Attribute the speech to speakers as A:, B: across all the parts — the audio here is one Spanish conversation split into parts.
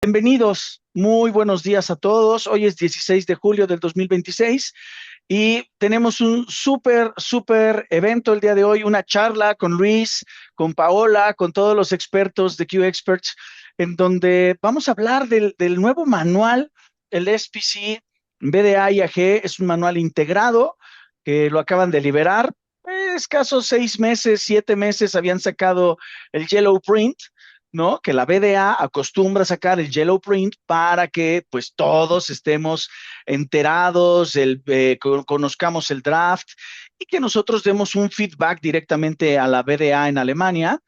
A: Bienvenidos, muy buenos días a todos. Hoy es 16 de julio del 2026 y tenemos un súper evento el día de hoy, una charla con Luis, con Paola, con todos los expertos de Q Experts, en donde vamos a hablar del nuevo manual, el SPC BDA IAG. Es un manual integrado que lo acaban de liberar. Escasos 6 meses, 7 meses habían sacado el Yellow Print, ¿no? Que la BDA acostumbra a sacar el Yellow Print para que pues todos estemos enterados, conozcamos el draft y que nosotros demos un feedback directamente a la BDA en Alemania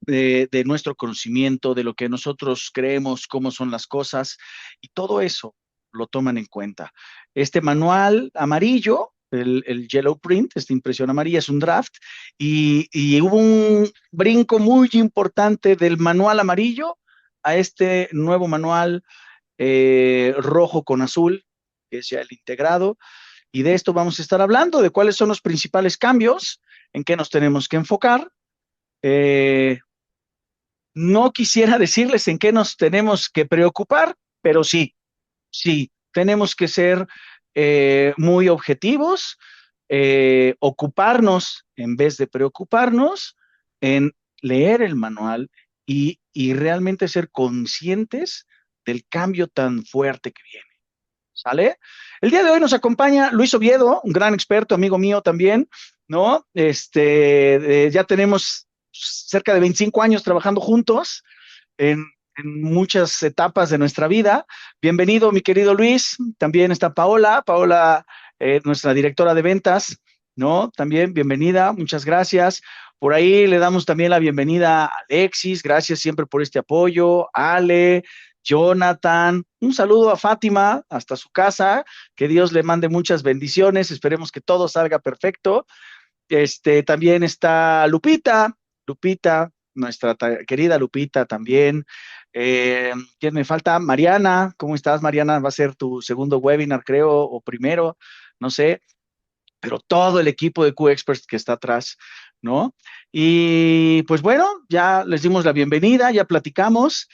A: de nuestro conocimiento, de lo que nosotros creemos, cómo son las cosas, y todo eso lo toman en cuenta. Este manual amarillo, el Yellow Print, esta impresión amarilla, es un draft, y hubo un brinco muy importante del manual amarillo a este nuevo manual rojo con azul, que es ya el integrado, y de esto vamos a estar hablando, de cuáles son los principales cambios, en qué nos tenemos que enfocar. No quisiera decirles en qué nos tenemos que preocupar, pero sí, tenemos que ser muy objetivos, ocuparnos en vez de preocuparnos, en leer el manual y realmente ser conscientes del cambio tan fuerte que viene. ¿Sale? El día de hoy nos acompaña Luis Oviedo, un gran experto, amigo mío también, ¿no? Ya tenemos cerca de 25 años trabajando juntos en muchas etapas de nuestra vida. Bienvenido, mi querido Luis. También está Paola, nuestra directora de ventas, ¿no? También bienvenida, muchas gracias. Por ahí le damos también la bienvenida a Alexis, gracias siempre por este apoyo, Ale, Jonathan, un saludo a Fátima hasta su casa, que Dios le mande muchas bendiciones, esperemos que todo salga perfecto. También está Lupita, nuestra querida Lupita también. ¿Quién me falta? Mariana, ¿cómo estás, Mariana? Va a ser tu segundo webinar, creo, o primero, no sé, pero todo el equipo de Q-Experts que está atrás, ¿no? Y pues bueno, ya les dimos la bienvenida, ya platicamos.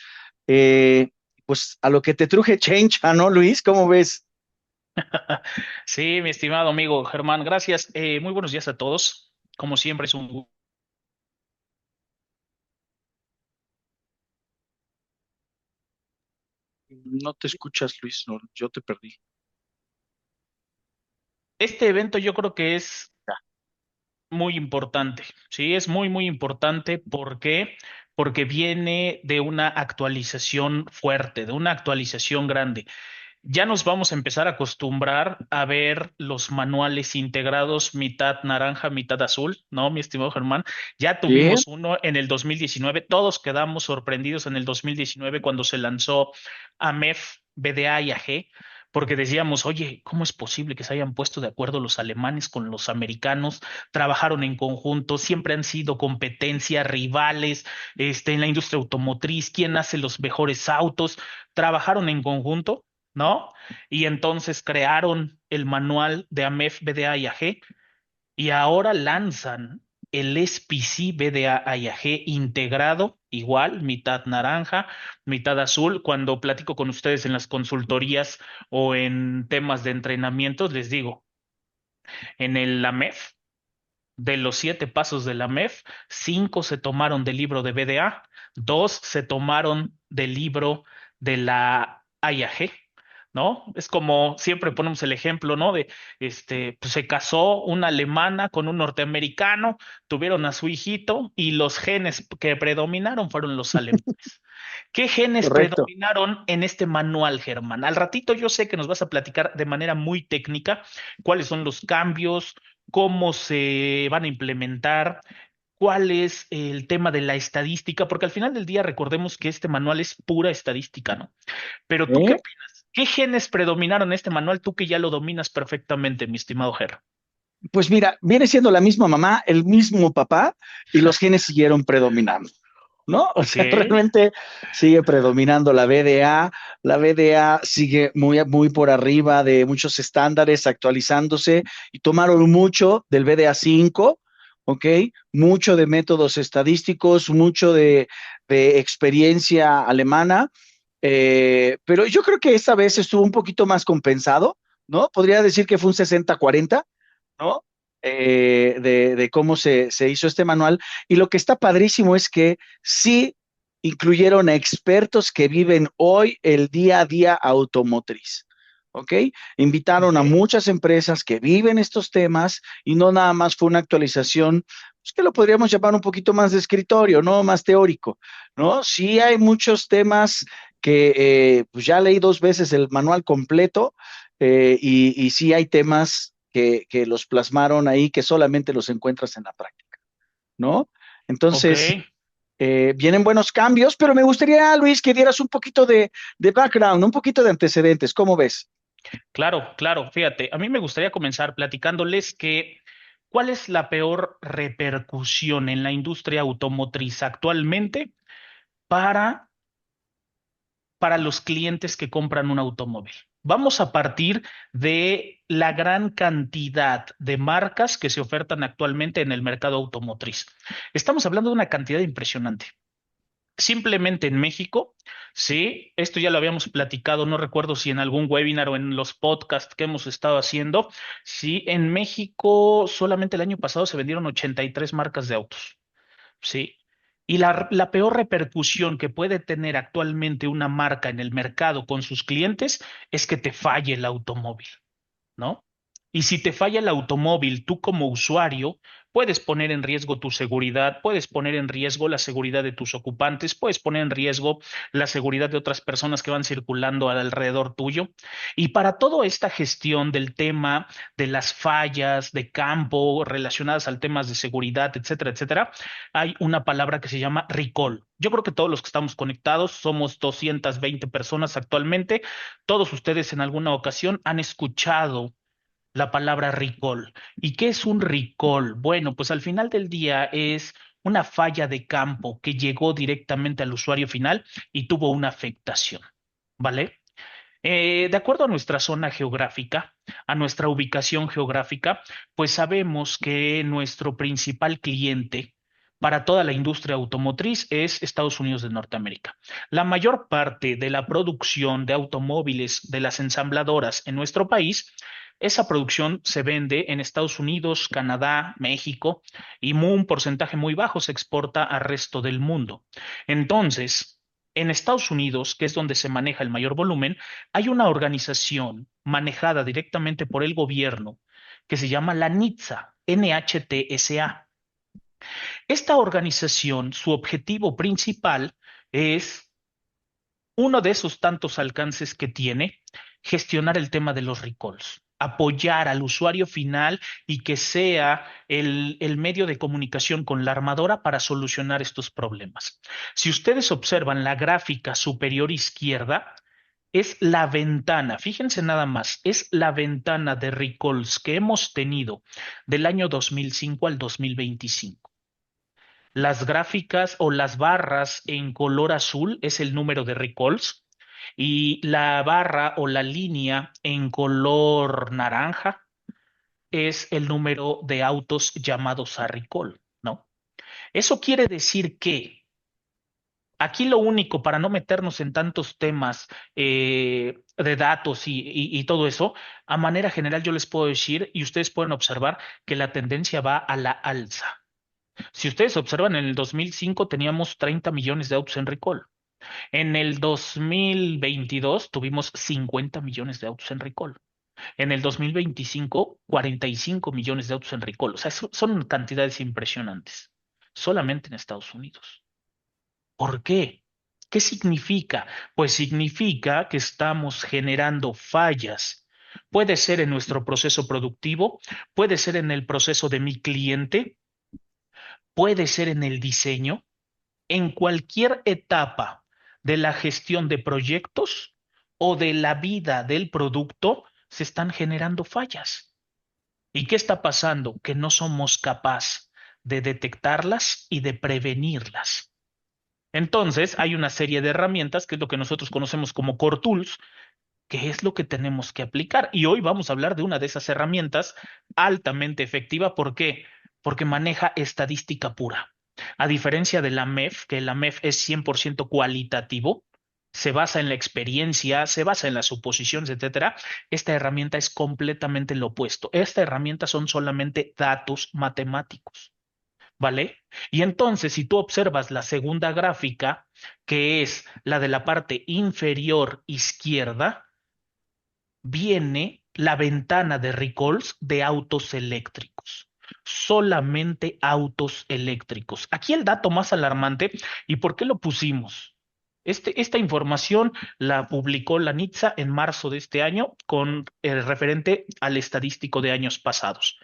A: Eh, pues a lo que te truje Change, ¿no, Luis? ¿Cómo ves?
B: Sí, mi estimado amigo Germán, gracias. Muy buenos días a todos. Como siempre es un
A: No te escuchas, Luis, no, yo te perdí.
B: Este evento yo creo que es muy importante. Sí, es muy importante. ¿Por qué? Porque viene de una actualización fuerte, de una actualización grande. Ya nos vamos a empezar a acostumbrar a ver los manuales integrados mitad naranja, mitad azul, ¿no, mi estimado Germán? Ya
A: Sí,
B: tuvimos uno en el 2019, todos quedamos sorprendidos en el 2019 cuando se lanzó AMEF, BDA y AG, porque decíamos, oye, ¿cómo es posible que se hayan puesto de acuerdo los alemanes con los americanos? Trabajaron en conjunto, siempre han sido competencia, rivales, en la industria automotriz, quién hace los mejores autos, trabajaron en conjunto, ¿no? Y entonces crearon el manual de AMEF, BDA y AG y ahora lanzan el SPC BDA y AG integrado, igual, mitad naranja, mitad azul. Cuando platico con ustedes en las consultorías o en temas de entrenamientos, les digo, en el AMEF, de los 7 pasos de la MEF, 5 se tomaron del libro de BDA, 2 se tomaron del libro de la IAG, ¿no? Es como siempre ponemos el ejemplo, ¿no? De pues se casó una alemana con un norteamericano, tuvieron a su hijito y los genes que predominaron fueron los alemanes. ¿Qué genes
A: correcto.
B: predominaron en este manual, Germán? Al ratito yo sé que nos vas a platicar de manera muy técnica cuáles son los cambios, cómo se van a implementar, cuál es el tema de la estadística, porque al final del día recordemos que este manual es pura estadística, ¿no? Pero ¿tú qué
A: ¿Eh?
B: opinas? ¿Qué genes predominaron en este manual? Tú que ya lo dominas perfectamente, mi estimado Ger.
A: Pues mira, viene siendo la misma mamá, el mismo papá, y los genes siguieron predominando, ¿no? O
B: Ok.
A: sea, realmente sigue predominando la BDA. La BDA sigue muy por arriba de muchos estándares, actualizándose, y tomaron mucho del BDA 5, ¿ok? Mucho de métodos estadísticos, mucho de experiencia alemana. Pero yo creo que esta vez estuvo un poquito más compensado, ¿no? Podría decir que fue un 60-40, ¿no? De cómo se hizo este manual. Y lo que está padrísimo es que sí incluyeron a expertos que viven hoy el día a día automotriz. ¿Ok? Invitaron a
B: Ok.
A: muchas empresas que viven estos temas y no nada más fue una actualización, pues que lo podríamos llamar un poquito más de escritorio, ¿no? Más teórico, ¿no? Sí hay muchos temas que pues ya leí 2 veces el manual completo, y sí hay temas que los plasmaron ahí que solamente los encuentras en la práctica, ¿no?
B: Ok.
A: Entonces, vienen buenos cambios, pero me gustaría, Luis, que dieras un poquito de background, un poquito de antecedentes. ¿Cómo ves?
B: Claro, claro. Fíjate, a mí me gustaría comenzar platicándoles que cuál es la peor repercusión en la industria automotriz actualmente para los clientes que compran un automóvil. Vamos a partir de la gran cantidad de marcas que se ofertan actualmente en el mercado automotriz. Estamos hablando de una cantidad impresionante. Simplemente en México, sí, esto ya lo habíamos platicado, no recuerdo si en algún webinar o en los podcasts que hemos estado haciendo, sí, en México solamente el año pasado se vendieron 83 marcas de autos. Sí. Y la peor repercusión que puede tener actualmente una marca en el mercado con sus clientes es que te falle el automóvil, ¿no? Y si te falla el automóvil, tú como usuario puedes poner en riesgo tu seguridad, puedes poner en riesgo la seguridad de tus ocupantes, puedes poner en riesgo la seguridad de otras personas que van circulando alrededor tuyo. Y para toda esta gestión del tema de las fallas de campo relacionadas al temas de seguridad, etcétera, etcétera, hay una palabra que se llama recall. Yo creo que todos los que estamos conectados somos 220 personas actualmente. Todos ustedes en alguna ocasión han escuchado la palabra recall. ¿Y qué es un recall? Bueno, pues al final del día es una falla de campo que llegó directamente al usuario final y tuvo una afectación, ¿vale? De acuerdo a nuestra zona geográfica, a nuestra ubicación geográfica, pues sabemos que nuestro principal cliente para toda la industria automotriz es Estados Unidos de Norteamérica. La mayor parte de la producción de automóviles de las ensambladoras en nuestro país, esa producción se vende en Estados Unidos, Canadá, México y un porcentaje muy bajo se exporta al resto del mundo. Entonces, en Estados Unidos, que es donde se maneja el mayor volumen, hay una organización manejada directamente por el gobierno que se llama la NHTSA, NHTSA. Esta organización, su objetivo principal es uno de esos tantos alcances que tiene, gestionar el tema de los recalls, apoyar al usuario final y que sea el medio de comunicación con la armadora para solucionar estos problemas. Si ustedes observan la gráfica superior izquierda, es la ventana, fíjense nada más, es la ventana de recalls que hemos tenido del año 2005 al 2025. Las gráficas o las barras en color azul es el número de recalls y la barra o la línea en color naranja es el número de autos llamados a recall, ¿no? Eso quiere decir que aquí lo único, para no meternos en tantos temas de datos y todo eso, a manera general yo les puedo decir, y ustedes pueden observar, que la tendencia va a la alza. Si ustedes observan, en el 2005 teníamos 30 millones de autos en recall. En el 2022 tuvimos 50 millones de autos en recall. En el 2025, 45 millones de autos en recall. O sea, son cantidades impresionantes, solamente en Estados Unidos. ¿Por qué? ¿Qué significa? Pues significa que estamos generando fallas. Puede ser en nuestro proceso productivo, puede ser en el proceso de mi cliente, puede ser en el diseño, en cualquier etapa de la gestión de proyectos o de la vida del producto, se están generando fallas. ¿Y qué está pasando? Que no somos capaces de detectarlas y de prevenirlas. Entonces, hay una serie de herramientas, que es lo que nosotros conocemos como Core Tools, que es lo que tenemos que aplicar. Y hoy vamos a hablar de una de esas herramientas altamente efectiva. ¿Por qué? Porque maneja estadística pura. A diferencia de la MEF, que la MEF es 100% cualitativo, se basa en la experiencia, se basa en las suposiciones, etcétera. Esta herramienta es completamente lo opuesto. Esta herramienta son solamente datos matemáticos, ¿vale? Y entonces, si tú observas la segunda gráfica, que es la de la parte inferior izquierda, viene la ventana de recalls de autos eléctricos. Solamente autos eléctricos. Aquí el dato más alarmante, ¿y por qué lo pusimos? Esta información la publicó la NHTSA en marzo de este año con el referente al estadístico de años pasados.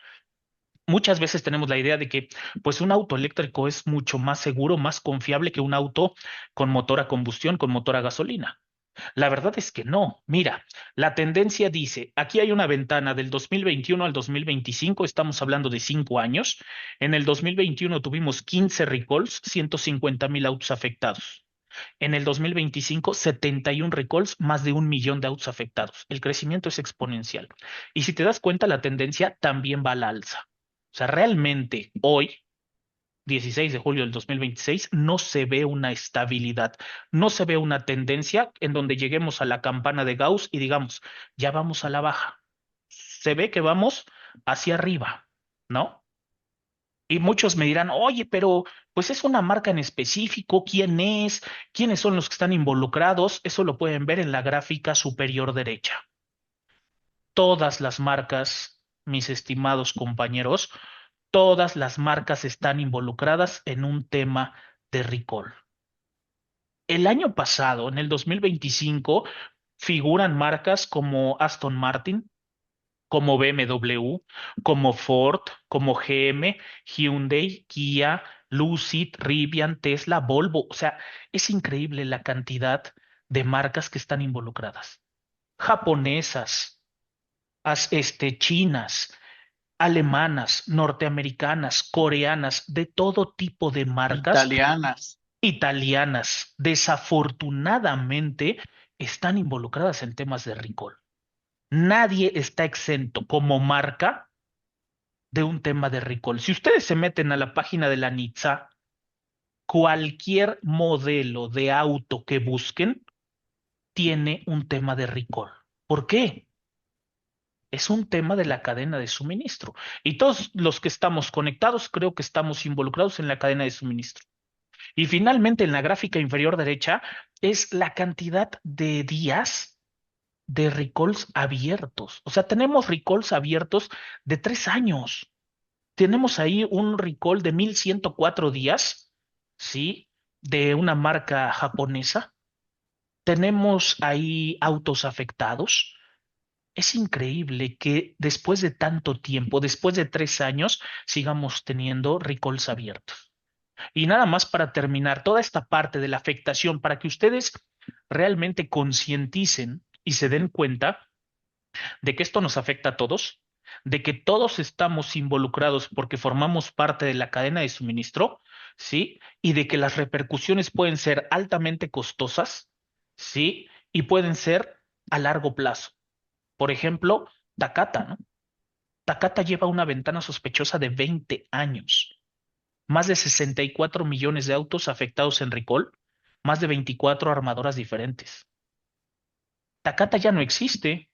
B: Muchas veces tenemos la idea de que pues un auto eléctrico es mucho más seguro, más confiable que un auto con motor a combustión, con motor a gasolina. La verdad es que no. Mira, la tendencia dice, aquí hay una ventana del 2021 al 2025, estamos hablando de 5 años. En el 2021 tuvimos 15 recalls, 150,000 autos afectados. En el 2025, 71 recalls, más de 1 millón de autos afectados. El crecimiento es exponencial. Y si te das cuenta, la tendencia también va a la alza. O sea, realmente hoy 16 de julio del 2026, no se ve una estabilidad, no se ve una tendencia en donde lleguemos a la campana de Gauss y digamos, ya vamos a la baja. Se ve que vamos hacia arriba, ¿no? Y muchos me dirán, oye, pero pues es una marca en específico, ¿quién es? ¿Quiénes son los que están involucrados? Eso lo pueden ver en la gráfica superior derecha. Todas las marcas, mis estimados compañeros, todas las marcas están involucradas en un tema de recall. El año pasado, en el 2025, figuran marcas como Aston Martin, como BMW, como Ford, como GM, Hyundai, Kia, Lucid, Rivian, Tesla, Volvo. O sea, es increíble la cantidad de marcas que están involucradas. Japonesas, chinas, alemanas, norteamericanas, coreanas, de todo tipo de marcas
A: Italianas.
B: italianas, desafortunadamente están involucradas en temas de recall. Nadie está exento como marca de un tema de recall. Si ustedes se meten a la página de la NHTSA, cualquier modelo de auto que busquen tiene un tema de recall. ¿Por qué? Es un tema de la cadena de suministro. Y todos los que estamos conectados creo que estamos involucrados en la cadena de suministro. Y finalmente, en la gráfica inferior derecha, es la cantidad de días de recalls abiertos. O sea, tenemos recalls abiertos de 3 años. Tenemos ahí un recall de 1,104 días, ¿sí? De una marca japonesa. Tenemos ahí autos afectados. Es increíble que después de tanto tiempo, después de 3 años, sigamos teniendo recalls abiertos. Y nada más para terminar, toda esta parte de la afectación, para que ustedes realmente concienticen y se den cuenta de que esto nos afecta a todos, de que todos estamos involucrados porque formamos parte de la cadena de suministro, ¿sí? Y de que las repercusiones pueden ser altamente costosas, ¿sí? Y pueden ser a largo plazo. Por ejemplo, Takata, ¿no? Takata lleva una ventana sospechosa de 20 años. Más de 64 millones de autos afectados en recall, más de 24 armadoras diferentes. Takata ya no existe.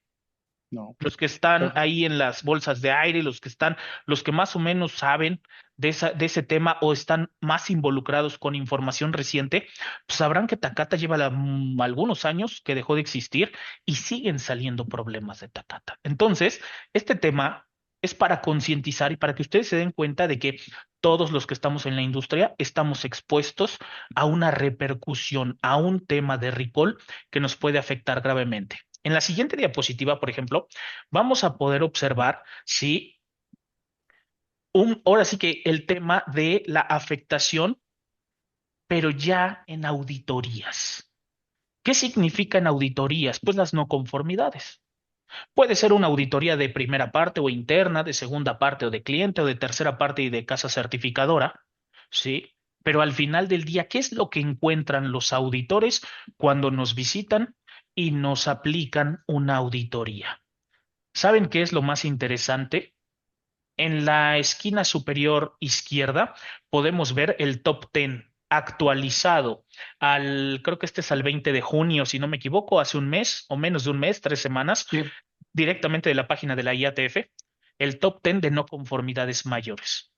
A: No.
B: Los que están
A: Pero
B: ahí en las bolsas de aire, los que más o menos saben de ese tema o están más involucrados con información reciente, pues sabrán que Takata lleva algunos años que dejó de existir y siguen saliendo problemas de Takata. Entonces, este tema es para concientizar y para que ustedes se den cuenta de que todos los que estamos en la industria estamos expuestos a una repercusión, a un tema de recall que nos puede afectar gravemente. En la siguiente diapositiva, por ejemplo, vamos a poder observar si ahora sí que el tema de la afectación, pero ya en auditorías. ¿Qué significan auditorías? Pues las no conformidades. Puede ser una auditoría de primera parte o interna, de segunda parte o de cliente o de tercera parte y de casa certificadora, ¿sí? Pero al final del día, ¿qué es lo que encuentran los auditores cuando nos visitan y nos aplican una auditoría? ¿Saben qué es lo más interesante? En la esquina superior izquierda podemos ver el top 10. actualizado creo que este es al 20 de junio, si no me equivoco, hace un mes o menos de un mes, 3 semanas,
A: Sí.
B: directamente de la página de la IATF, el top 10 de no conformidades mayores.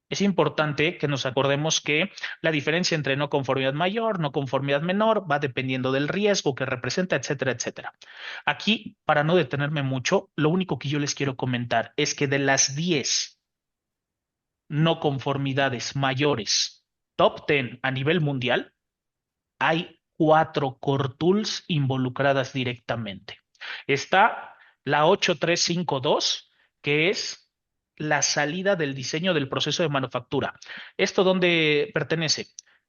B: Es importante que nos acordemos que la diferencia entre no conformidad mayor, no conformidad menor, va dependiendo del riesgo que representa, etcétera, etcétera. Aquí, para no detenerme mucho, lo único que yo les quiero comentar es que de las 10 no conformidades mayores, top 10 a nivel mundial, hay 4 core tools involucradas directamente. Está la 8352, que es la salida del diseño del proceso de manufactura. ¿Esto dónde pertenece?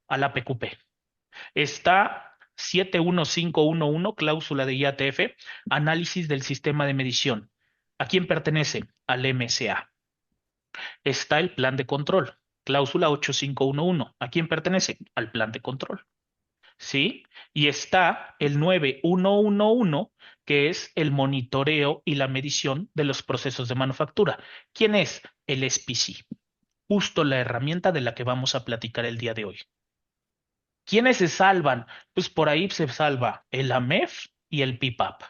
B: A la PQP. Está 71511, cláusula de IATF, análisis del sistema de medición. ¿A quién pertenece? Al MSA. Está el plan de control, cláusula 8511. ¿A quién pertenece? Al plan de control. ¿Sí? Y está el 9111, que es el monitoreo y la medición de los procesos de manufactura. ¿Quién es? El SPC, justo la herramienta de la que vamos a platicar el día de hoy. ¿Quiénes se salvan? Pues por ahí se salva el AMEF y el PIPAP.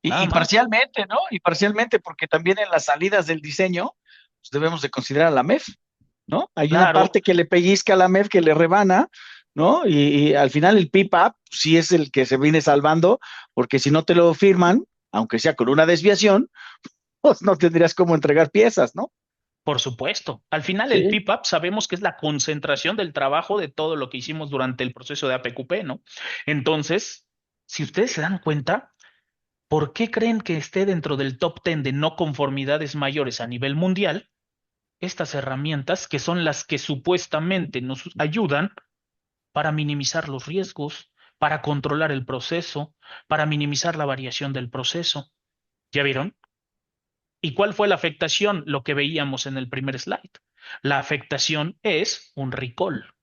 B: Nada
A: Y
B: más.
A: parcialmente, ¿no? Y parcialmente porque también en las salidas del diseño pues debemos de considerar a la MEF, ¿no? Hay una
B: Claro,
A: parte que le pellizca a la MEF, que le rebana, ¿no? Y al final el PIPAP sí es el que se viene salvando, porque si no te lo firman, aunque sea con una desviación, pues no tendrías cómo entregar piezas, ¿no?
B: por supuesto. Al final el
A: Sí.
B: PIPAP sabemos que es la concentración del trabajo de todo lo que hicimos durante el proceso de APQP, ¿no? Entonces, si ustedes se dan cuenta, ¿por qué creen que esté dentro del top 10 de no conformidades mayores a nivel mundial estas herramientas que son las que supuestamente nos ayudan para minimizar los riesgos, para controlar el proceso, para minimizar la variación del proceso? ¿Ya vieron? ¿Y cuál fue la afectación? Lo que veíamos en el primer slide. La afectación es un recall.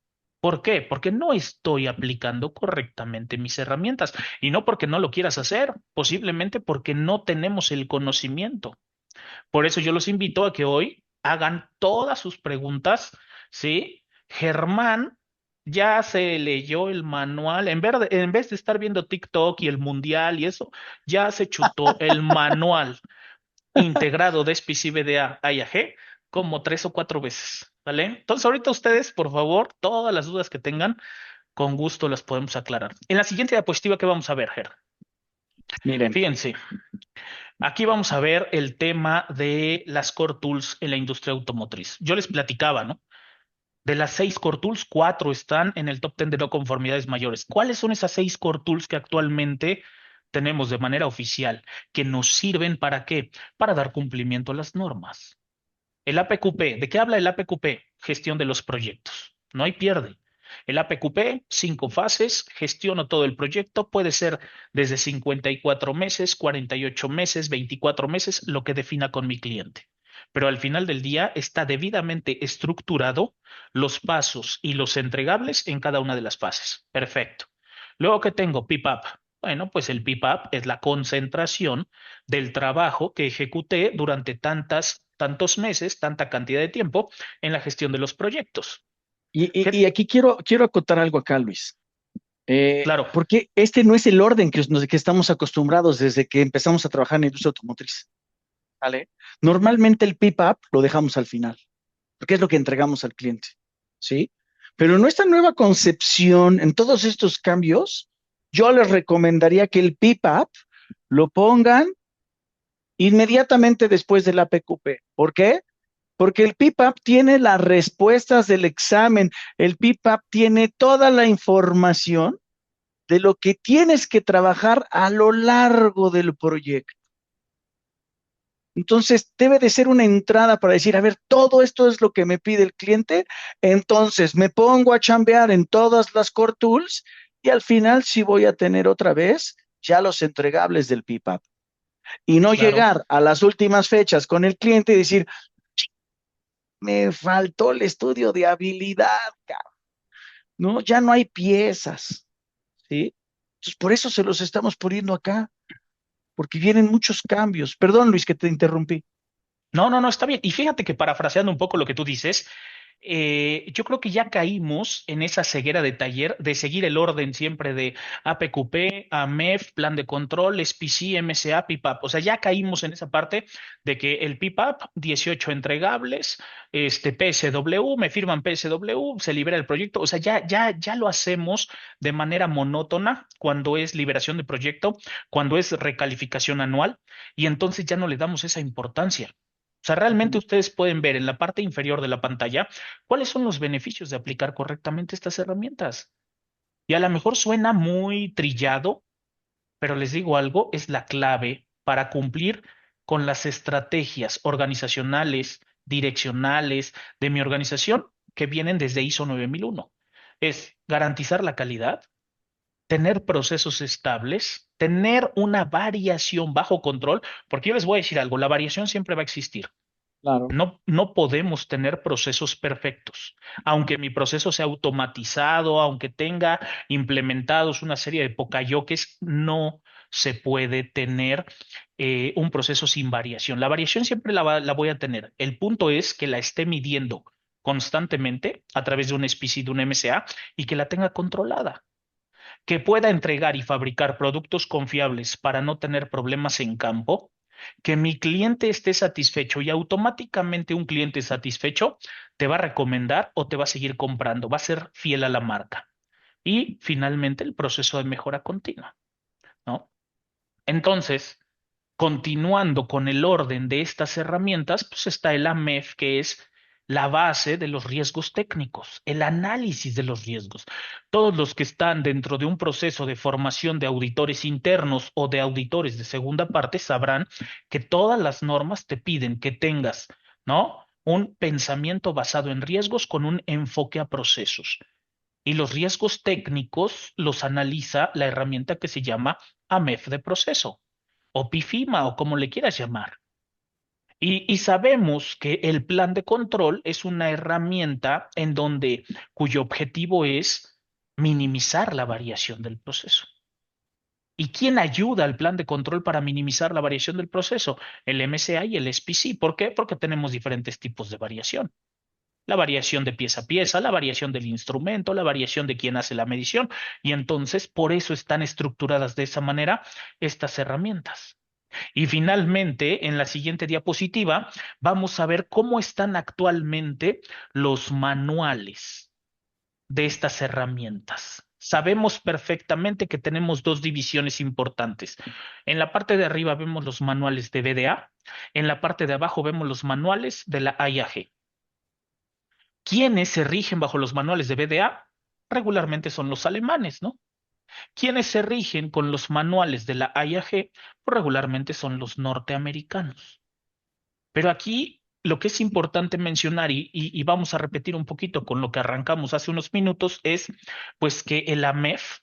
B: ¿Por qué? Porque no estoy aplicando correctamente mis herramientas y no porque no lo quieras hacer, posiblemente porque no tenemos el conocimiento. Por eso yo los invito a que hoy hagan todas sus preguntas, ¿sí? Germán ya se leyó el manual, en vez de estar viendo TikTok y el mundial y eso, ya se chutó el manual integrado de SPC-BDA A y a G como 3 o 4 veces, ¿vale? Entonces ahorita ustedes, por favor, todas las dudas que tengan, con gusto las podemos aclarar. En la siguiente diapositiva, ¿qué vamos a ver, Ger?
A: Miren,
B: Fíjense, aquí vamos a ver el tema de las core tools en la industria automotriz. Yo les platicaba, ¿no? De las 6 core tools, 4 están en el top 10 de no conformidades mayores. ¿Cuáles son esas 6 core tools que actualmente tenemos de manera oficial que nos sirven para qué? Para dar cumplimiento a las normas. El APQP, ¿de qué habla el APQP? Gestión de los proyectos. No hay pierde. El APQP, 5 fases, gestiono todo el proyecto, puede ser desde 54 meses, 48 meses, 24 meses, lo que defina con mi cliente. Pero al final del día está debidamente estructurado los pasos y los entregables en cada una de las fases. Perfecto. Luego que tengo PIPAP. Bueno, pues el PIPAP es la concentración del trabajo que ejecuté durante tantos meses, tanta cantidad de tiempo en la gestión de los proyectos.
A: y aquí quiero acotar algo acá, Luis.
B: Claro,
A: Porque este no es el orden que estamos acostumbrados desde que empezamos a trabajar en la industria automotriz, ¿vale? Normalmente el PIPAP lo dejamos al final, porque es lo que entregamos al cliente, ¿sí? Pero en esta nueva concepción, en todos estos cambios, yo les recomendaría que el PIPAP lo pongan inmediatamente después del APQP. ¿Por qué? Porque el PIPAP tiene las respuestas del examen, el PIPAP tiene toda la información de lo que tienes que trabajar a lo largo del proyecto. Entonces, debe de ser una entrada para decir, a ver, todo esto es lo que me pide el cliente, entonces me pongo a chambear en todas las core tools y al final sí voy a tener otra vez ya los entregables del PIPAP. Y no
B: claro.
A: llegar a las últimas fechas con el cliente y decir, me faltó el estudio de habilidad, ¿no? Ya no hay piezas, ¿sí? Entonces, por eso se los estamos poniendo acá, porque vienen muchos cambios. Perdón, Luis, que te interrumpí.
B: No, no, no, está bien. Y fíjate que parafraseando un poco lo que tú dices, yo creo que ya caímos en esa ceguera de taller de seguir el orden siempre de APQP, AMEF, plan de control, SPC, MSA, PIPAP. O sea, ya caímos en esa parte de que el PIPAP, 18 entregables, PSW, me firman PSW, se libera el proyecto. O sea, ya lo hacemos de manera monótona cuando es liberación de proyecto, cuando es recalificación anual, y entonces ya no le damos esa importancia. O sea, realmente
A: Ujú.
B: ustedes pueden ver en la parte inferior de la pantalla cuáles son los beneficios de aplicar correctamente estas herramientas. Y a lo mejor suena muy trillado, pero les digo algo, es la clave para cumplir con las estrategias organizacionales, direccionales de mi organización que vienen desde ISO 9001. Es garantizar la calidad, tener procesos estables, tener una variación bajo control, porque yo les voy a decir algo, la variación siempre va a existir.
A: Claro.
B: No podemos tener procesos perfectos. Aunque mi proceso sea automatizado, aunque tenga implementados una serie de pocayoques, no se puede tener un proceso sin variación. La variación siempre la voy a tener. El punto es que la esté midiendo constantemente a través de un SPC, de un MCA, y que la tenga controlada, que pueda entregar y fabricar productos confiables para no tener problemas en campo, que mi cliente esté satisfecho y automáticamente un cliente satisfecho te va a recomendar o te va a seguir comprando, va a ser fiel a la marca. Y finalmente el proceso de mejora continua, ¿no? Entonces, continuando con el orden de estas herramientas, pues está el AMEF, que es la base de los riesgos técnicos, el análisis de los riesgos. Todos los que están dentro de un proceso de formación de auditores internos o de auditores de segunda parte sabrán que todas las normas te piden que tengas, ¿no? Un pensamiento basado en riesgos con un enfoque a procesos. Y los riesgos técnicos los analiza la herramienta que se llama AMEF de proceso o PIFIMA o como le quieras llamar. Y sabemos que el plan de control es una herramienta en donde cuyo objetivo es minimizar la variación del proceso. ¿Y quién ayuda al plan de control para minimizar la variación del proceso? El MCA y el SPC. ¿Por qué? Porque tenemos diferentes tipos de variación. La variación de pieza a pieza, la variación del instrumento, la variación de quién hace la medición. Y entonces, por eso están estructuradas de esa manera estas herramientas. Y finalmente, en la siguiente diapositiva, vamos a ver cómo están actualmente los manuales de estas herramientas. Sabemos perfectamente que tenemos dos divisiones importantes. En la parte de arriba vemos los manuales de BDA, en la parte de abajo vemos los manuales de la IAG. ¿Quiénes se rigen bajo los manuales de BDA? Regularmente son los alemanes, ¿no? Quienes se rigen con los manuales de la IAG, pues regularmente son los norteamericanos. Pero aquí lo que es importante mencionar, y vamos a repetir un poquito con lo que arrancamos hace unos minutos, es pues que el AMEF,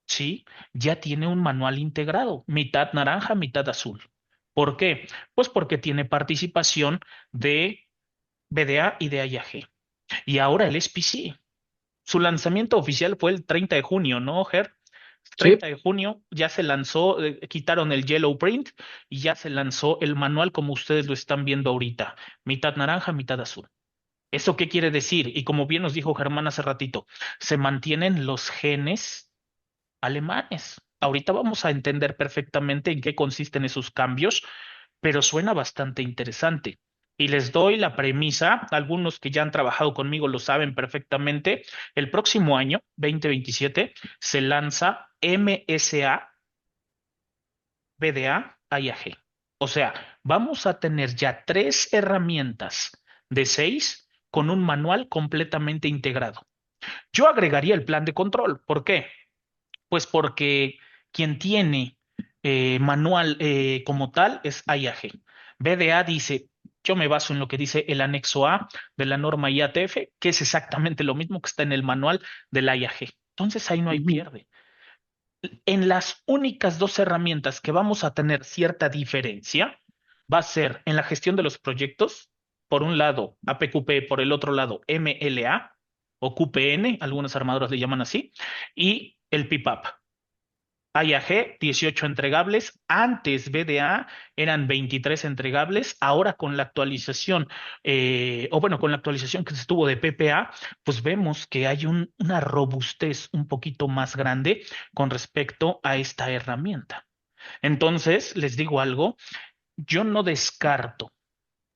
B: ¿sí? Ya tiene un manual integrado, mitad naranja, mitad azul. ¿Por qué? Pues porque tiene participación de BDA y de IAG. Y ahora el SPC. Su lanzamiento oficial fue el 30 de junio, ¿no, Ger?
A: Sí.
B: 30 de junio ya se lanzó, quitaron el yellow print y ya se lanzó el manual como ustedes lo están viendo ahorita, mitad naranja, mitad azul. ¿Eso qué quiere decir? Y como bien nos dijo Germán hace ratito, se mantienen los genes alemanes. Ahorita vamos a entender perfectamente en qué consisten esos cambios, pero suena bastante interesante. Y les doy la premisa, algunos que ya han trabajado conmigo lo saben perfectamente, el próximo año, 2027, se lanza MSA, BDA, IAG. O sea, vamos a tener ya tres herramientas de seis con un manual completamente integrado. Yo agregaría el plan de control. ¿Por qué? Pues porque quien tiene manual como tal es IAG. BDA dice, yo me baso en lo que dice el anexo A de la norma IATF, que es exactamente lo mismo que está en el manual del IAG. Entonces ahí no hay
A: Ujú.
B: pierde. En las únicas dos herramientas que vamos a tener cierta diferencia va a ser en la gestión de los proyectos, por un lado APQP, por el otro lado MLA o QPN, algunas armadoras le llaman así, y el PIPAP. A y G, 18 entregables. Antes BDA eran 23 entregables. Ahora con la actualización, o bueno, con la actualización que se tuvo de PPA, pues vemos que hay una robustez un poquito más grande con respecto a esta herramienta. Entonces, les digo algo, yo no descarto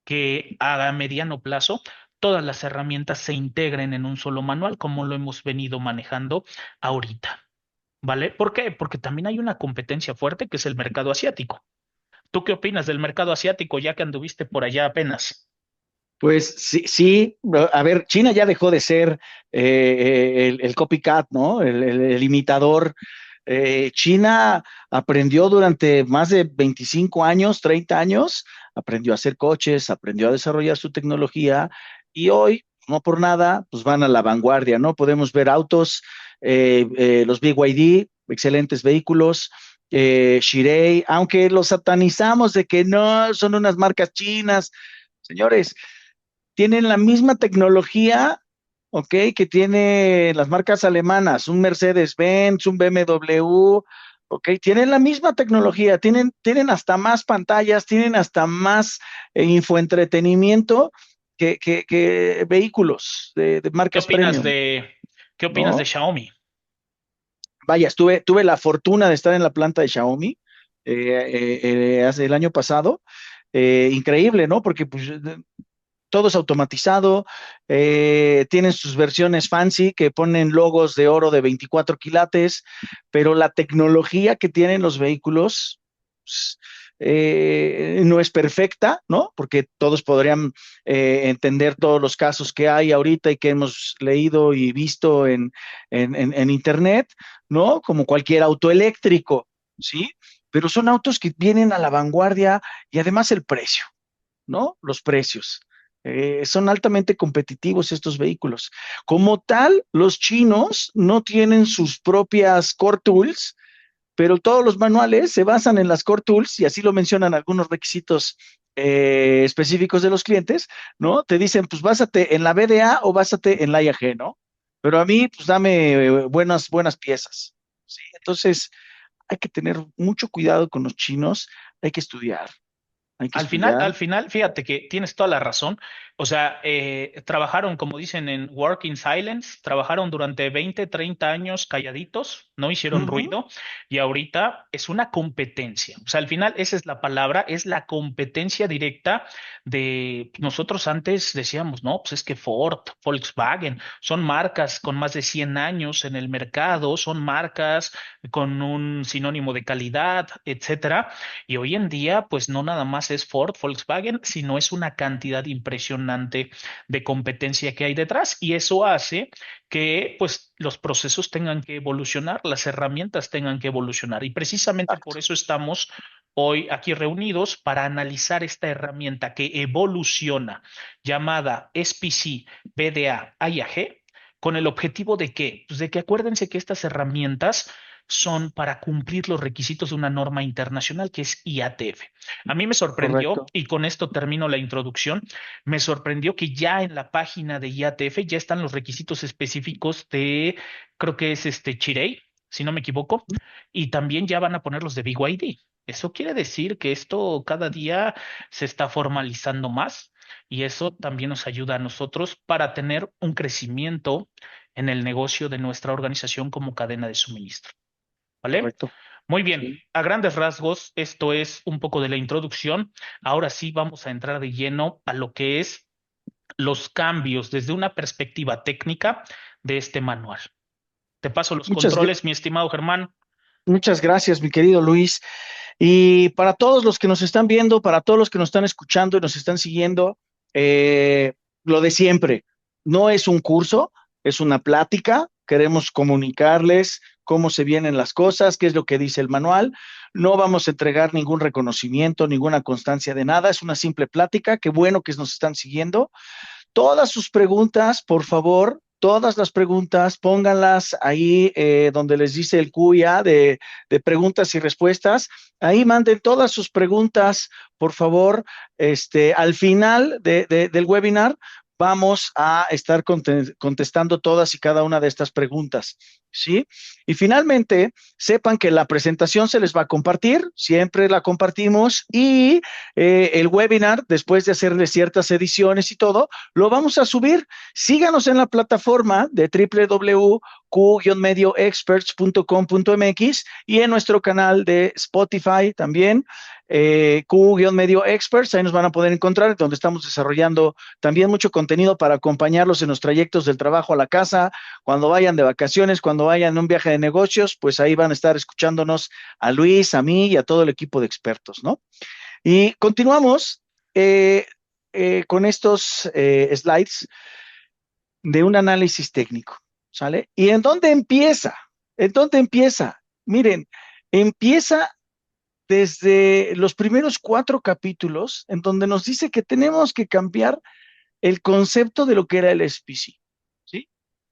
B: que a mediano plazo todas las herramientas se integren en un solo manual, como lo hemos venido manejando ahorita. ¿Vale? ¿Por qué? Porque también hay una competencia fuerte que es el mercado asiático. ¿Tú qué opinas del mercado asiático ya que anduviste por allá apenas?
A: Pues sí, sí, a ver, China ya dejó de ser el copycat, ¿no? El imitador. China aprendió durante más de 25 años, 30 años, aprendió a hacer coches, aprendió a desarrollar su tecnología y hoy, no por nada, pues van a la vanguardia, ¿no? Podemos ver autos, los BYD, excelentes vehículos, Chery, aunque los satanizamos de que no son unas marcas chinas, señores, tienen la misma tecnología, ¿ok? Que tiene las marcas alemanas, un Mercedes-Benz, un BMW, ¿ok? Tienen la misma tecnología, tienen hasta más pantallas, tienen hasta más infoentretenimiento que vehículos de
B: ¿Qué
A: marcas
B: opinas
A: premium,
B: de, qué opinas de
A: ¿no?
B: Xiaomi?
A: Vaya, tuve la fortuna de estar en la planta de Xiaomi hace el año pasado. Increíble, ¿no? Porque pues, todo es automatizado, tienen sus versiones fancy que ponen logos de oro de 24 quilates, pero la tecnología que tienen los vehículos pues, no es perfecta, ¿no? Porque todos podrían entender todos los casos que hay ahorita y que hemos leído y visto en Internet, ¿no? Como cualquier auto eléctrico, ¿sí? Pero son autos que vienen a la vanguardia y además el precio. ¿No? Los precios. Son altamente competitivos estos vehículos. Como tal, los chinos no tienen sus propias core tools, pero todos los manuales se basan en las core tools y así lo mencionan algunos requisitos específicos de los clientes, ¿no? Te dicen, pues básate en la BDA o básate en la IAG, ¿no? Pero a mí, pues dame buenas piezas, ¿sí? Entonces, hay que tener mucho cuidado con los chinos, hay que estudiar, hay que
B: Al
A: estudiar.
B: final, fíjate que tienes toda la razón. O sea, trabajaron, como dicen en Work in Silence, trabajaron durante 20, 30 años calladitos, no hicieron
A: Ujú.
B: ruido y ahorita es una competencia. O sea, al final esa es la palabra, es la competencia directa de nosotros antes decíamos, no, pues es que Ford, Volkswagen, son marcas con más de 100 años en el mercado, son marcas con un sinónimo de calidad, etcétera. Y hoy en día, pues no nada más es Ford, Volkswagen, sino es una cantidad impresionante de competencia que hay detrás y eso hace que pues los procesos tengan que evolucionar, las herramientas tengan que evolucionar y precisamente por
A: Exacto,
B: eso estamos hoy aquí reunidos para analizar esta herramienta que evoluciona llamada SPC BDA IAG con el objetivo de que, pues de que acuérdense que estas herramientas son para cumplir los requisitos de una norma internacional que es IATF. A mí me sorprendió,
A: correcto.
B: y con esto termino la introducción, me sorprendió que ya en la página de IATF ya están los requisitos específicos de, creo que es este Chirey, si no me equivoco, y también ya van a poner los de BYD. Eso quiere decir que esto cada día se está formalizando más y eso también nos ayuda a nosotros para tener un crecimiento en el negocio de nuestra organización como cadena de suministro. ¿Vale?
A: Correcto.
B: Muy bien,
A: Sí.
B: a grandes rasgos, esto es un poco de la introducción. Ahora sí vamos a entrar de lleno a lo que es los cambios desde una perspectiva técnica de este manual. Te paso los
A: Muchas, gr-
B: controles, mi estimado Germán.
A: muchas gracias, mi querido Luis. Y para todos los que nos están viendo, para todos los que nos están escuchando y nos están siguiendo, lo de siempre, no es un curso, es una plática. Queremos comunicarles cómo se vienen las cosas, qué es lo que dice el manual. No vamos a entregar ningún reconocimiento, ninguna constancia de nada. Es una simple plática. Qué bueno que nos están siguiendo. Todas sus preguntas, por favor, todas las preguntas, pónganlas ahí donde les dice el QIA de preguntas y respuestas. Ahí manden todas sus preguntas, por favor, al final del webinar. vamos a estar contestando todas y cada una de estas preguntas, ¿sí? Y finalmente, sepan que la presentación se les va a compartir, siempre la compartimos, y el webinar, después de hacerle ciertas ediciones y todo, lo vamos a subir. Síganos en la plataforma de www.q-medioexperts.com.mx y en nuestro canal de Spotify también, Q-Medio Experts, ahí nos van a poder encontrar, donde estamos desarrollando también mucho contenido para acompañarlos en los trayectos del trabajo a la casa, cuando vayan de vacaciones, cuando vayan en un viaje de negocios, pues ahí van a estar escuchándonos a Luis, a mí y a todo el equipo de expertos, ¿no? Y continuamos con estos slides de un análisis técnico, ¿sale? ¿Y en dónde empieza? ¿En dónde empieza? Miren, empieza desde los primeros 4 capítulos, en donde nos dice que tenemos que cambiar el concepto de lo que era el SPC, ¿sí?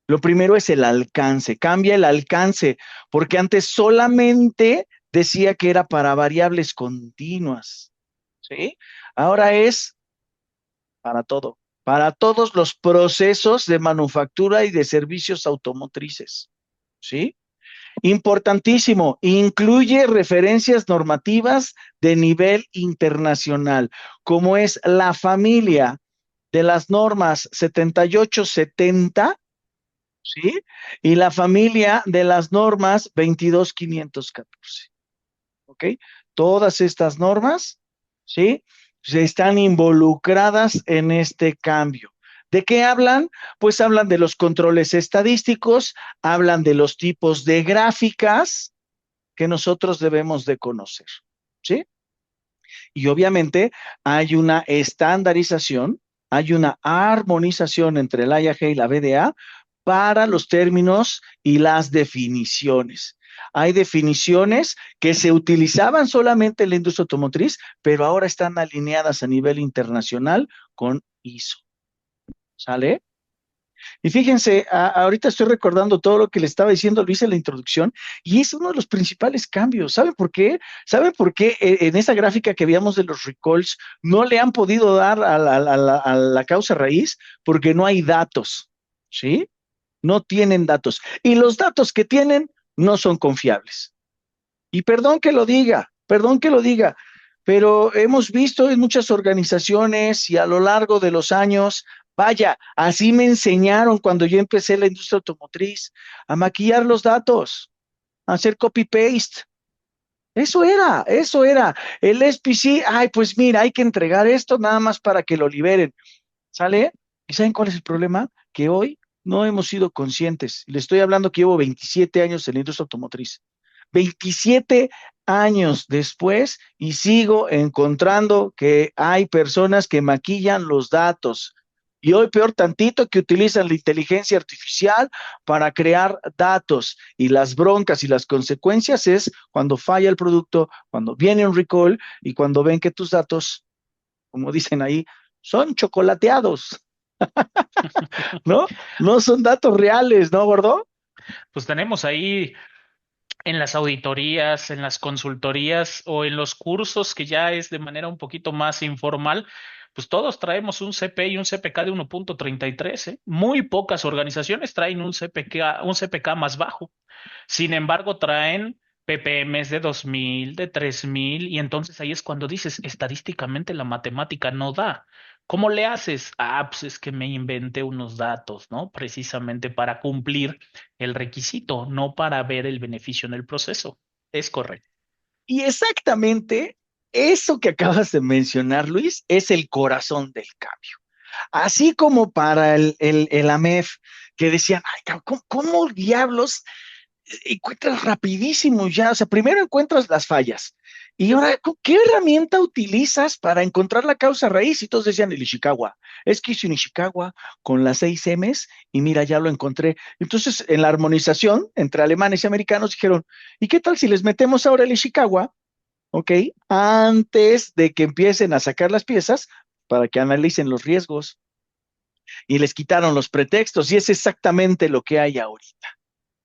A: Lo primero es el alcance, cambia el alcance, porque antes solamente decía que era para variables continuas, ¿sí? Ahora es para todo, para todos los procesos de manufactura y de servicios automotrices, ¿sí? Importantísimo, incluye referencias normativas de nivel internacional, como es la familia de las normas 7870, ¿sí? Y la familia de las normas 22514, ¿ok? Todas estas normas, ¿sí? Se están involucradas en este cambio. ¿De qué hablan? Pues hablan de los controles estadísticos, hablan de los tipos de gráficas que nosotros debemos de conocer, ¿sí? Y obviamente hay una estandarización, hay una armonización entre el IAG y la BDA para los términos y las definiciones. Hay definiciones que se utilizaban solamente en la industria automotriz, pero ahora están alineadas a nivel internacional con ISO. ¿Sale? Y fíjense, ahorita estoy recordando todo lo que le estaba diciendo Luis en la introducción, y es uno de los principales cambios. ¿Saben por qué? ¿Saben por qué en esa gráfica que veíamos de los recalls no le han podido dar a la causa raíz? Porque no hay datos, ¿sí? No tienen datos. Y los datos que tienen no son confiables. Y perdón que lo diga, pero hemos visto en muchas organizaciones y a lo largo de los años, vaya, así me enseñaron cuando yo empecé la industria automotriz, a maquillar los datos, a hacer copy-paste. Eso era. El SPC, ay, pues mira, hay que entregar esto nada más para que lo liberen. ¿Sale? ¿Y saben cuál es el problema? Que hoy no hemos sido conscientes. Le estoy hablando que llevo 27 años en la industria automotriz. 27 años después y sigo encontrando que hay personas que maquillan los datos. Y hoy peor tantito que utilizan la inteligencia artificial para crear datos. Y las broncas y las consecuencias es cuando falla el producto, cuando viene un recall y cuando ven que tus datos, como dicen ahí, son chocolateados, ¿no? No son datos reales, ¿no, gordo?
B: Pues tenemos ahí en las auditorías, en las consultorías o en los cursos que ya es de manera un poquito más informal, pues todos traemos un CP y un CPK de 1.33, ¿eh? Muy pocas organizaciones traen un CPK más bajo. Sin embargo, traen ppms de 2000, de 3000, y entonces ahí es cuando dices, estadísticamente la matemática no da. ¿Cómo le haces? Ah, pues es que me inventé unos datos, ¿no? Precisamente para cumplir el requisito, no para ver el beneficio en el proceso. Es correcto.
A: Y exactamente eso que acabas de mencionar, Luis, es el corazón del cambio. Así como para el AMEF, que decían, ay, ¿cómo diablos encuentras rapidísimo ya? O sea, primero encuentras las fallas. Y ahora, ¿qué herramienta utilizas para encontrar la causa raíz? Y todos decían el Ishikawa. Es que hice un Ishikawa con las 6 M's y mira, ya lo encontré. Entonces, en la armonización entre alemanes y americanos dijeron, ¿y qué tal si les metemos ahora el Ishikawa? ¿Ok? Antes de que empiecen a sacar las piezas para que analicen los riesgos y les quitaron los pretextos y es exactamente lo que hay ahorita.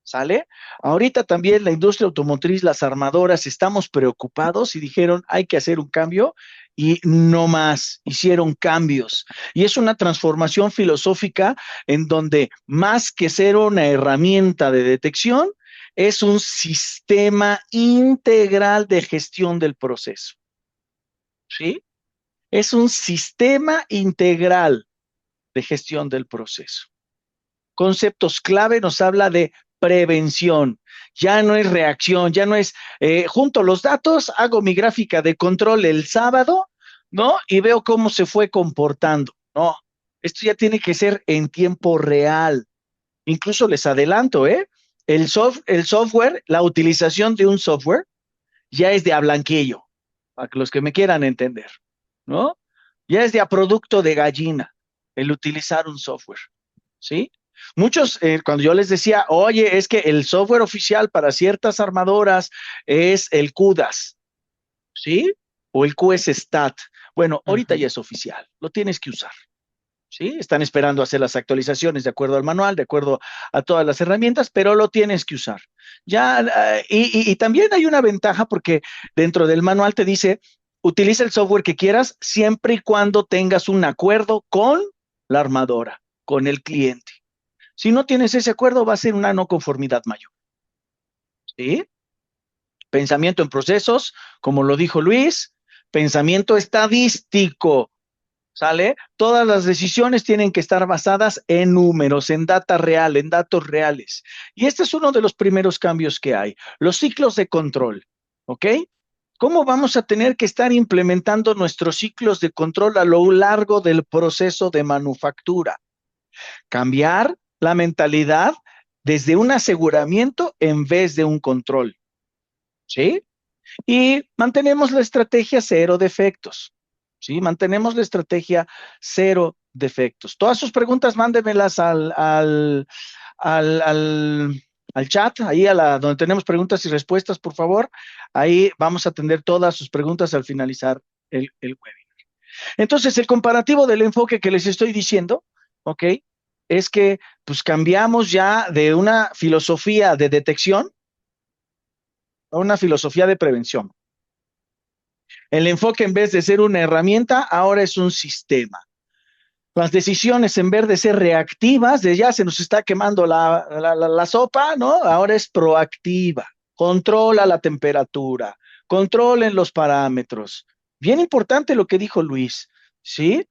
A: ¿Sale? Ahorita también la industria automotriz, las armadoras, estamos preocupados y dijeron, hay que hacer un cambio y no más, hicieron cambios. Y es una transformación filosófica en donde más que ser una herramienta de detección, es un sistema integral de gestión del proceso. ¿Sí? Es un sistema integral de gestión del proceso. Conceptos clave nos habla de prevención. Ya no es reacción, ya no es junto los datos, hago mi gráfica de control el sábado, ¿no? Y veo cómo se fue comportando. No, esto ya tiene que ser en tiempo real. Incluso les adelanto, ¿eh? El software, la utilización de un software ya es de a blanquillo, para los que me quieran entender, ¿no? Ya es de a producto de gallina el utilizar un software, ¿sí? Muchos, cuando yo les decía, oye, es que el software oficial para ciertas armadoras es el CUDAS, ¿sí? O el QS-STAT. Bueno, ahorita
B: Ujú.
A: ya es oficial, lo tienes que usar, ¿sí? Están esperando hacer las actualizaciones de acuerdo al manual, de acuerdo a todas las herramientas, pero lo tienes que usar. Ya, y también hay una ventaja porque dentro del manual te dice, utiliza el software que quieras siempre y cuando tengas un acuerdo con la armadora, con el cliente. Si no tienes ese acuerdo, va a ser una no conformidad mayor. ¿Sí? Pensamiento en procesos, como lo dijo Luis, pensamiento estadístico, ¿sale? Todas las decisiones tienen que estar basadas en números, en data real, en datos reales. Y este es uno de los primeros cambios que hay. Los ciclos de control, ¿ok? ¿Cómo vamos a tener que estar implementando nuestros ciclos de control a lo largo del proceso de manufactura? Cambiar la mentalidad desde un aseguramiento en vez de un control, ¿sí? Y mantenemos la estrategia cero defectos, ¿sí? Mantenemos la estrategia cero defectos. Todas sus preguntas, mándemelas al, al, al chat, ahí donde tenemos preguntas y respuestas, por favor. Ahí vamos a atender todas sus preguntas al finalizar el webinar. Entonces, el comparativo del enfoque que les estoy diciendo, ¿ok? Es que pues cambiamos ya de una filosofía de detección a una filosofía de prevención. El enfoque en vez de ser una herramienta, ahora es un sistema. Las decisiones en vez de ser reactivas, de ya se nos está quemando la sopa, ¿no? Ahora es proactiva. Controla la temperatura, controlen los parámetros. Bien importante lo que dijo Luis, ¿sí?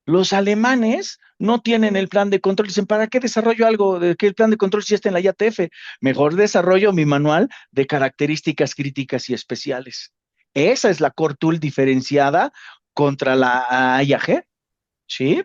A: Los alemanes no tienen el plan de control. Dicen, ¿para qué desarrollo algo de que el plan de control si está en la IATF? Mejor desarrollo mi manual de características críticas y especiales. Esa es la Core Tool diferenciada contra la IAG, ¿sí?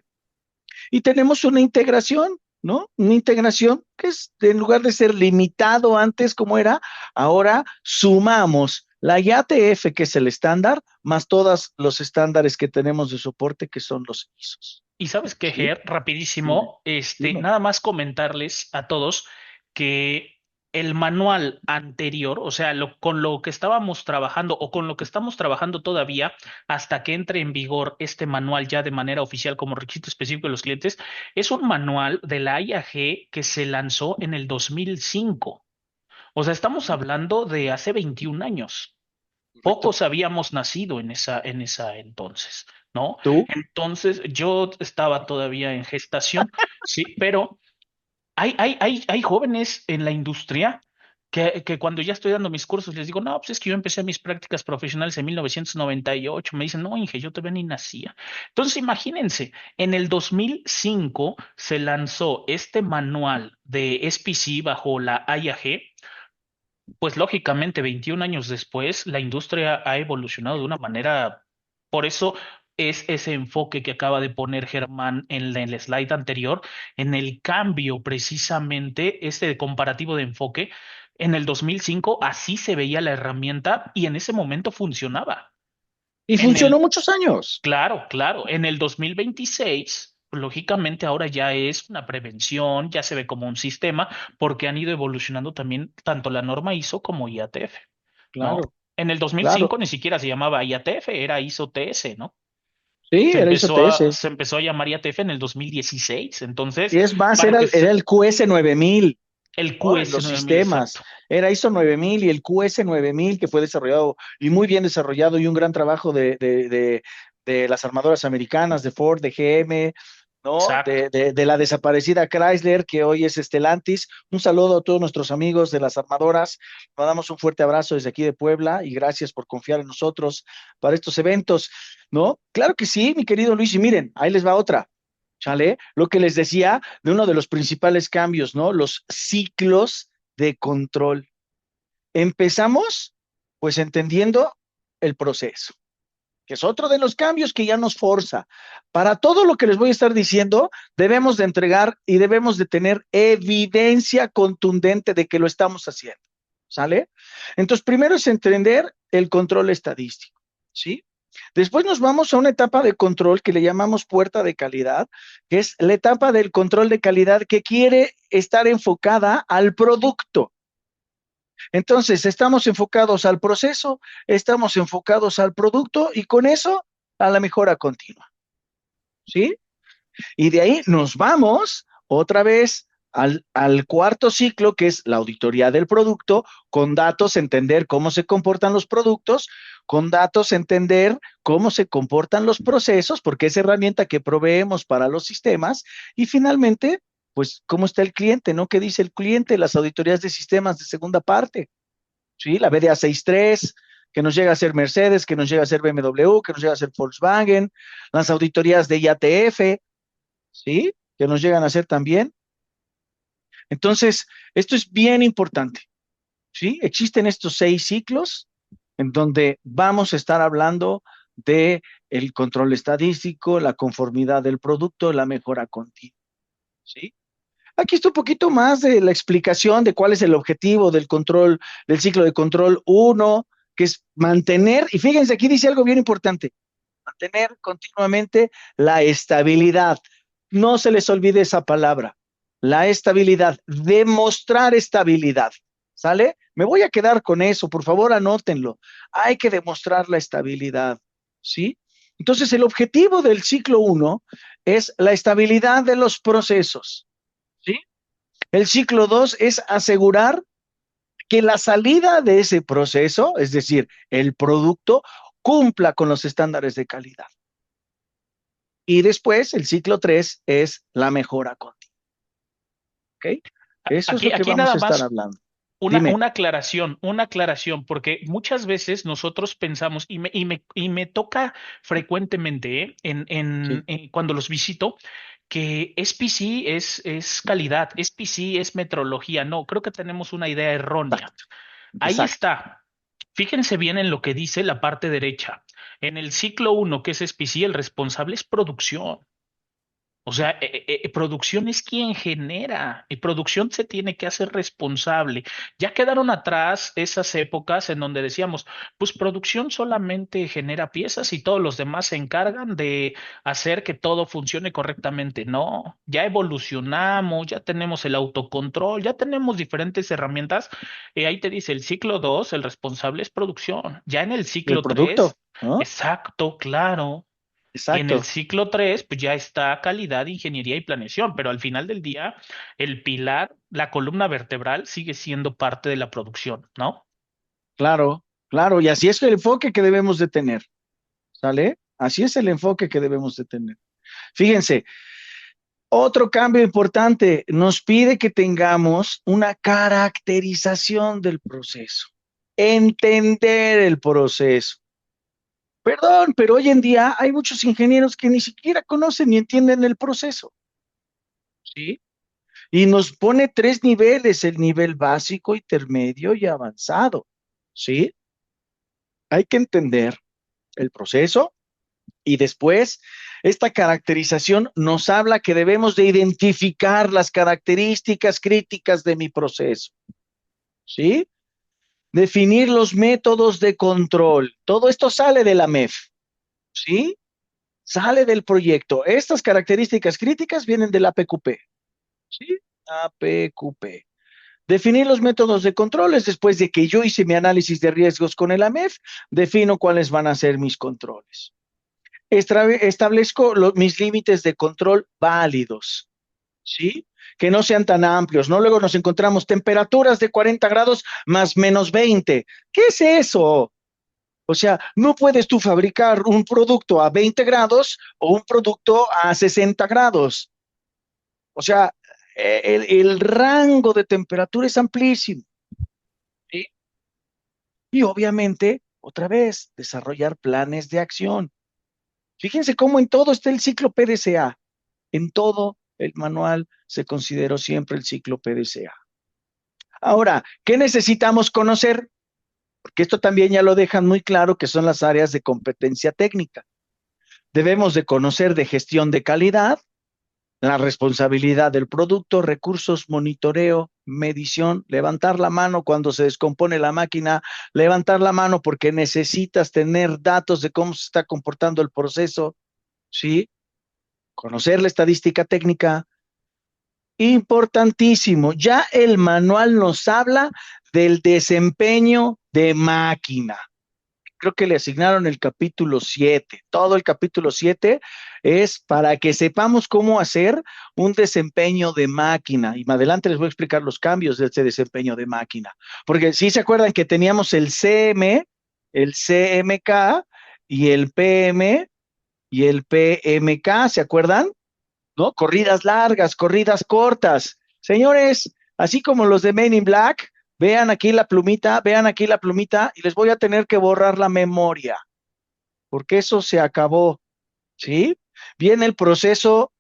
A: Y tenemos una integración, ¿no? Una integración que es, en lugar de ser limitado antes como era, ahora sumamos la IATF, que es el estándar, más todos los estándares que tenemos de soporte, que son los ISOs.
B: Y sabes qué,
A: ¿Sí?
B: Ger,
A: Dime,
B: rapidísimo,
A: dime.
B: nada más comentarles a todos que el manual anterior, o sea, con lo que estábamos trabajando o con lo que estamos trabajando todavía hasta que entre en vigor este manual ya de manera oficial como requisito específico de los clientes, es un manual de la IAG que se lanzó en el 2005. O sea, estamos hablando de hace 21 años.
A: Correcto.
B: Pocos habíamos nacido en esa entonces, ¿no?
A: ¿Tú?
B: Entonces yo estaba todavía en gestación, sí, pero hay jóvenes en la industria que cuando ya estoy dando mis cursos les digo, no, pues es que yo empecé mis prácticas profesionales en 1998. Me dicen, no, Inge, yo todavía ni nacía. Entonces imagínense, en el 2005 se lanzó este manual de SPC bajo la IAG. Pues lógicamente, 21 años después, la industria ha evolucionado de una manera, por eso es ese enfoque que acaba de poner Germán en el slide anterior, en el cambio precisamente, este comparativo de enfoque. En el 2005 así se veía la herramienta y en ese momento funcionaba.
A: Y
B: En
A: funcionó
B: el
A: muchos años.
B: Claro, claro. En el 2026, lógicamente ahora ya es una prevención, ya se ve como un sistema, porque han ido evolucionando también tanto la norma ISO como IATF, ¿no?
A: Claro,
B: En el
A: claro.
B: 2005 ni siquiera se llamaba IATF, era ISO TS, ¿no?
A: Sí, era ISO TS.
B: Se empezó a llamar IATF en el 2016. Entonces,
A: Y es más,
B: para que
A: era
B: se,
A: el QS 9000,
B: el
A: ¿no? En
B: QS
A: los
B: 9000,
A: sistemas.
B: exacto.
A: era ISO 9000 y el QS 9000 que fue desarrollado y muy bien desarrollado y un gran trabajo de las armadoras americanas, de Ford, de GM, ¿no?
B: Exacto.
A: De la desaparecida Chrysler, que hoy es Stellantis. Un saludo a todos nuestros amigos de las armadoras. Nos damos un fuerte abrazo desde aquí de Puebla y gracias por confiar en nosotros para estos eventos, ¿no? Claro que sí, mi querido Luis, y miren, ahí les va otra. ¿Sale? Lo que les decía de uno de los principales cambios, ¿no? Los ciclos de control. Empezamos, pues, entendiendo el proceso, que es otro de los cambios que ya nos forza. Para todo lo que les voy a estar diciendo, debemos de entregar y debemos de tener evidencia contundente de que lo estamos haciendo. ¿Sale? Entonces, primero es entender el control estadístico, ¿sí? Después nos vamos a una etapa de control que le llamamos puerta de calidad, que es la etapa del control de calidad que quiere estar enfocada al producto. Entonces, estamos enfocados al proceso, estamos enfocados al producto y con eso a la mejora continua, ¿sí? Y de ahí nos vamos otra vez al cuarto ciclo, que es la auditoría del producto, con datos entender cómo se comportan los productos, con datos entender cómo se comportan los procesos, porque es herramienta que proveemos para los sistemas, y finalmente, pues, cómo está el cliente, ¿no? ¿Qué dice el cliente? Las auditorías de sistemas de segunda parte, ¿sí? La BDA 63, que nos llega a ser Mercedes, que nos llega a ser BMW, que nos llega a ser Volkswagen, las auditorías de IATF, ¿sí? Que nos llegan a hacer también. Entonces, esto es bien importante, ¿sí? Existen estos 6 ciclos en donde vamos a estar hablando de el control estadístico, la conformidad del producto, la mejora continua, ¿sí? Aquí está un poquito más de la explicación de cuál es el objetivo del control, del ciclo de control uno, que es mantener, y fíjense, aquí dice algo bien importante, mantener continuamente la estabilidad. No se les olvide esa palabra, la estabilidad, demostrar estabilidad. ¿Sale? Me voy a quedar con eso, por favor, anótenlo. Hay que demostrar la estabilidad, ¿sí? Entonces, el objetivo del ciclo uno es la estabilidad de los procesos, ¿sí? El ciclo 2 es asegurar que la salida de ese proceso, es decir, el producto, cumpla con los estándares de calidad. Y después, el ciclo 3 es la mejora continua. ¿Ok? Eso es lo que
B: Aquí
A: vamos
B: nada
A: a estar
B: más
A: hablando. Dime.
B: una aclaración, porque muchas veces nosotros pensamos, y me toca frecuentemente,
A: Sí,
B: cuando los visito, que SPC es calidad, SPC es metrología. No, creo que tenemos una idea errónea.
A: exacto,
B: Ahí
A: exacto.
B: está. Fíjense bien en lo que dice la parte derecha. En el ciclo uno, que es SPC, el responsable es producción. O sea, producción es quien genera y producción se tiene que hacer responsable. Ya quedaron atrás esas épocas en donde decíamos, pues producción solamente genera piezas y todos los demás se encargan de hacer que todo funcione correctamente. No, ya evolucionamos, ya tenemos el autocontrol, ya tenemos diferentes herramientas. Ahí te dice el ciclo 2, el responsable es producción. Ya en el
A: El
B: ciclo
A: producto,
B: 3,
A: ¿no?
B: exacto, claro. Y en el
A: Exacto.
B: ciclo 3 pues ya está calidad, ingeniería y planeación, pero al final del día, el pilar, la columna vertebral sigue siendo parte de la producción, ¿no?
A: Claro, claro. Y así es el enfoque que debemos de tener. ¿Sale? Así es el enfoque que debemos de tener. Fíjense, otro cambio importante nos pide que tengamos una caracterización del proceso, entender el proceso. Perdón, pero hoy en día hay muchos ingenieros que ni siquiera conocen ni entienden el proceso, ¿sí? Y nos pone 3 niveles, el nivel básico, intermedio y avanzado, ¿sí? Hay que entender el proceso y después esta caracterización nos habla que debemos de identificar las características críticas de mi proceso, ¿sí? Definir los métodos de control. Todo esto sale de la MEF, ¿sí? Sale del proyecto. Estas características críticas vienen del APQP, ¿sí? APQP. Definir los métodos de controles después de que yo hice mi análisis de riesgos con el AMEF, defino cuáles van a ser mis controles. Establezco mis límites de control válidos, ¿sí? que no sean tan amplios, ¿no? Luego nos encontramos temperaturas de 40 grados más menos 20. ¿Qué es eso? O sea, no puedes tú fabricar un producto a 20 grados o un producto a 60 grados. O sea, el rango de temperatura es amplísimo, ¿sí? Y obviamente, otra vez, desarrollar planes de acción. Fíjense cómo en todo está el ciclo PDCA. En todo el manual se consideró siempre el ciclo PDCA. Ahora, ¿qué necesitamos conocer? Porque esto también ya lo dejan muy claro que son las áreas de competencia técnica. Debemos de conocer de gestión de calidad, la responsabilidad del producto, recursos, monitoreo, medición, levantar la mano cuando se descompone la máquina, levantar la mano porque necesitas tener datos de cómo se está comportando el proceso, ¿sí? Conocer la estadística técnica, importantísimo. Ya el manual nos habla del desempeño de máquina. Creo que le asignaron el capítulo 7. Todo el capítulo 7 es para que sepamos cómo hacer un desempeño de máquina. Y más adelante les voy a explicar los cambios de ese desempeño de máquina. Porque si se acuerdan que teníamos el CM, el CMK y el PM y el PMK, ¿se acuerdan? ¿No? Corridas largas, corridas cortas. Señores, así como los de Men in Black, vean aquí la plumita y les voy a tener que borrar la memoria, porque eso se acabó, ¿sí? Viene el proceso,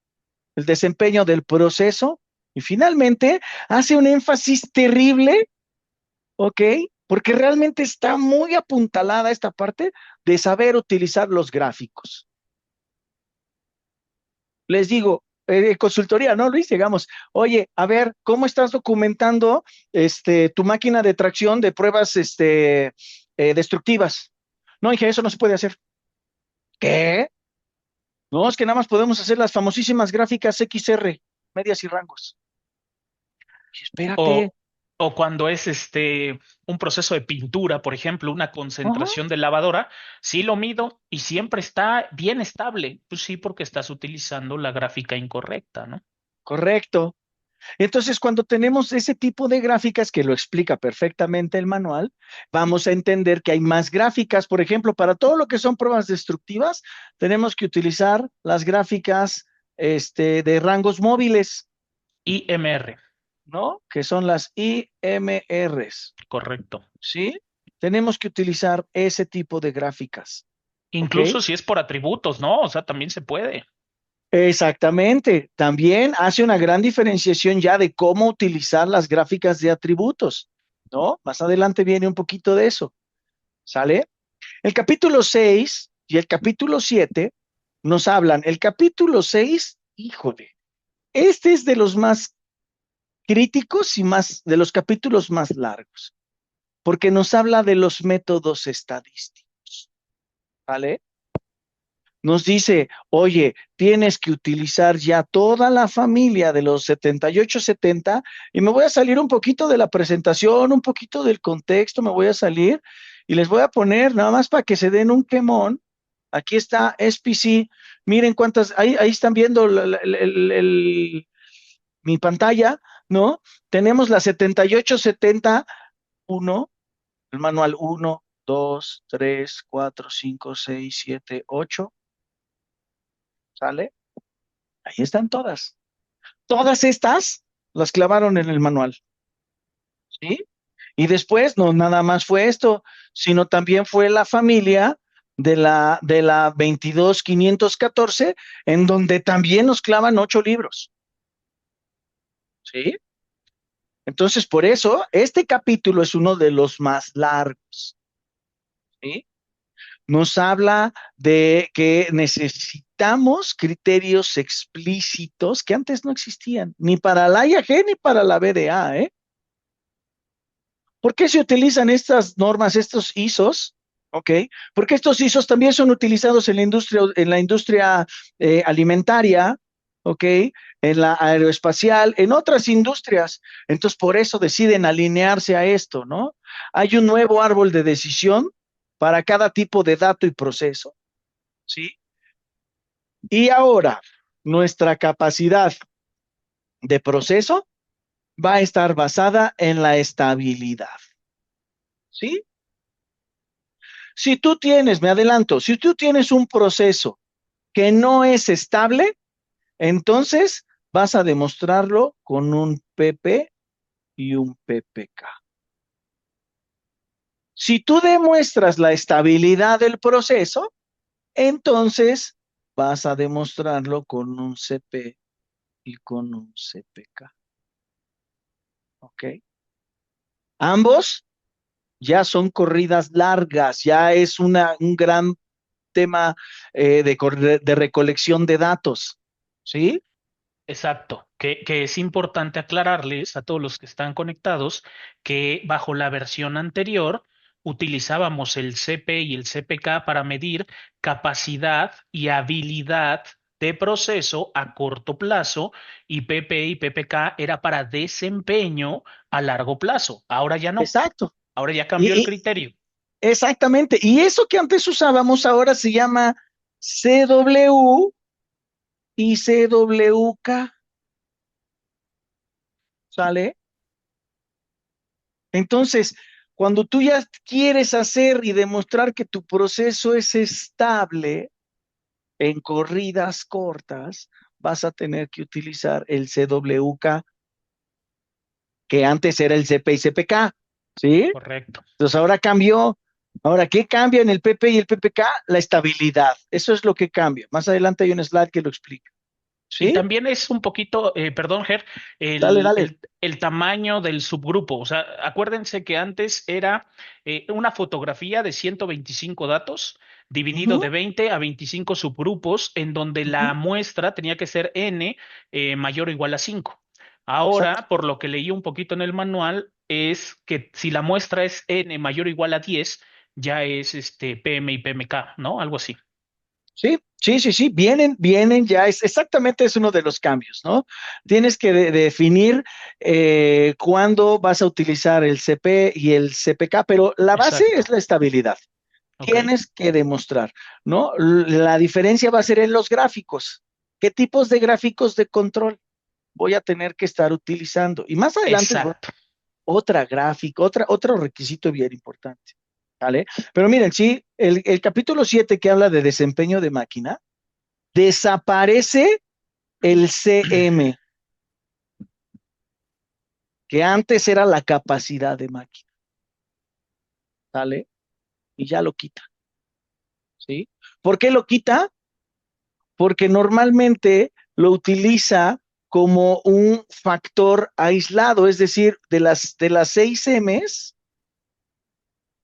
A: el desempeño del proceso y finalmente hace un énfasis terrible, ¿ok? Porque realmente está muy apuntalada esta parte de saber utilizar los gráficos. Les digo, consultoría, ¿no, Luis? Llegamos, oye, a ver, ¿cómo estás documentando tu máquina de tracción de pruebas destructivas? No, dije, eso no se puede hacer. ¿Qué? No, es que nada más podemos hacer las famosísimas gráficas XR, medias y rangos. Y espérate.
B: O, o cuando es un proceso de pintura, por ejemplo, una
A: Ajá,
B: concentración de lavadora, sí lo mido y siempre está bien estable. Pues sí, porque estás utilizando la gráfica incorrecta, ¿no?
A: correcto. Entonces, cuando tenemos ese tipo de gráficas que lo explica perfectamente el manual, vamos a entender que hay más gráficas. Por ejemplo, para todo lo que son pruebas destructivas, tenemos que utilizar las gráficas de rangos móviles,
B: IMR,
A: ¿no? Que son las IMRs,
B: correcto.
A: ¿sí? Tenemos que utilizar ese tipo de gráficas, ¿ok?
B: Incluso si es por atributos, ¿no? O sea, también se puede.
A: Exactamente. También hace una gran diferenciación ya de cómo utilizar las gráficas de atributos, ¿no? Más adelante viene un poquito de eso, ¿sale? El capítulo 6 y el capítulo 7 nos hablan. El capítulo 6, híjole, este es de los más críticos y más de los capítulos más largos, porque nos habla de los métodos estadísticos, ¿vale? Nos dice, oye, tienes que utilizar ya toda la familia de los 78-70 y me voy a salir un poquito de la presentación, un poquito del contexto, me voy a salir y les voy a poner nada más para que se den un quemón. Aquí está SPC, miren cuántas, ahí están viendo mi pantalla, ¿no? Tenemos la 78-70-1, el manual 1, 2, 3, 4, 5, 6, 7, 8, ¿sale? Ahí están todas. Todas estas las clavaron en el manual, ¿sí? Y después no nada más fue esto, sino también fue la familia de la 22514, en donde también nos clavan 8 libros, ¿sí? Entonces, por eso, este capítulo es uno de los más largos, ¿sí? Nos habla de que necesitamos criterios explícitos que antes no existían, ni para la IAG ni para la BDA, ¿eh? ¿Por qué se utilizan estas normas, estos ISOs? ¿Ok? Porque estos ISOs también son utilizados en la industria alimentaria, ¿ok? En la aeroespacial, en otras industrias. Entonces, por eso deciden alinearse a esto, ¿no? Hay un nuevo árbol de decisión para cada tipo de dato y proceso, ¿sí? Y ahora, nuestra capacidad de proceso va a estar basada en la estabilidad, ¿sí? Si tú tienes, me adelanto, si tú tienes un proceso que no es estable, entonces vas a demostrarlo con un PP y un PPK. Si tú demuestras la estabilidad del proceso, entonces vas a demostrarlo con un CP y con un CPK. ¿Ok? Ambos ya son corridas largas, ya es un gran tema de recolección de datos. ¿Sí?
B: Exacto, que es importante aclararles a todos los que están conectados que bajo la versión anterior utilizábamos el CP y el CPK para medir capacidad y habilidad de proceso a corto plazo y PP y PPK era para desempeño a largo plazo. Ahora ya no,
A: Exacto.
B: ahora ya
A: Y,
B: cambió el
A: y-
B: criterio.
A: exactamente. Y eso que antes usábamos ahora se llama CW y CWK. ¿Sale? Entonces, cuando tú ya quieres hacer y demostrar que tu proceso es estable en corridas cortas, vas a tener que utilizar el CWK, que antes era el CP y CPK, ¿sí?
B: Correcto.
A: Entonces ahora cambió. Ahora, ¿qué cambia en el PP y el PPK? La estabilidad. Eso es lo que cambia. Más adelante hay un slide que lo explica,
B: Y
A: ¿sí?
B: también es un poquito, perdón, Ger,
A: Dale, dale.
B: el tamaño del subgrupo. O sea, acuérdense que antes era una fotografía de 125 datos dividido
A: Ujú,
B: de 20 a 25 subgrupos, en donde la
A: ujú,
B: muestra tenía que ser n mayor o igual a 5.
A: exacto.
B: Ahora, por lo que leí un poquito en el manual, es que si la muestra es n mayor o igual a 10, ya es PM y PMK, ¿no? Algo así.
A: Sí, sí, sí, sí, vienen ya, exactamente es uno de los cambios, ¿no? Tienes que definir cuándo vas a utilizar el CP y el CPK, pero la base
B: Exacto.
A: es la estabilidad.
B: Ok.
A: Tienes que demostrar, ¿no? La diferencia va a ser en los gráficos. ¿Qué tipos de gráficos de control voy a tener que estar utilizando? Y más adelante
B: Exacto.
A: otra gráfica, otro requisito bien importante, ¿vale? Pero miren, sí, el capítulo 7 que habla de desempeño de máquina, desaparece el CM, que antes era la capacidad de máquina, ¿vale? Y ya lo quita, ¿sí? ¿Por qué lo quita? Porque normalmente lo utiliza como un factor aislado, es decir, de las 6 M's,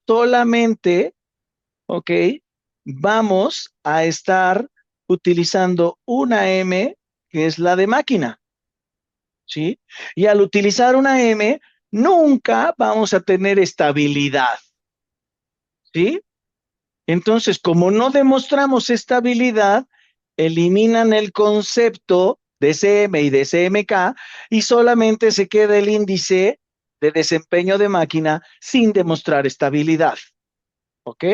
A: solamente, ¿ok? Vamos a estar utilizando una M, que es la de máquina, ¿sí? Y al utilizar una M, nunca vamos a tener estabilidad, ¿sí? Entonces, como no demostramos estabilidad, eliminan el concepto de CM y de CMK y solamente se queda el índice de desempeño de máquina sin demostrar estabilidad, ¿ok?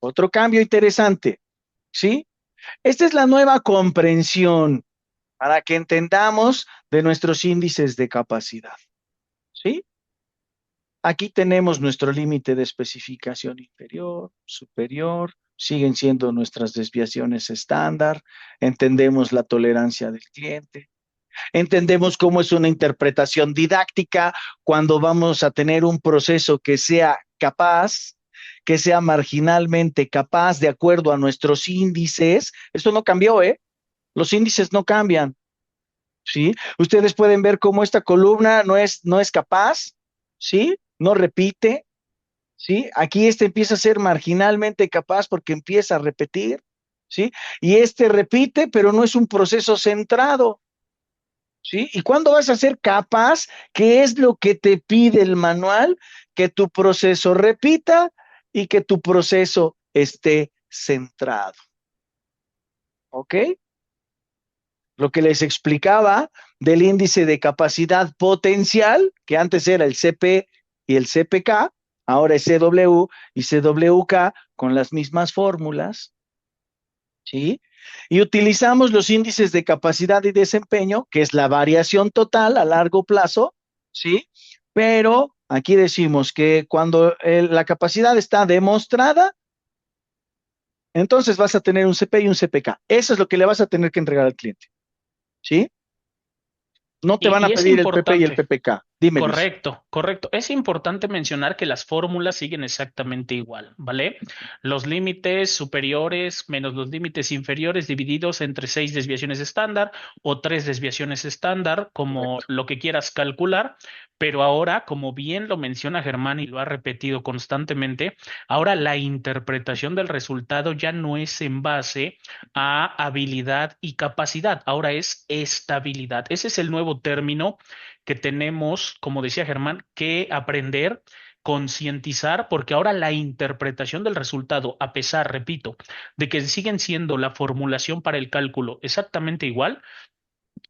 A: Otro cambio interesante, ¿sí? Esta es la nueva comprensión para que entendamos de nuestros índices de capacidad, ¿sí? Aquí tenemos nuestro límite de especificación inferior, superior, siguen siendo nuestras desviaciones estándar, entendemos la tolerancia del cliente, entendemos cómo es una interpretación didáctica cuando vamos a tener un proceso que sea capaz, que sea marginalmente capaz de acuerdo a nuestros índices. Esto no cambió, ¿eh? Los índices no cambian, ¿sí? Ustedes pueden ver cómo esta columna no es capaz, ¿sí? No repite, ¿sí? Aquí este empieza a ser marginalmente capaz porque empieza a repetir, ¿sí? Y este repite, pero no es un proceso centrado, ¿sí? ¿Y cuándo vas a ser capaz? ¿Qué es lo que te pide el manual? Que tu proceso repita y que tu proceso esté centrado, ¿ok? Lo que les explicaba del índice de capacidad potencial, que antes era el CP y el CPK, ahora es CW y CWK con las mismas fórmulas, ¿sí? Y utilizamos los índices de capacidad y desempeño, que es la variación total a largo plazo, ¿sí? Pero aquí decimos que cuando la capacidad está demostrada, entonces vas a tener un CP y un CPK. Eso es lo que le vas a tener que entregar al cliente, ¿sí? No te van a
B: Y es
A: pedir el PP y el
B: importante.
A: PPK. Dime, Luis.
B: Correcto, correcto. Es importante mencionar que las fórmulas siguen exactamente igual, ¿vale? Los límites superiores menos los límites inferiores divididos entre 6 desviaciones estándar o 3 desviaciones estándar, como
A: Correcto.
B: lo que quieras calcular. Pero ahora, como bien lo menciona Germán y lo ha repetido constantemente, ahora la interpretación del resultado ya no es en base a habilidad y capacidad, ahora es estabilidad. Ese es el nuevo término que tenemos, como decía Germán, que aprender, concientizar, porque ahora la interpretación del resultado, a pesar, repito, de que siguen siendo la formulación para el cálculo exactamente igual,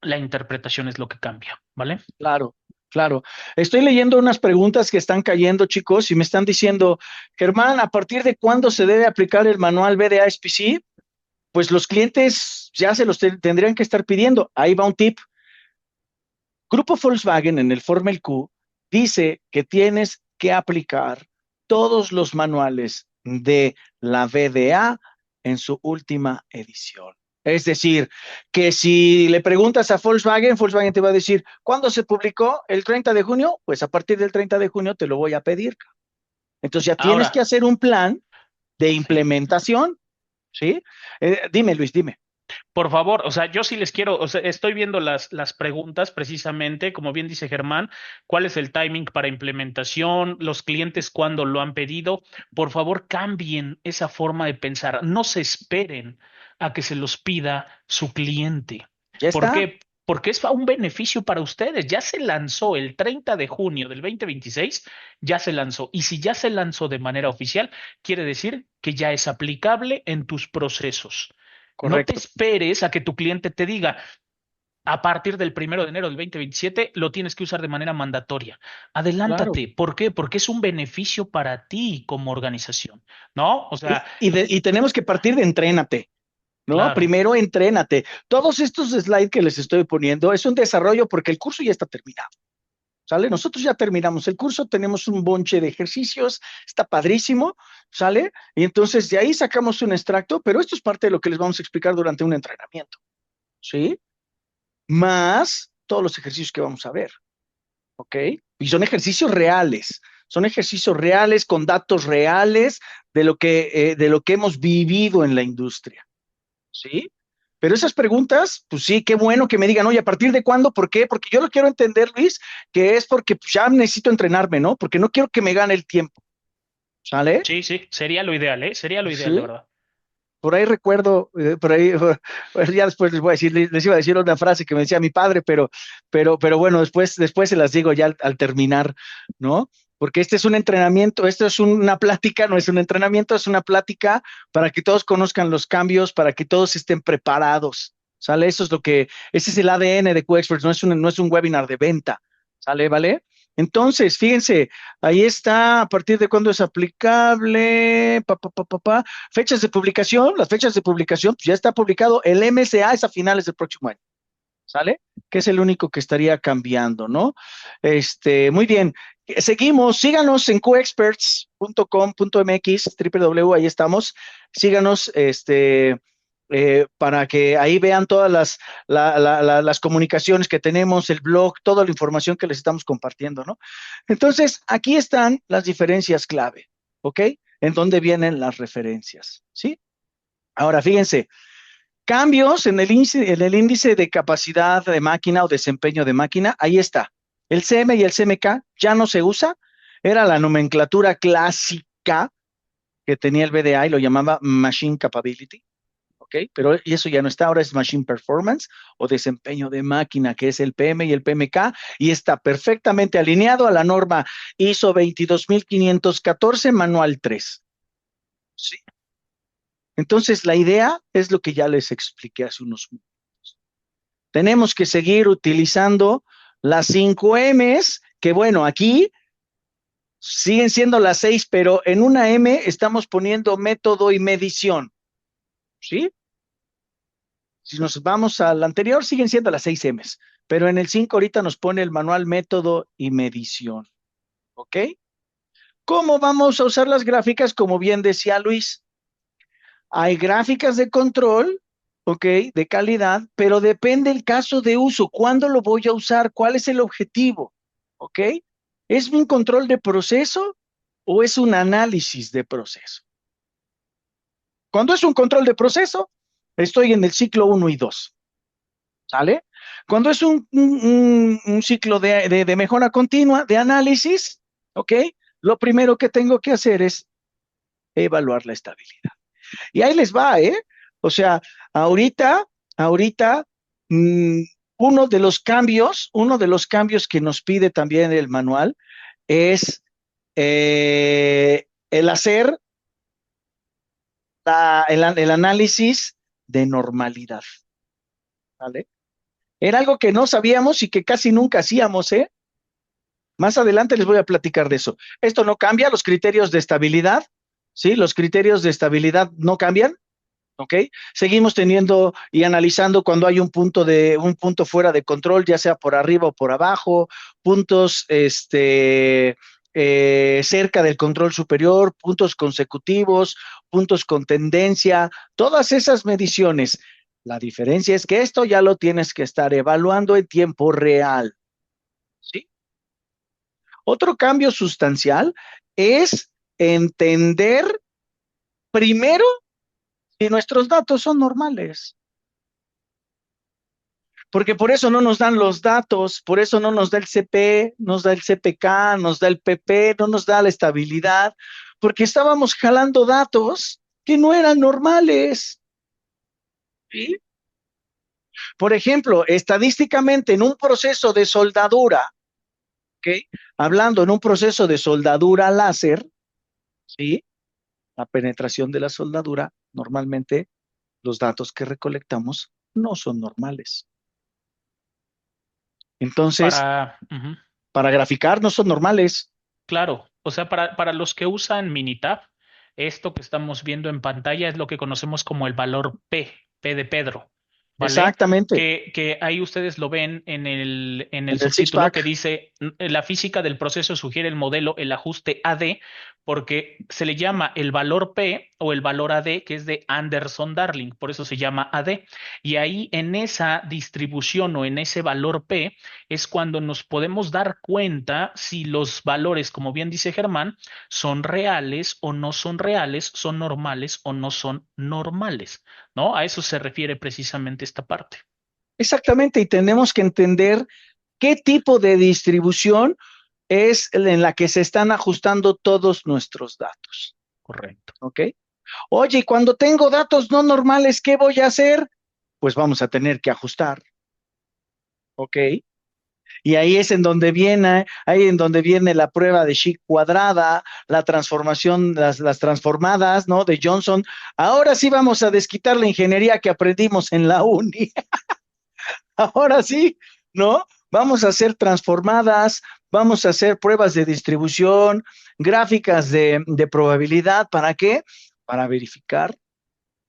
B: la interpretación es lo que cambia, ¿vale?
A: Claro, claro. Estoy leyendo unas preguntas que están cayendo, chicos, y me están diciendo, Germán, ¿a partir de cuándo se debe aplicar el manual BDA SPC? Pues los clientes ya se los tendrían que estar pidiendo. Ahí va un tip. Grupo Volkswagen en el Formel Q dice que tienes que aplicar todos los manuales de la VDA en su última edición. Es decir, que si le preguntas a Volkswagen, Volkswagen te va a decir, ¿cuándo se publicó? ¿El 30 de junio? Pues a partir del 30 de junio te lo voy a pedir. Entonces ya tienes que
B: Ahora,
A: hacer un plan de
B: sí.
A: implementación, ¿sí? Dime, Luis, dime.
B: Por favor, o sea, yo sí les quiero, o sea, estoy viendo las preguntas precisamente, como bien dice Germán, cuál es el timing para implementación, los clientes cuándo lo han pedido. Por favor, cambien esa forma de pensar, no se esperen a que se los pida su cliente.
A: ¿Ya
B: ¿Por
A: está?
B: qué? Porque es un beneficio para ustedes. Ya se lanzó el 30 de junio del 2026, ya se lanzó. Y si ya se lanzó de manera oficial, quiere decir que ya es aplicable en tus procesos. No te
A: Correcto.
B: esperes a que tu cliente te diga, a partir del 1 de enero del 2027 lo tienes que usar de manera mandatoria.
A: Claro.
B: Adelántate. ¿Por qué? Porque es un beneficio para ti como organización, ¿no? O sea,
A: Y tenemos que partir de entrénate, ¿no?
B: claro.
A: Primero entrénate. Todos estos slides que les estoy poniendo es un desarrollo porque el curso ya está terminado, ¿sale? Nosotros ya terminamos el curso, tenemos un bonche de ejercicios, está padrísimo, ¿sale? Y entonces de ahí sacamos un extracto, pero esto es parte de lo que les vamos a explicar durante un entrenamiento, ¿sí? Más todos los ejercicios que vamos a ver, ¿ok? Y son ejercicios reales con datos reales de lo que hemos vivido en la industria, ¿sí? Pero esas preguntas, pues sí, qué bueno que me digan, oye, ¿a partir de cuándo? ¿Por qué? Porque yo lo quiero entender, Luis, que es porque pues, ya necesito entrenarme, ¿no? Porque no quiero que me gane el tiempo, ¿sale?
B: Sí, sí, sería lo ideal, ¿eh? Sería lo ideal, de
A: Sí.
B: verdad.
A: Por ahí recuerdo, por ahí, bueno, ya después les voy a decir, les iba a decir una frase que me decía mi padre, pero bueno, después se las digo ya al terminar, ¿no? Porque este es un entrenamiento, esto es una plática, no es un entrenamiento, es una plática para que todos conozcan los cambios, para que todos estén preparados, ¿sale? Eso es lo que, ese es el ADN de QExperts, no es un webinar de venta, ¿sale? ¿Vale? Entonces, fíjense, ahí está, a partir de cuándo es aplicable, fechas de publicación, las fechas de publicación, pues ya está publicado, el MSA es a finales del próximo año, ¿sale? Que es el único que estaría cambiando, ¿no? Muy bien, seguimos, síganos en coexperts.com.mx, www, ahí estamos, síganos, para que ahí vean todas las comunicaciones que tenemos, el blog, toda la información que les estamos compartiendo, ¿no? Entonces, aquí están las diferencias clave, ¿ok? En dónde vienen las referencias, ¿sí? Ahora, fíjense, cambios en el índice de capacidad de máquina o desempeño de máquina, ahí está. El CM y el CMK ya no se usa, era la nomenclatura clásica que tenía el BDA y lo llamaba Machine Capability, ¿ok? Pero y eso ya no está, ahora es Machine Performance o desempeño de máquina, que es el PM y el PMK, y está perfectamente alineado a la norma ISO 22514, manual 3. ¿Sí? Entonces, la idea es lo que ya les expliqué hace unos minutos. Tenemos que seguir utilizando las 5 M's, que bueno, aquí siguen siendo las 6, pero en una M estamos poniendo método y medición, ¿sí? Si nos vamos al anterior, siguen siendo las 6 M's, pero en el 5 ahorita nos pone el manual método y medición. ¿Ok? ¿Cómo vamos a usar las gráficas? Como bien decía Luis, hay gráficas de control, ¿ok? De calidad, pero depende el caso de uso. ¿Cuándo lo voy a usar? ¿Cuál es el objetivo? ¿Ok? ¿Es un control de proceso o es un análisis de proceso? Cuando es un control de proceso, estoy en el ciclo uno y 2. ¿Sale? Cuando es un ciclo de mejora continua, de análisis, ¿ok? Lo primero que tengo que hacer es evaluar la estabilidad. Y ahí les va, ¿eh? O sea, ahorita, mm, uno de los cambios que nos pide también el manual es el hacer el análisis de normalidad, ¿vale? Era algo que no sabíamos y que casi nunca hacíamos, ¿eh? Más adelante les voy a platicar de eso. Esto no cambia, los criterios de estabilidad, ¿sí? Los criterios de estabilidad no cambian, ¿ok? Seguimos teniendo y analizando cuando hay un punto fuera de control, ya sea por arriba o por abajo, puntos cerca del control superior, puntos consecutivos, puntos con tendencia, todas esas mediciones. La diferencia es que esto ya lo tienes que estar evaluando en tiempo real, ¿sí? Otro cambio sustancial es entender primero si nuestros datos son normales. Porque por eso no nos dan los datos, por eso no nos da el CP, nos da el CPK, nos da el PP, no nos da la estabilidad, porque estábamos jalando datos que no eran normales. ¿Sí? Por ejemplo, estadísticamente en un proceso de soldadura, ¿ok? Hablando en un proceso de soldadura láser, ¿sí? La penetración de la soldadura, normalmente los datos que recolectamos no son normales. Entonces,
B: Ujú.
A: para graficar no son normales.
B: Claro, o sea, para los que usan Minitab, esto que estamos viendo en pantalla es lo que conocemos como el valor P, P de Pedro, ¿vale?
A: Exactamente.
B: Que ahí ustedes lo ven en el
A: En el six
B: subtítulo que
A: pack.
B: dice, la física del proceso sugiere el modelo, el ajuste AD, porque se le llama el valor P o el valor AD, que es de Anderson-Darling, por eso se llama AD. Y ahí en esa distribución o en ese valor P, es cuando nos podemos dar cuenta si los valores, como bien dice Germán, son reales o no son reales, son normales o no son normales, ¿no? A eso se refiere precisamente esta parte.
A: Exactamente. Y tenemos que entender qué tipo de distribución es en la que se están ajustando todos nuestros datos.
B: Correcto.
A: ¿Ok? Oye, y cuando tengo datos no normales, ¿qué voy a hacer? Pues vamos a tener que ajustar. ¿Ok? Y ahí en donde viene la prueba de Schick cuadrada, la transformación, las transformadas, ¿no? De Johnson. Ahora sí vamos a desquitar la ingeniería que aprendimos en la uni. Ahora sí, ¿no? Vamos a hacer transformadas, vamos a hacer pruebas de distribución, gráficas de probabilidad. ¿Para qué? Para verificar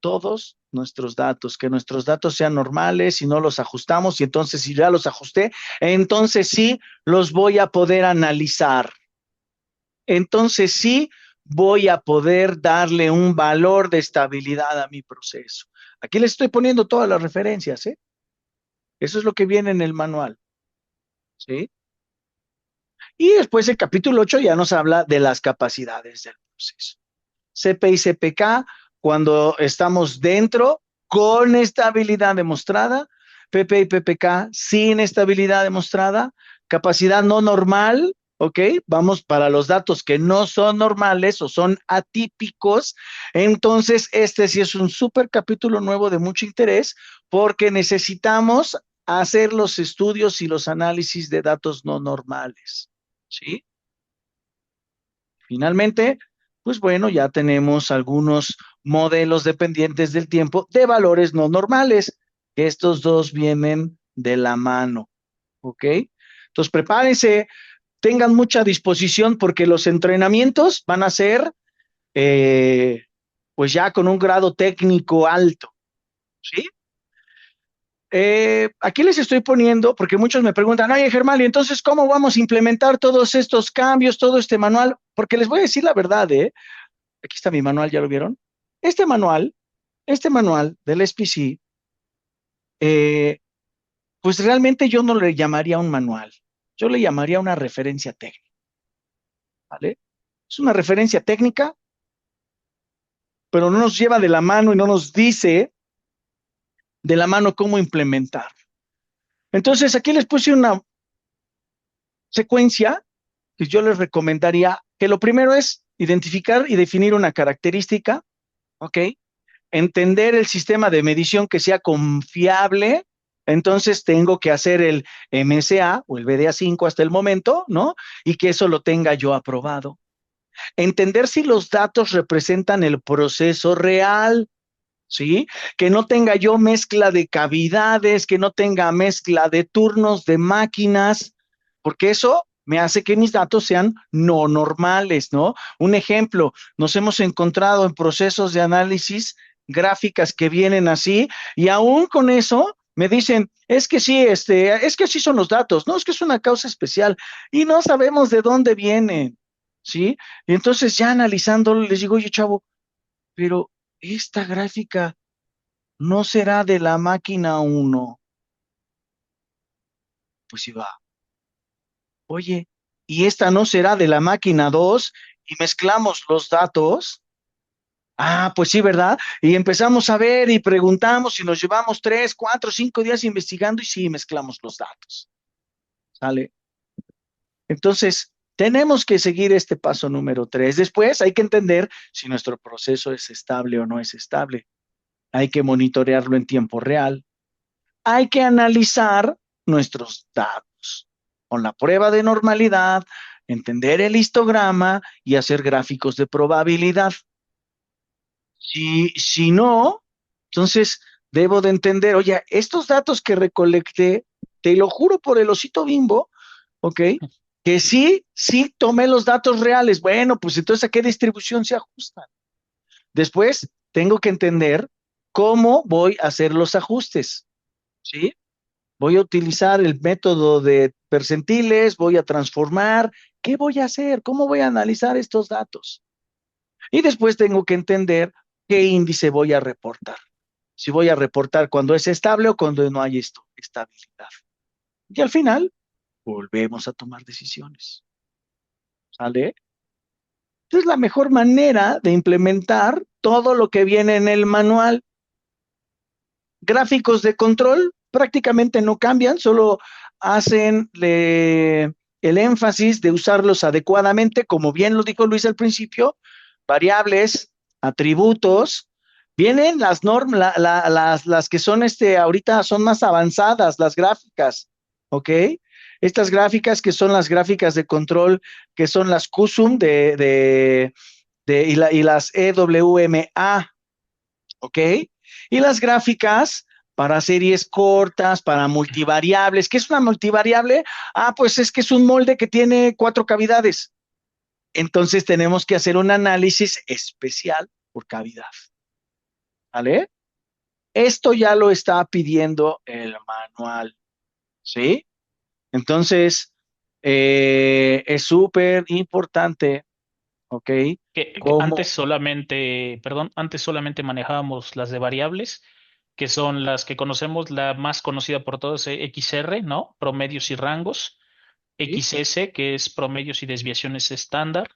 A: todos nuestros datos, que nuestros datos sean normales y no los ajustamos. Y entonces, si ya los ajusté, entonces sí los voy a poder analizar. Entonces sí voy a poder darle un valor de estabilidad a mi proceso. Aquí les estoy poniendo todas las referencias, ¿eh? Eso es lo que viene en el manual, ¿sí? Y después el capítulo 8 ya nos habla de las capacidades del proceso. CP y CPK, cuando estamos dentro, con estabilidad demostrada, PP y PPK sin estabilidad demostrada, capacidad no normal, ¿ok? Vamos para los datos que no son normales o son atípicos. Entonces, este sí es un súper capítulo nuevo de mucho interés porque necesitamos hacer los estudios y los análisis de datos no normales, ¿sí? Finalmente, pues bueno, ya tenemos algunos modelos dependientes del tiempo de valores no normales. Estos dos vienen de la mano, ¿ok? Entonces, prepárense, tengan mucha disposición porque los entrenamientos van a ser, pues ya con un grado técnico alto, ¿sí? Aquí les estoy poniendo, porque muchos me preguntan, oye Germán, ¿y entonces cómo vamos a implementar todos estos cambios, todo este manual? Porque les voy a decir la verdad, ¿eh? Aquí está mi manual, ¿ya lo vieron? Este manual, este manual del SPC, eh, pues realmente yo no le llamaría un manual, yo le llamaría una referencia técnica, ¿vale? Es una referencia técnica, pero no nos lleva de la mano y no nos dice de la mano cómo implementar. Entonces, aquí les puse una secuencia que yo les recomendaría, que lo primero es identificar y definir una característica, ¿ok? Entender el sistema de medición que sea confiable. Entonces tengo que hacer el MSA o el BDA5 hasta el momento, ¿no? Y que eso lo tenga yo aprobado. Entender si los datos representan el proceso real, ¿sí? Que no tenga yo mezcla de cavidades, que no tenga mezcla de turnos de máquinas, porque eso me hace que mis datos sean no normales, ¿no? Un ejemplo, nos hemos encontrado en procesos de análisis gráficas que vienen así y aún con eso me dicen, es que sí, es que así son los datos, no, es que es una causa especial y no sabemos de dónde vienen, ¿sí? Y entonces ya analizándolo les digo, oye, chavo, pero esta gráfica no será de la máquina uno. Pues sí va. Oye, y esta no será de la máquina 2 y mezclamos los datos. Ah, pues sí, ¿verdad? Y empezamos a ver y preguntamos y nos llevamos 3, 4, 5 días investigando y sí mezclamos los datos. ¿Sale? Entonces, tenemos que seguir este paso número 3. Después hay que entender si nuestro proceso es estable o no es estable. Hay que monitorearlo en tiempo real. Hay que analizar nuestros datos con la prueba de normalidad, entender el histograma y hacer gráficos de probabilidad. Si no, entonces debo de entender, oye, estos datos que recolecté, te lo juro por el osito Bimbo, ¿ok? Que sí tomé los datos reales. Bueno, pues entonces a qué distribución se ajustan. Después tengo que entender cómo voy a hacer los ajustes, ¿sí? Voy a utilizar el método de percentiles, voy a transformar, ¿qué voy a hacer? ¿Cómo voy a analizar estos datos? Y después tengo que entender qué índice voy a reportar. Si voy a reportar cuando es estable o cuando no hay estabilidad. Y al final, volvemos a tomar decisiones. ¿Sale? Esta es la mejor manera de implementar todo lo que viene en el manual. Gráficos de control prácticamente no cambian, solo hacen el énfasis de usarlos adecuadamente, como bien lo dijo Luis al principio, variables, atributos. Vienen las normas, las que son ahorita son más avanzadas, las gráficas, ¿ok? Estas gráficas que son las gráficas de control, que son las CUSUM y las EWMA, ¿ok? Y las gráficas para series cortas, para multivariables. ¿Qué es una multivariable? Ah, pues es que es un molde que tiene 4 cavidades. Entonces tenemos que hacer un análisis especial por cavidad. ¿Vale? Esto ya lo está pidiendo el manual, ¿sí? Entonces, es súper importante, ¿ok?
B: Que antes
A: Cómo,
B: solamente, perdón, antes solamente manejábamos las de variables, que son las que conocemos, la más conocida por todos, XR, ¿no? Promedios y rangos.
A: ¿sí?
B: XS, que es promedios y desviaciones estándar,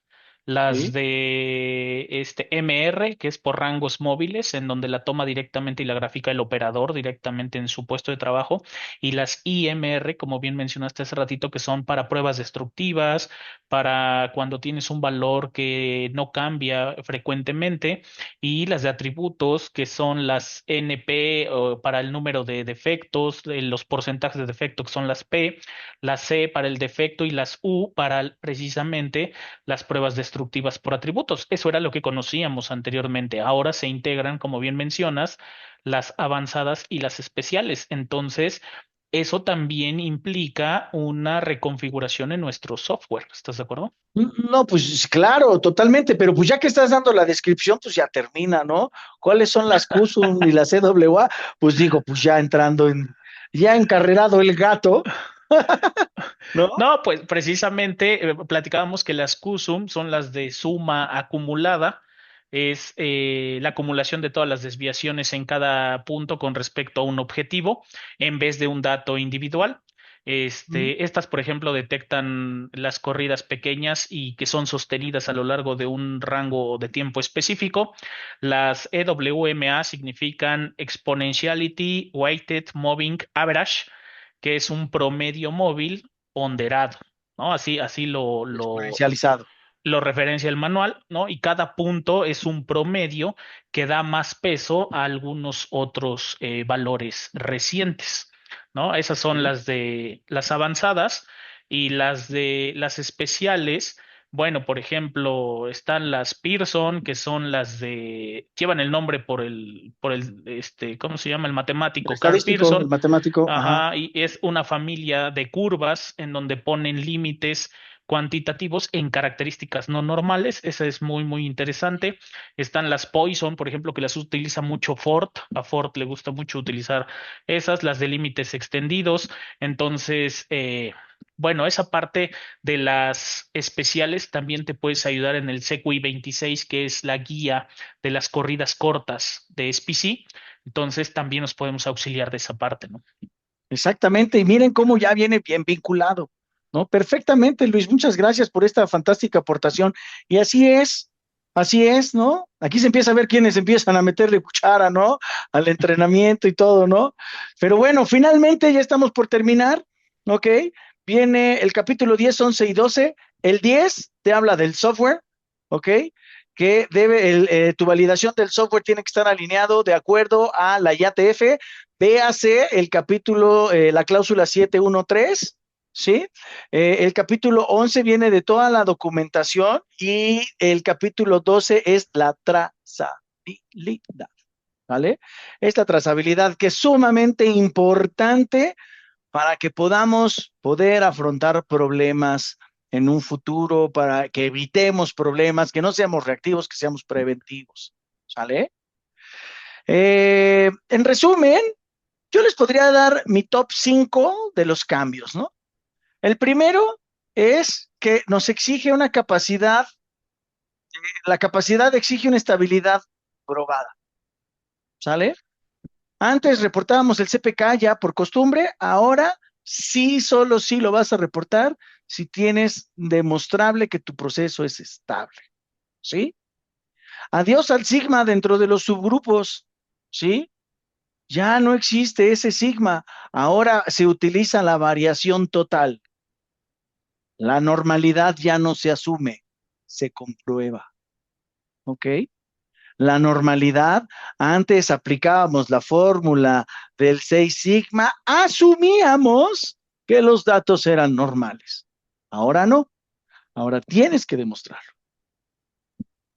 B: las
A: ¿Sí?
B: de MR, que es por rangos móviles, en donde la toma directamente y la gráfica el operador directamente en su puesto de trabajo, y las IMR, como bien mencionaste hace ratito, que son para pruebas destructivas, para cuando tienes un valor que no cambia frecuentemente, y las de atributos, que son las NP, o para el número de defectos, los porcentajes de defecto, que son las P, la C para el defecto y las U para precisamente las pruebas destructivas por atributos. Eso era lo que conocíamos anteriormente. Ahora se integran, como bien mencionas, las avanzadas y las especiales. Entonces, eso también implica una reconfiguración en nuestro software. ¿Estás de acuerdo?
A: No, pues claro, totalmente, pero pues ya que estás dando la descripción, pues ya termina, ¿no? ¿Cuáles son las QSUM y las EWA? Pues digo, pues ya entrando ya encarrerado el gato, ¿no?
B: No, pues precisamente platicábamos que las QSUM son las de suma acumulada, es la acumulación de todas las desviaciones en cada punto con respecto a un objetivo en vez de un dato individual.
A: Mm.
B: Estas, por ejemplo, detectan las corridas pequeñas y que son sostenidas a lo largo de un rango de tiempo específico. Las EWMA significan Exponentiality Weighted Moving Average, que es un promedio móvil ponderado, ¿no? Así
A: Exponencializado.
B: lo referencia el manual, ¿no? Y cada punto es un promedio que da más peso a algunos otros valores recientes, ¿no? Esas son
A: ¿Sí?
B: las de las avanzadas y las de las especiales. Bueno, por ejemplo, están las Pearson, que son las de, llevan el nombre ¿cómo se llama? El
A: El
B: matemático Carl
A: estadístico, el
B: Pearson.
A: matemático, ajá.
B: Ajá, y es una familia de curvas en donde ponen límites cuantitativos en características no normales. Esa es muy, muy interesante. Están las Poisson, por ejemplo, que las utiliza mucho Ford. A Ford le gusta mucho utilizar esas, las de límites extendidos. Entonces, bueno, esa parte de las especiales también te puedes ayudar en el CQI 26, que es la guía de las corridas cortas de SPC. Entonces, también nos podemos auxiliar de esa parte, ¿no?
A: Exactamente, y miren cómo ya viene bien vinculado, ¿no? Perfectamente, Luis, muchas gracias por esta fantástica aportación. Y así es, ¿no? Aquí se empieza a ver quiénes empiezan a meterle cuchara, ¿no? Al entrenamiento y todo, ¿no? Pero bueno, finalmente ya estamos por terminar, ¿ok? Viene el capítulo 10, 11 y 12. El 10 te habla del software, ¿ok? Que tu validación del software tiene que estar alineado de acuerdo a la IATF. Véase el capítulo, la cláusula 713, ¿sí? El capítulo 11 viene de toda la documentación y el capítulo 12 es la trazabilidad, ¿vale? Es la trazabilidad que es sumamente importante para que podamos poder afrontar problemas en un futuro, para que evitemos problemas, que no seamos reactivos, que seamos preventivos, ¿sale? En resumen, yo les podría dar mi top 5 de los cambios, ¿no? El primero es que nos exige una capacidad, la capacidad exige una estabilidad probada, ¿sale? Antes reportábamos el CPK ya por costumbre, ahora sí, solo sí lo vas a reportar si tienes demostrable que tu proceso es estable, ¿sí? Adiós al sigma dentro de los subgrupos, ¿sí? Ya no existe ese sigma, ahora se utiliza la variación total. La normalidad ya no se asume, se comprueba, ¿ok? La normalidad, antes aplicábamos la fórmula del 6 sigma, asumíamos que los datos eran normales. Ahora no, ahora tienes que demostrarlo,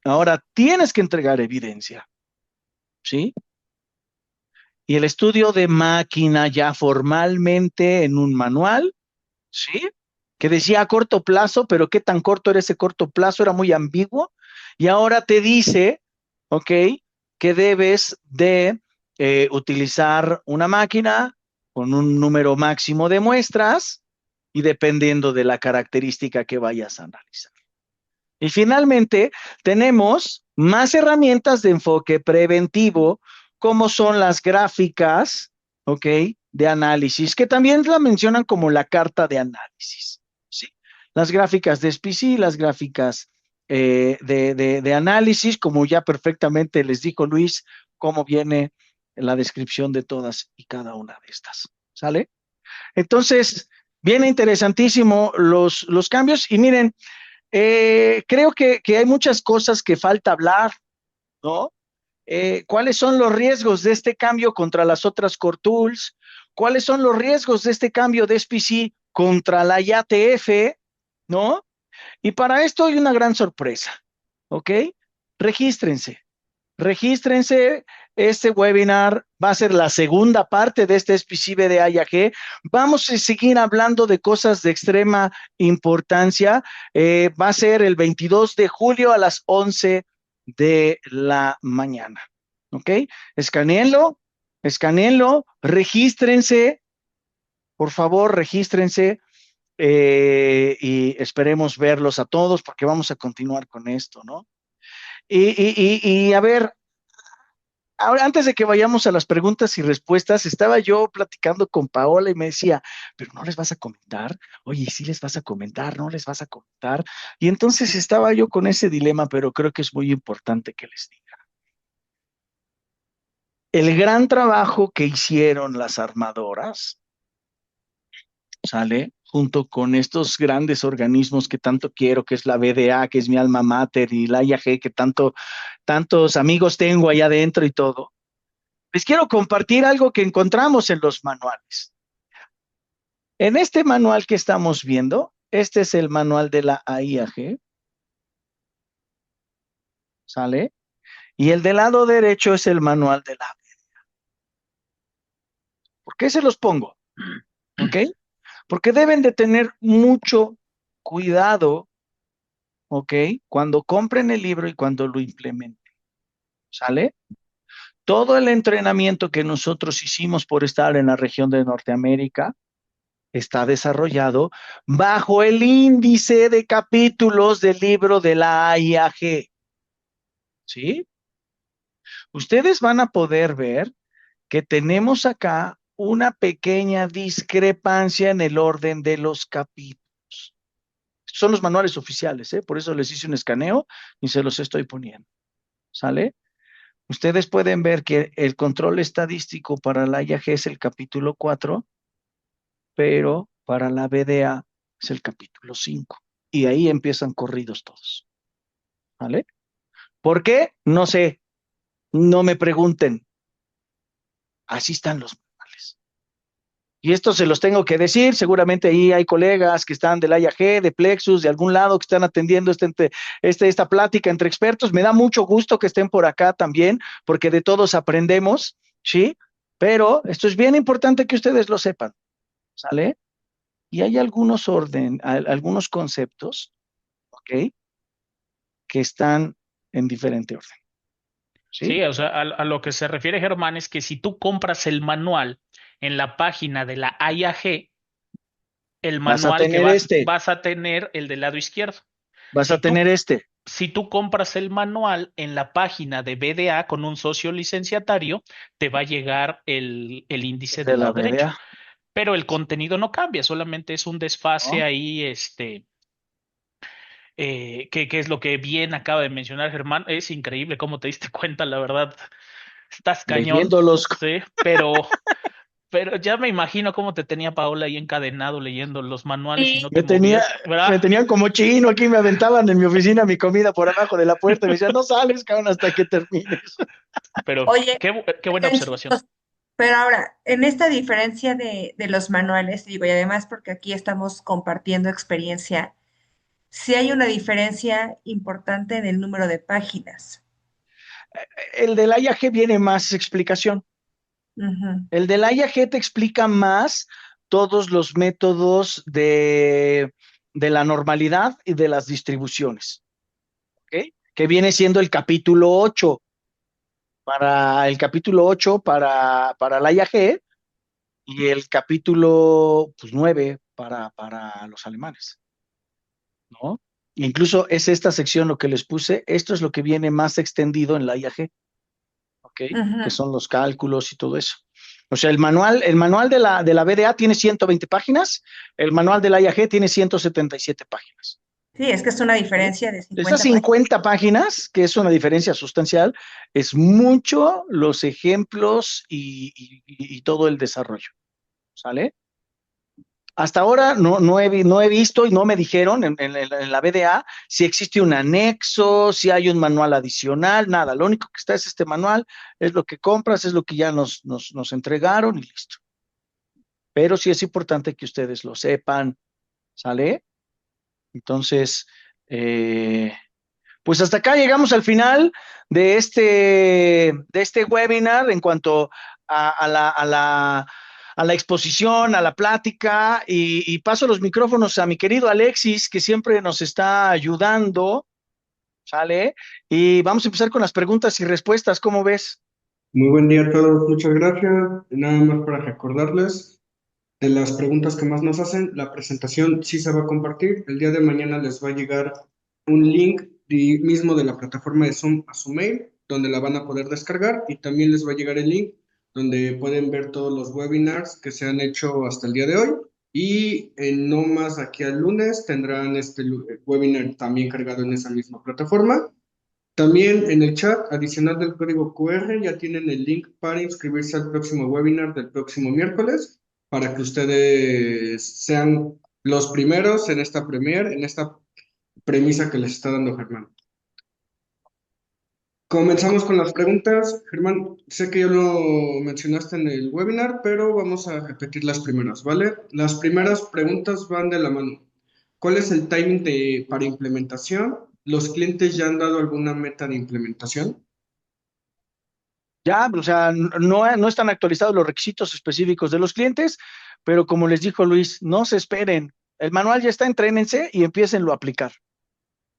A: ahora tienes que entregar evidencia, ¿sí? Y el estudio de máquina ya formalmente en un manual, ¿sí? Que decía a corto plazo, pero qué tan corto era ese corto plazo, era muy ambiguo. Y ahora te dice, ¿ok? Que debes de utilizar una máquina con un número máximo de muestras y dependiendo de la característica que vayas a analizar. Y finalmente, tenemos más herramientas de enfoque preventivo, como son las gráficas, ¿ok? De análisis, que también la mencionan como la carta de análisis, ¿sí? Las gráficas de SPC, las gráficas de análisis, como ya perfectamente les dijo Luis, cómo viene la descripción de todas y cada una de estas, ¿sale? Entonces, viene interesantísimo los cambios y miren, creo que hay muchas cosas que falta hablar, ¿no? ¿Cuáles son los riesgos de este cambio contra las otras Core Tools? ¿Cuáles son los riesgos de este cambio de SPC contra la IATF? ¿No? Y para esto hay una gran sorpresa, ¿ok? Regístrense. Regístrense, este webinar va a ser la segunda parte de este SPC de AIAG. Vamos a seguir hablando de cosas de extrema importancia. Va a ser el 22 de julio a las 11 de la mañana. ¿Ok? Escaneenlo, regístrense, por favor, regístrense y esperemos verlos a todos porque vamos a continuar con esto, ¿no? Y a ver, ahora, antes de que vayamos a las preguntas y respuestas, estaba yo platicando con Paola y me decía, pero no les vas a comentar, oye, sí les vas a comentar, no les vas a comentar. Y entonces estaba yo con ese dilema, pero creo que es muy importante que les diga. El gran trabajo que hicieron las armadoras, ¿sale? Junto con estos grandes organismos que tanto quiero, que es la BDA, que es mi alma mater, y la IAG, que tantos amigos tengo allá adentro y todo. Les quiero compartir algo que encontramos en los manuales. En este manual que estamos viendo, este es el manual de la AIAG, ¿sale? Y el del lado derecho es el manual de la. ¿Por qué se los pongo? ¿Ok? Porque deben de tener mucho cuidado, ¿ok? Cuando compren el libro y cuando lo implementen, ¿sale? Todo el entrenamiento que nosotros hicimos por estar en la región de Norteamérica está desarrollado bajo el índice de capítulos del libro de la AIAG, ¿sí? Ustedes van a poder ver que tenemos acá una pequeña discrepancia en el orden de los capítulos. Son los manuales oficiales, ¿eh? Por eso les hice un escaneo y se los estoy poniendo, ¿sale? Ustedes pueden ver que el control estadístico para la IAG es el capítulo 4, pero para la BDA es el capítulo 5. Y ahí empiezan corridos todos, ¿vale? ¿Por qué? No sé, no me pregunten. Así están los manuales. Y esto se los tengo que decir, seguramente ahí hay colegas que están del IAG, de Plexus, de algún lado que están atendiendo esta plática entre expertos. Me da mucho gusto que estén por acá también, porque de todos aprendemos, ¿sí? Pero esto es bien importante que ustedes lo sepan, ¿sale? Y hay algunos conceptos, ¿ok? Que están en diferente orden, ¿sí?
B: Sí, o sea, a lo que se refiere Germán es que si tú compras el manual en la página de la IAG, el
A: Vas a
B: manual que
A: tener
B: vas a tener el del lado izquierdo.
A: vas
B: Si
A: a
B: tú,
A: tener este,
B: si tú compras el manual en la página de BDA con un socio licenciatario, te va a llegar el índice
A: de
B: del
A: la
B: lado derecho.
A: BDA,
B: Pero el contenido no cambia, solamente es un desfase
A: ¿no?
B: ahí, que es lo que bien acaba de mencionar Germán. Es increíble cómo te diste cuenta, la verdad. Estás cañón,
A: Leyéndolos.
B: sí, pero ya me imagino cómo te tenía Paola ahí encadenado leyendo los manuales y no te
A: Me tenía,
B: movías, ¿verdad?
A: me tenían como chino, aquí me aventaban en mi oficina mi comida por abajo de la puerta y me decían, no sales, cabrón, hasta que termines.
B: Pero
C: Oye,
B: qué buena
C: oigan,
B: observación.
C: chicos, pero ahora, en esta diferencia de los manuales, digo, y además porque aquí estamos compartiendo experiencia, sí hay una diferencia importante en el número de páginas.
A: El del IAG viene más explicación.
C: Ujú,
A: El del IAG te explica más todos los métodos de la normalidad y de las distribuciones, ¿ok? Que viene siendo el capítulo 8 para la IAG y el capítulo pues, 9 para los alemanes, ¿no? Incluso es esta sección lo que les puse, esto es lo que viene más extendido en la IAG, ¿ok? Que
C: ujú.
A: son los cálculos y todo eso. O sea, el manual de la BDA tiene 120 páginas, el manual de la IAG tiene 177 páginas.
C: Sí, es que es una
A: ¿Sí?
C: diferencia de
A: De esas
C: 50 páginas.
A: 50 páginas, que es una diferencia sustancial, es mucho los ejemplos y todo el desarrollo, ¿sale? Hasta ahora no he visto y no me dijeron en la BDA si existe un anexo, si hay un manual adicional, nada. Lo único que está es este manual, es lo que compras, es lo que ya nos entregaron y listo. Pero sí es importante que ustedes lo sepan, ¿sale? Entonces, eh, pues hasta acá llegamos al final de este webinar en cuanto a la exposición, a la plática, y paso los micrófonos a mi querido Alexis, que siempre nos está ayudando, ¿sale? Y vamos a empezar con las preguntas y respuestas, ¿cómo ves?
D: Muy buen día a todos, muchas gracias. Nada más para recordarles de las preguntas que más nos hacen. La presentación sí se va a compartir. El día de mañana les va a llegar un link mismo de la plataforma de Zoom a su mail, donde la van a poder descargar, y también les va a llegar el link donde pueden ver todos los webinars que se han hecho hasta el día de hoy. Y no más aquí al lunes tendrán este webinar también cargado en esa misma plataforma. También en el chat adicional del código QR ya tienen el link para inscribirse al próximo webinar del próximo miércoles, para que ustedes sean los primeros en esta en esta premisa que les está dando Germán. Comenzamos con las preguntas. Germán, sé que ya lo mencionaste en el webinar, pero vamos a repetir las primeras, ¿vale? Las primeras preguntas van de la mano. ¿Cuál es el timing para implementación? ¿Los clientes ya han dado alguna meta de implementación?
A: Ya, o sea, no están actualizados los requisitos específicos de los clientes, pero como les dijo Luis, no se esperen. El manual ya está, entrénense y empiecenlo a aplicar.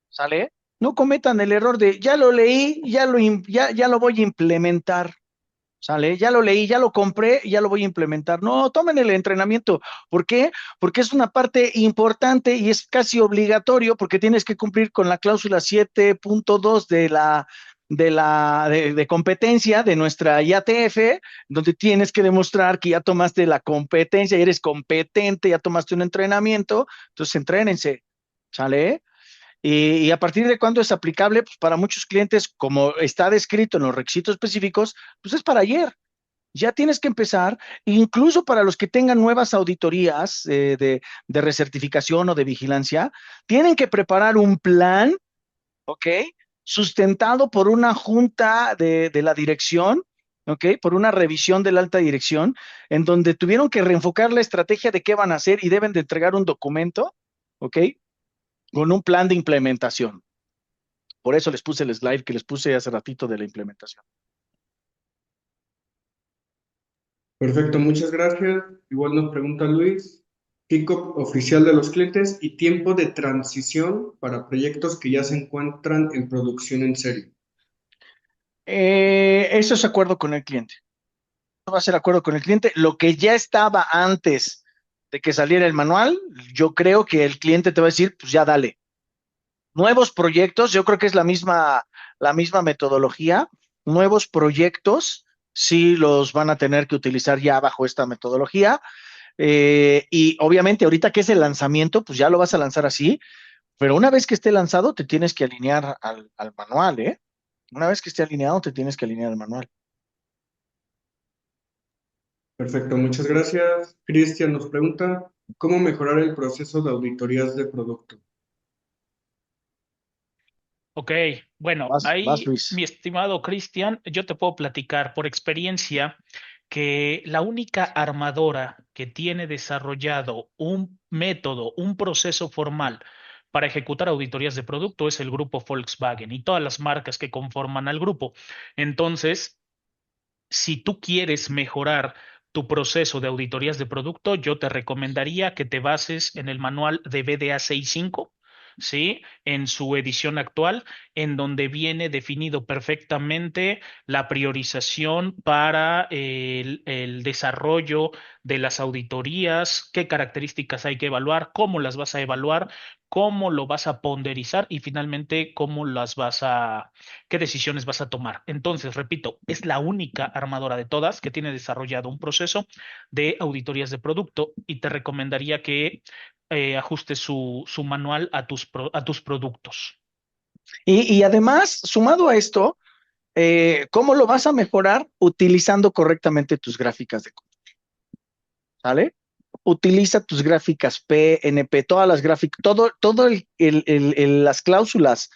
A: ¿Sale? No cometan el error de ya lo leí, ya lo voy a implementar. ¿Sale? Ya lo leí, ya lo compré, ya lo voy a implementar. No, tomen el entrenamiento. ¿Por qué? Porque es una parte importante y es casi obligatorio porque tienes que cumplir con la cláusula 7.2 de competencia de nuestra IATF, donde tienes que demostrar que ya tomaste la competencia, eres competente, ya tomaste un entrenamiento, entonces entrénense. ¿Sale? Y a partir de cuándo es aplicable, pues para muchos clientes, como está descrito en los requisitos específicos, pues es para ayer. Ya tienes que empezar, incluso para los que tengan nuevas auditorías de recertificación o de vigilancia, tienen que preparar un plan, ¿ok? Sustentado por una junta de la dirección, ¿ok? Por una revisión de la alta dirección, en donde tuvieron que reenfocar la estrategia de qué van a hacer y deben de entregar un documento, ¿ok? Con un plan de implementación. Por eso les puse el slide que les puse hace ratito de la implementación.
D: Perfecto, muchas gracias. Igual nos pregunta Luis, kickoff oficial de los clientes y tiempo de transición para proyectos que ya se encuentran en producción en serie.
A: Eso es acuerdo con el cliente. Va a ser acuerdo con el cliente. Lo que ya estaba antes de que saliera el manual, yo creo que el cliente te va a decir, pues ya dale. Nuevos proyectos, yo creo que es la misma metodología. Nuevos proyectos sí los van a tener que utilizar ya bajo esta metodología. Y obviamente ahorita que es el lanzamiento, pues ya lo vas a lanzar así, pero una vez que esté lanzado te tienes que alinear al manual, ¿eh? Una vez que esté alineado te tienes que alinear al manual.
D: Perfecto, muchas gracias. Cristian nos pregunta, ¿cómo mejorar el proceso de auditorías de producto?
B: Ok, bueno,
A: Vas,
B: ahí,
A: Luis.
B: mi estimado Cristian, yo te puedo platicar por experiencia que la única armadora que tiene desarrollado un método, un proceso formal para ejecutar auditorías de producto es el grupo Volkswagen y todas las marcas que conforman al grupo. Entonces, si tú quieres mejorar tu proceso de auditorías de producto, yo te recomendaría que te bases en el manual de BDA 6.5, ¿sí? En su edición actual, en donde viene definido perfectamente la priorización para el desarrollo de las auditorías, qué características hay que evaluar, cómo las vas a evaluar, cómo lo vas a ponderizar y finalmente cómo las vas a qué decisiones vas a tomar. Entonces, repito, es la única armadora de todas que tiene desarrollado un proceso de auditorías de producto y te recomendaría que ajustes su manual a a tus productos.
A: Y además, sumado a esto, ¿cómo lo vas a mejorar? Utilizando correctamente tus gráficas de código, ¿sale? Utiliza tus gráficas PNP, todas las gráficas, todo las cláusulas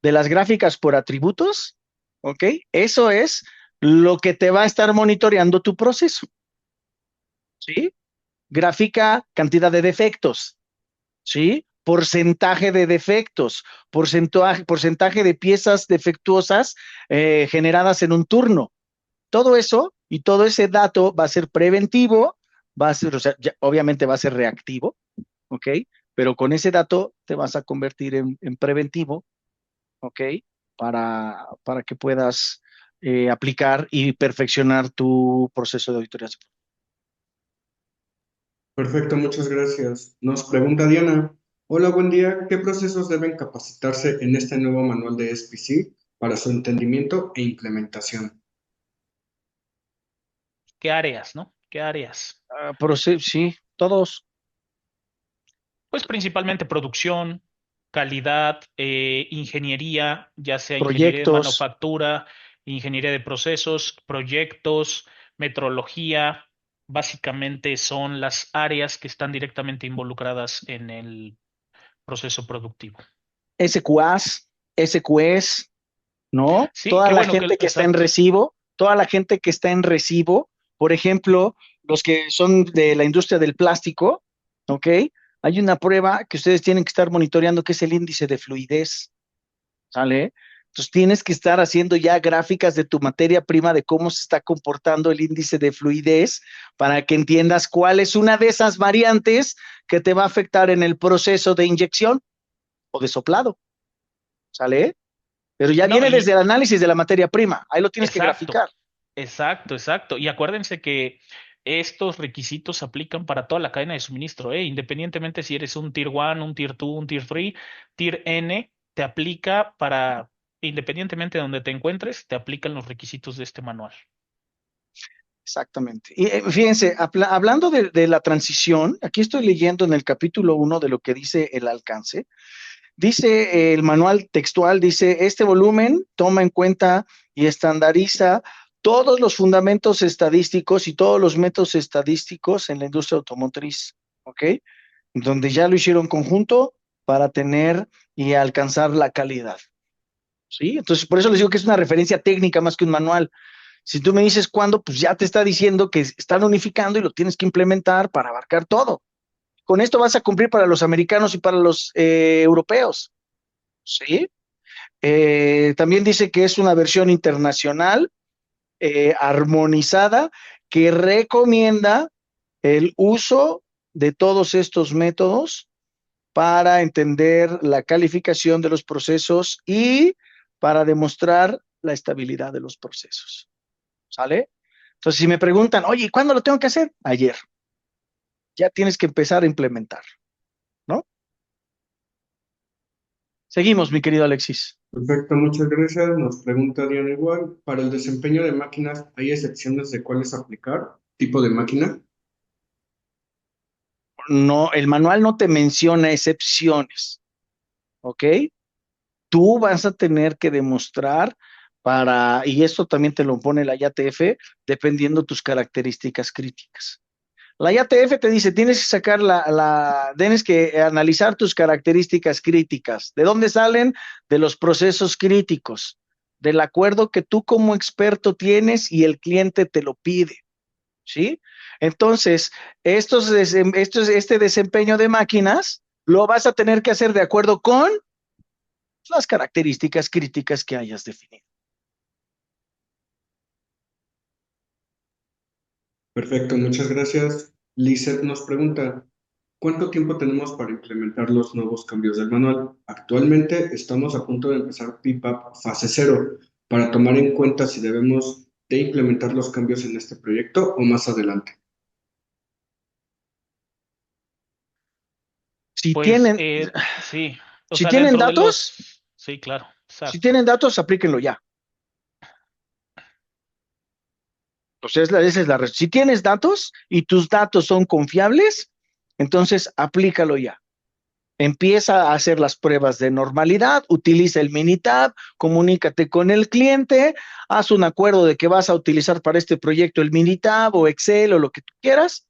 A: de las gráficas por atributos, ¿ok? Eso es lo que te va a estar monitoreando tu proceso, ¿sí? Gráfica, cantidad de defectos, ¿sí? Porcentaje de defectos, porcentaje de piezas defectuosas generadas en un turno. Todo eso y todo ese dato va a ser preventivo, va a ser, o sea, obviamente va a ser reactivo, ¿ok? Pero con ese dato te vas a convertir en preventivo, ¿ok? Para que puedas aplicar y perfeccionar tu proceso de auditoría.
D: Perfecto, muchas gracias. Nos pregunta Diana. Hola, buen día. ¿Qué procesos deben capacitarse en este nuevo manual de SPC para su entendimiento e implementación?
B: ¿Qué áreas, no? ¿Qué áreas?
A: Sí, todos.
B: Pues principalmente producción, calidad, ingeniería, ya sea ingeniería de
A: Proyectos.
B: manufactura, ingeniería de procesos, proyectos, metrología, básicamente son las áreas que están directamente involucradas en el proceso productivo.
A: SQAs, SQS, ¿no?
B: Sí,
A: Toda
B: qué
A: la
B: bueno que,
A: gente que está en
B: exacto.
A: recibo, toda la gente que está en recibo, por ejemplo, los que son de la industria del plástico, ¿ok? Hay una prueba que ustedes tienen que estar monitoreando que es el índice de fluidez, ¿sale? Entonces tienes que estar haciendo ya gráficas de tu materia prima de cómo se está comportando el índice de fluidez para que entiendas cuál es una de esas variantes que te va a afectar en el proceso de inyección o de soplado, ¿sale? Pero ya
B: No,
A: viene desde
B: y
A: el análisis de la materia prima. Ahí lo tienes que
B: exacto,
A: graficar.
B: exacto, exacto. Y acuérdense que estos requisitos se aplican para toda la cadena de suministro, independientemente si eres un Tier 1, un Tier 2, un Tier 3, Tier N, te aplica para, independientemente de donde te encuentres, te aplican los requisitos de este manual.
A: Exactamente. Y fíjense, hablando de la transición, aquí estoy leyendo en el capítulo 1 de lo que dice el alcance. Dice el manual textual, dice, este volumen toma en cuenta y estandariza todos los fundamentos estadísticos y todos los métodos estadísticos en la industria automotriz, ¿ok? Donde ya lo hicieron conjunto para tener y alcanzar la calidad, ¿sí? Entonces, por eso les digo que es una referencia técnica más que un manual. Si tú me dices cuándo, pues ya te está diciendo que están unificando y lo tienes que implementar para abarcar todo. Con esto vas a cumplir para los americanos y para los europeos, ¿sí? También dice que es una versión internacional, armonizada, que recomienda el uso de todos estos métodos para entender la calificación de los procesos y para demostrar la estabilidad de los procesos. ¿Sale? Entonces, si me preguntan, oye, ¿cuándo lo tengo que hacer? Ayer. Ya tienes que empezar a implementar, ¿no? Seguimos, mi querido Alexis.
D: Perfecto, muchas gracias. Nos pregunta Diana igual. Para el desempeño de máquinas, ¿hay excepciones de cuáles aplicar? ¿Tipo de máquina?
A: No, el manual no te menciona excepciones, ¿ok? Tú vas a tener que demostrar y esto también te lo pone la IATF, dependiendo tus características críticas. La IATF te dice, tienes que sacar tienes que analizar tus características críticas. ¿De dónde salen? De los procesos críticos, del acuerdo que tú como experto tienes y el cliente te lo pide, ¿sí? Entonces, este desempeño de máquinas lo vas a tener que hacer de acuerdo con las características críticas que hayas definido.
D: Perfecto, muchas gracias. Lizeth nos pregunta, ¿cuánto tiempo tenemos para implementar los nuevos cambios del manual? Actualmente estamos a punto de empezar PPAP fase cero para tomar en cuenta si debemos de implementar los cambios en este proyecto o más adelante.
A: Si
B: Pues
A: tienen,
B: sí, o
A: si
B: sea,
A: tienen
B: dentro de
A: datos,
B: los, sí, claro,
A: si
B: exacto.
A: tienen datos, aplíquenlo ya. O sea, esa es la. Si tienes datos y tus datos son confiables, entonces aplícalo ya. Empieza a hacer las pruebas de normalidad, utiliza el Minitab, comunícate con el cliente, haz un acuerdo de que vas a utilizar para este proyecto el Minitab o Excel o lo que tú quieras,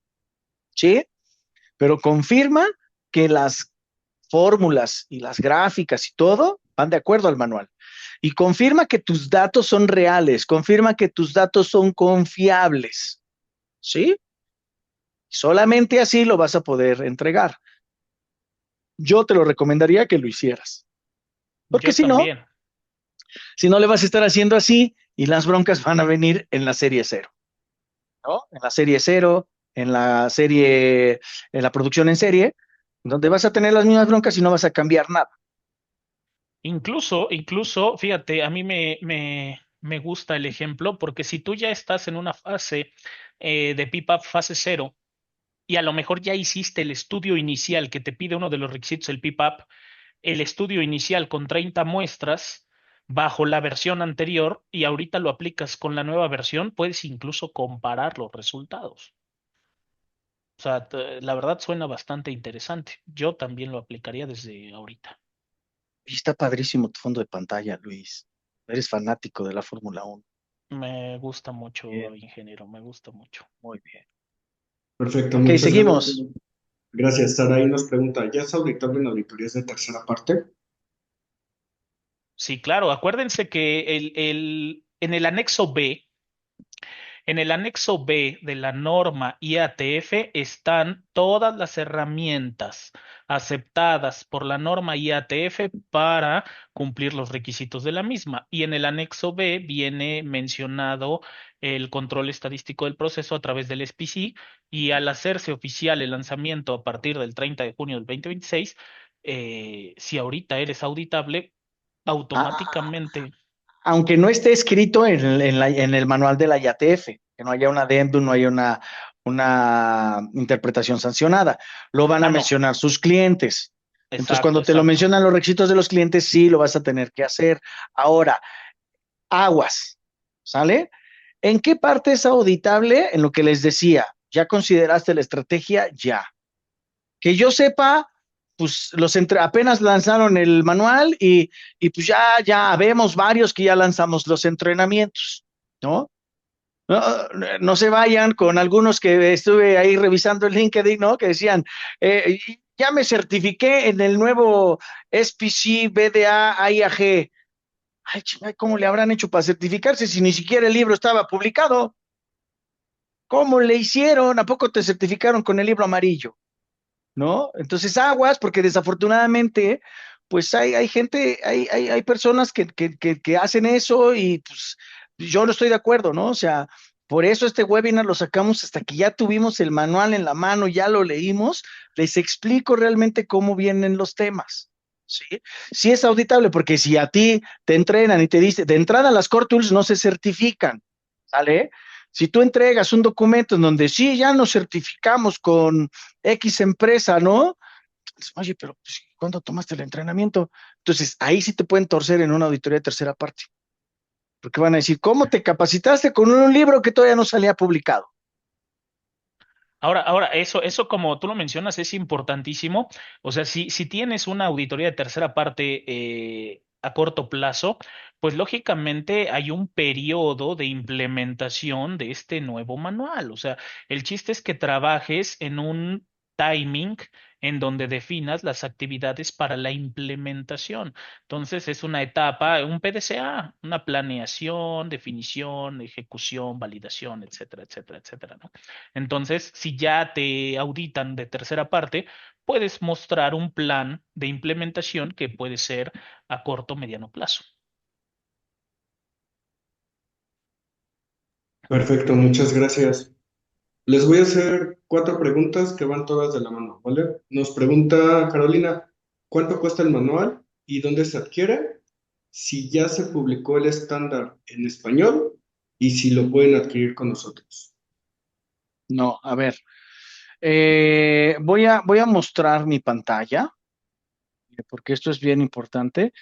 A: ¿sí? Pero confirma que las fórmulas y las gráficas y todo van de acuerdo al manual. Y confirma que tus datos son reales, confirma que tus datos son confiables, ¿sí? Solamente así lo vas a poder entregar. Yo te lo recomendaría que lo hicieras, porque
B: Yo también.
A: si no le vas a estar haciendo así y las broncas van a venir en la serie cero, ¿no? En la serie cero, en la producción en serie, donde vas a tener las mismas broncas y no vas a cambiar nada.
B: Incluso, fíjate, a mí me gusta el ejemplo porque si tú ya estás en una fase de PPAP fase cero, y a lo mejor ya hiciste el estudio inicial que te pide uno de los requisitos, el PIPAP, el estudio inicial con 30 muestras bajo la versión anterior y ahorita lo aplicas con la nueva versión, puedes incluso comparar los resultados. O sea, la verdad suena bastante interesante. Yo también lo aplicaría desde ahorita.
A: Y está padrísimo tu fondo de pantalla, Luis. Eres fanático de la Fórmula 1.
B: Me gusta mucho,
A: Bien,
B: ingeniero, me gusta mucho.
A: muy bien.
D: Perfecto,
A: Ok,
D: muchas gracias.
A: seguimos.
D: Gracias, Sara. Ahí nos pregunta, ¿ya es auditable en auditorías de tercera parte?
B: Sí, claro, acuérdense que en el anexo B, en el anexo B de la norma IATF están todas las herramientas aceptadas por la norma IATF para cumplir los requisitos de la misma. Y en el anexo B viene mencionado el control estadístico del proceso a través del SPC y al hacerse oficial el lanzamiento a partir del 30 de junio del 2026, si ahorita eres auditable,
A: Ah,
B: automáticamente.
A: aunque no esté escrito en el manual de la IATF, que no haya un adendum, no haya una interpretación sancionada, lo van a
B: Ah, no,
A: mencionar sus clientes. Entonces,
B: exacto,
A: cuando te lo
B: exacto.
A: mencionan los requisitos de los clientes, sí lo vas a tener que hacer. Ahora, aguas, ¿sale? ¿En qué parte es auditable? En lo que les decía, ¿ya consideraste la estrategia? Ya. Que yo sepa, pues apenas lanzaron el manual y pues ya vemos varios que ya lanzamos los entrenamientos, ¿no? No, no se vayan con algunos que estuve ahí revisando el LinkedIn, ¿no? Que decían, ya me certifiqué en el nuevo SPC, BDA, IAG. Ay, chingada, ¿cómo le habrán hecho para certificarse si ni siquiera el libro estaba publicado? ¿Cómo le hicieron? ¿A poco te certificaron con el libro amarillo? ¿No? Entonces aguas, porque desafortunadamente, pues hay gente, hay personas que hacen eso y pues yo no estoy de acuerdo, ¿no? O sea, por eso este webinar lo sacamos hasta que ya tuvimos el manual en la mano, ya lo leímos, les explico realmente cómo vienen los temas. ¿Sí? Sí es auditable, porque si a ti te entrenan y te dicen, de entrada las Core Tools no se certifican, ¿sale? Si tú entregas un documento en donde sí, ya nos certificamos con X empresa, ¿no? Entonces, oye, pero pues, ¿cuándo tomaste el entrenamiento? Entonces, ahí sí te pueden torcer en una auditoría de tercera parte, porque van a decir, ¿cómo te capacitaste con un libro que todavía no salía publicado?
B: Ahora, eso como tú lo mencionas es importantísimo. O sea, si tienes una auditoría de tercera parte a corto plazo, pues lógicamente hay un periodo de implementación de este nuevo manual. O sea, el chiste es que trabajes en un timing en donde definas las actividades para la implementación. Entonces, es una etapa, un PDCA, una planeación, definición, ejecución, validación, etcétera, etcétera, etcétera, ¿no? Entonces, si ya te auditan de tercera parte, puedes mostrar un plan de implementación que puede ser a corto o mediano plazo.
D: Perfecto, muchas gracias. Les voy a hacer 4 preguntas que van todas de la mano, ¿vale? Nos pregunta Carolina, ¿cuánto cuesta el manual y dónde se adquiere? Si ya se publicó el estándar en español y si lo pueden adquirir con nosotros.
A: No, a ver, voy a mostrar mi pantalla, porque esto es bien importante.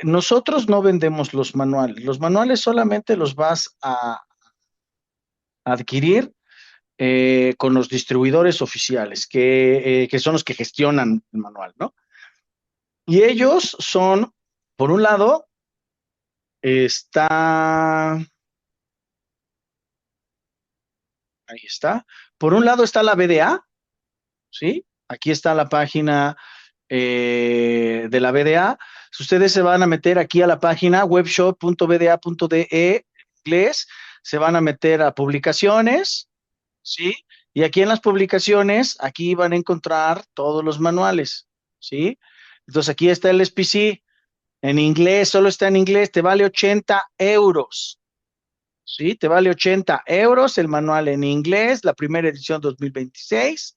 A: Nosotros no vendemos los manuales solamente los vas a adquirir con los distribuidores oficiales, que son los que gestionan el manual, ¿no? Y ellos son, por un lado, está, ahí está, por un lado está la BDA, ¿sí? Aquí está la página de la BDA. Si ustedes se van a meter aquí a la página webshop.bda.de inglés, se van a meter a publicaciones, ¿sí? Y aquí en las publicaciones, aquí van a encontrar todos los manuales, ¿sí? Entonces aquí está el SPC, en inglés, solo está en inglés, te vale 80 euros, ¿sí? Te vale 80 euros el manual en inglés, la primera edición 2026.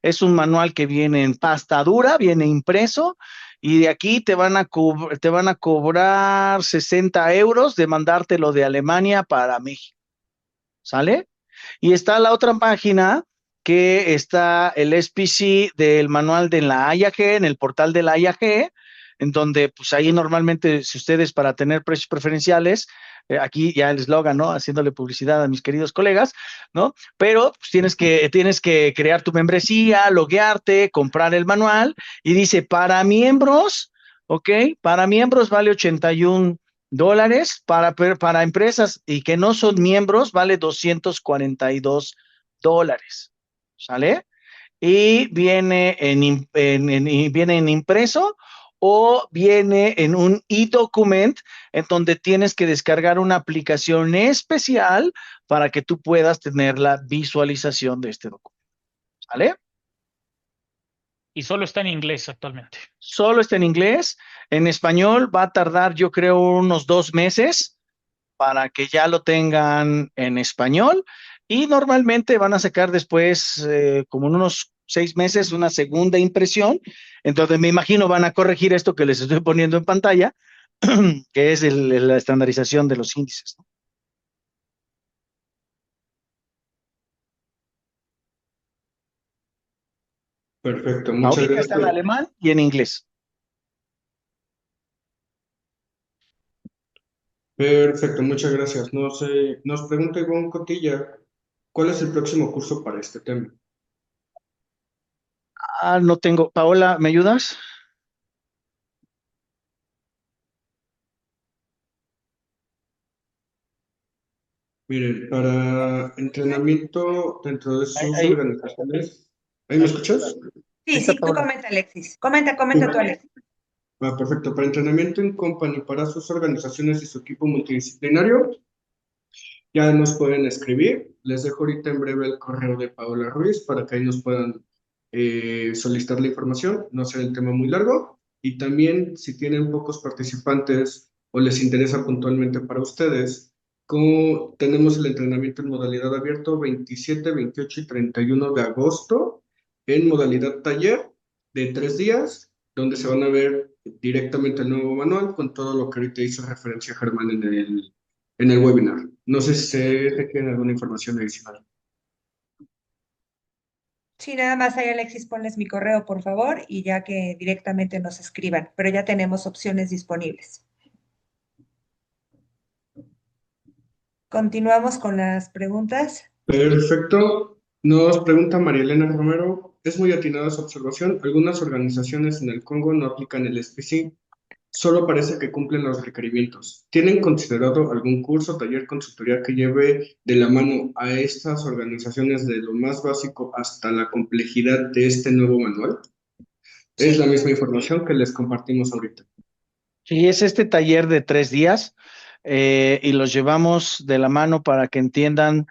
A: Es un manual que viene en pasta dura, viene impreso, y de aquí te van a cobrar 60 euros de mandártelo de Alemania para México, ¿sale? Y está la otra página que está el SPC del manual de la IAG, en el portal de la IAG, en donde pues ahí normalmente si ustedes para tener precios preferenciales, aquí ya el eslogan, ¿no? Haciéndole publicidad a mis queridos colegas, ¿no? Pero pues, tienes que crear tu membresía, loguearte, comprar el manual y dice para miembros, ¿ok? Para miembros vale $81, para empresas y que no son miembros vale $242, ¿sale? Y viene viene en impreso o viene en un e-document en donde tienes que descargar una aplicación especial para que tú puedas tener la visualización de este documento, ¿sale?
B: Y solo está en inglés actualmente.
A: Solo está en inglés. En español va a tardar, yo creo, unos 2 meses para que ya lo tengan en español y normalmente van a sacar después, como en unos 6 meses, una segunda impresión. Entonces me imagino van a corregir esto que les estoy poniendo en pantalla, que es la estandarización de los índices, ¿no?
D: Perfecto, muchas
A: Ahorita está en
D: gracias.
A: alemán y en inglés.
D: Perfecto, muchas gracias. Nos pregunta Ivonne Cotilla, ¿cuál es el próximo curso para este tema?
A: Ah, no tengo. Paola, ¿me ayudas?
D: Miren, para entrenamiento dentro de
A: Ahí,
D: sus
A: ahí,
D: organizaciones, ¿ahí me
A: ahí
D: escuchas?
C: Sí,
A: está
C: sí, tú
A: Paola.
C: comenta, Alexis. Comenta tú, Alexis.
D: Perfecto. Para entrenamiento en company para sus organizaciones y su equipo multidisciplinario, ya nos pueden escribir. Les dejo ahorita en breve el correo de Paola Ruiz para que ahí nos puedan solicitar la información. No será el tema muy largo. Y también, si tienen pocos participantes o les interesa puntualmente para ustedes, como tenemos el entrenamiento en modalidad abierto 27, 28 y 31 de agosto, en modalidad taller de 3 días, donde se van a ver directamente el nuevo manual con todo lo que ahorita hizo referencia Germán en el webinar. No sé si se requiere alguna información adicional.
C: Sí, nada más ahí, Alexis, ponles mi correo, por favor, y ya que directamente nos escriban, pero ya tenemos opciones disponibles. Continuamos con las preguntas.
D: Perfecto. Nos pregunta María Elena Romero. Es muy atinada su observación. Algunas organizaciones en el Congo no aplican el SPC. Solo parece que cumplen los requerimientos. ¿Tienen considerado algún curso, taller, consultoría que lleve de la mano a estas organizaciones de lo más básico hasta la complejidad de este nuevo manual? Es la
C: Sí,
D: misma información que les compartimos ahorita.
A: Sí, es este taller de 3 días y los llevamos de la mano para que entiendan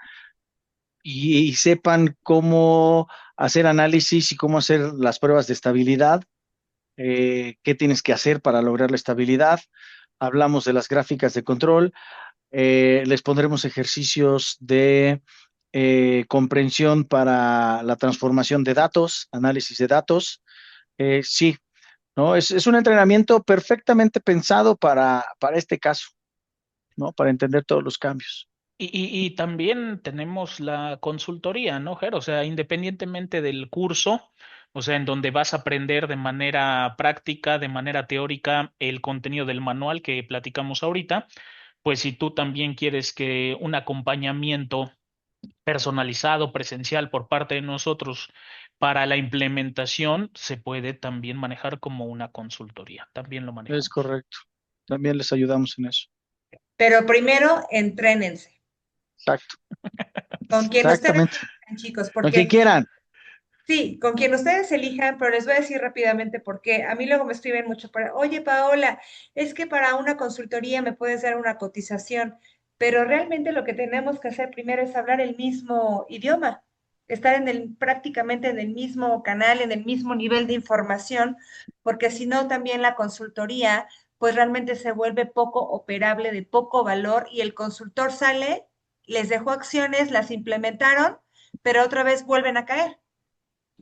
A: y sepan cómo hacer análisis y cómo hacer las pruebas de estabilidad, qué tienes que hacer para lograr la estabilidad. Hablamos de las gráficas de control, les pondremos ejercicios de comprensión para la transformación de datos, análisis de datos. Sí, ¿no? Es un entrenamiento perfectamente pensado para este caso, ¿no? Para entender todos los cambios.
B: Y también tenemos la consultoría, ¿no, Ger? O sea, independientemente del curso, o sea, en donde vas a aprender de manera práctica, de manera teórica, el contenido del manual que platicamos ahorita, pues si tú también quieres que un acompañamiento personalizado, presencial por parte de nosotros para la implementación, se puede también manejar como una consultoría. También lo
A: Es
B: manejamos.
A: correcto. También les ayudamos en eso.
C: pero primero entrénense
A: Exacto.
C: con quien ustedes
A: Exactamente.
C: elijan, chicos,
A: Lo que
C: porque
A: quieran.
C: sí, con quien ustedes elijan, pero les voy a decir rápidamente por qué. A mí luego me escriben mucho para, oye, Paola, es que para una consultoría me puedes dar una cotización, pero realmente lo que tenemos que hacer primero es hablar el mismo idioma, estar prácticamente en el mismo canal, en el mismo nivel de información, porque si no, también la consultoría, pues realmente se vuelve poco operable, de poco valor, y el consultor sale, les dejó acciones, las implementaron, pero otra vez vuelven a caer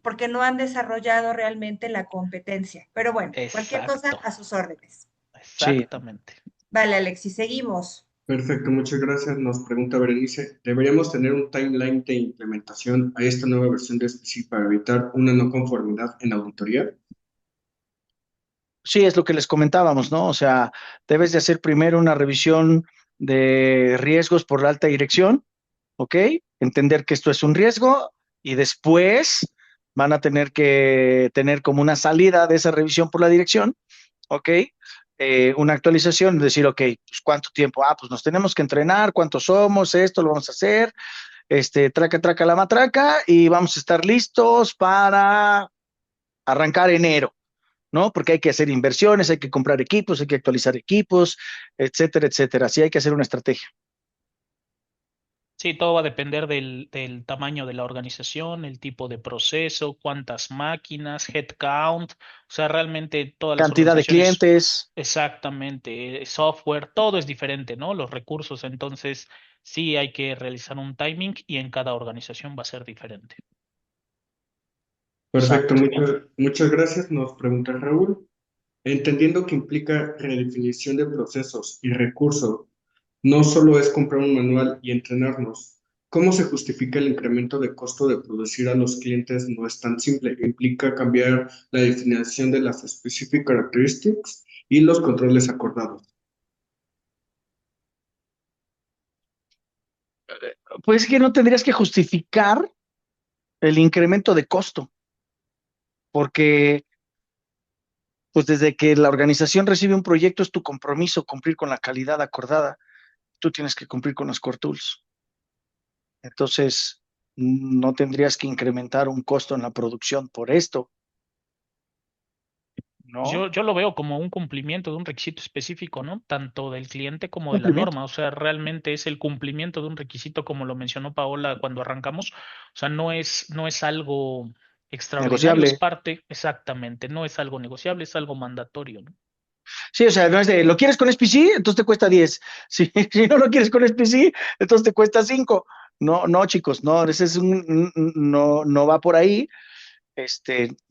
C: porque no han desarrollado realmente la competencia. Pero bueno, cualquier cosa
B: Exacto,
C: a sus órdenes.
A: Sí.
B: exactamente.
C: Vale, Alexis, seguimos.
D: Perfecto, muchas gracias. Nos pregunta Berenice, ¿deberíamos tener un timeline de implementación a esta nueva versión de SPC para evitar una no conformidad en auditoría?
A: Sí, es lo que les comentábamos, ¿no? O sea, debes de hacer primero una revisión de riesgos por la alta dirección, ¿ok? Entender que esto es un riesgo y después van a tener que tener como una salida de esa revisión por la dirección, ¿ok? Una actualización, decir, ok, pues ¿cuánto tiempo? Ah, pues nos tenemos que entrenar, ¿cuántos somos? Esto lo vamos a hacer, traca, traca la matraca y vamos a estar listos para arrancar enero, ¿no? Porque hay que hacer inversiones, hay que comprar equipos, hay que actualizar equipos, etcétera, etcétera. Sí, hay que hacer una estrategia.
B: Sí, todo va a depender del tamaño de la organización, el tipo de proceso, cuántas máquinas, headcount, o sea, realmente todas las
A: Cantidad de
B: organizaciones,
A: clientes.
B: exactamente, software, todo es diferente, ¿no? Los recursos, entonces sí hay que realizar un timing y en cada organización va a ser diferente.
D: Perfecto,
A: Exacto.
D: muchas gracias. Nos pregunta Raúl, entendiendo que implica redefinición de procesos y recursos, no solo es comprar un manual y entrenarnos. ¿Cómo se justifica el incremento de costo de producir a los clientes? No es tan simple. Implica cambiar la definición de las specific characteristics y los controles acordados.
A: Pues es que no tendrías que justificar el incremento de costo, porque pues desde que la organización recibe un proyecto es tu compromiso cumplir con la calidad acordada. Tú tienes que cumplir con los core tools. Entonces, no tendrías que incrementar un costo en la producción por esto, ¿no?
B: Yo lo veo como un cumplimiento de un requisito específico, ¿no? Tanto del cliente como de la
A: Cumplimiento.
B: norma. O sea, realmente es el cumplimiento de un requisito, como lo mencionó Paola cuando arrancamos. O sea, no es algo extraordinario, es
A: Negociable.
B: parte, exactamente, no es algo negociable, es algo mandatorio, ¿no?
A: Sí, o sea, no es de, ¿lo quieres con SPC? Entonces te cuesta 10. Si no lo quieres con SPC, entonces te cuesta 5. No, no, chicos, no, ese es no, no va por ahí.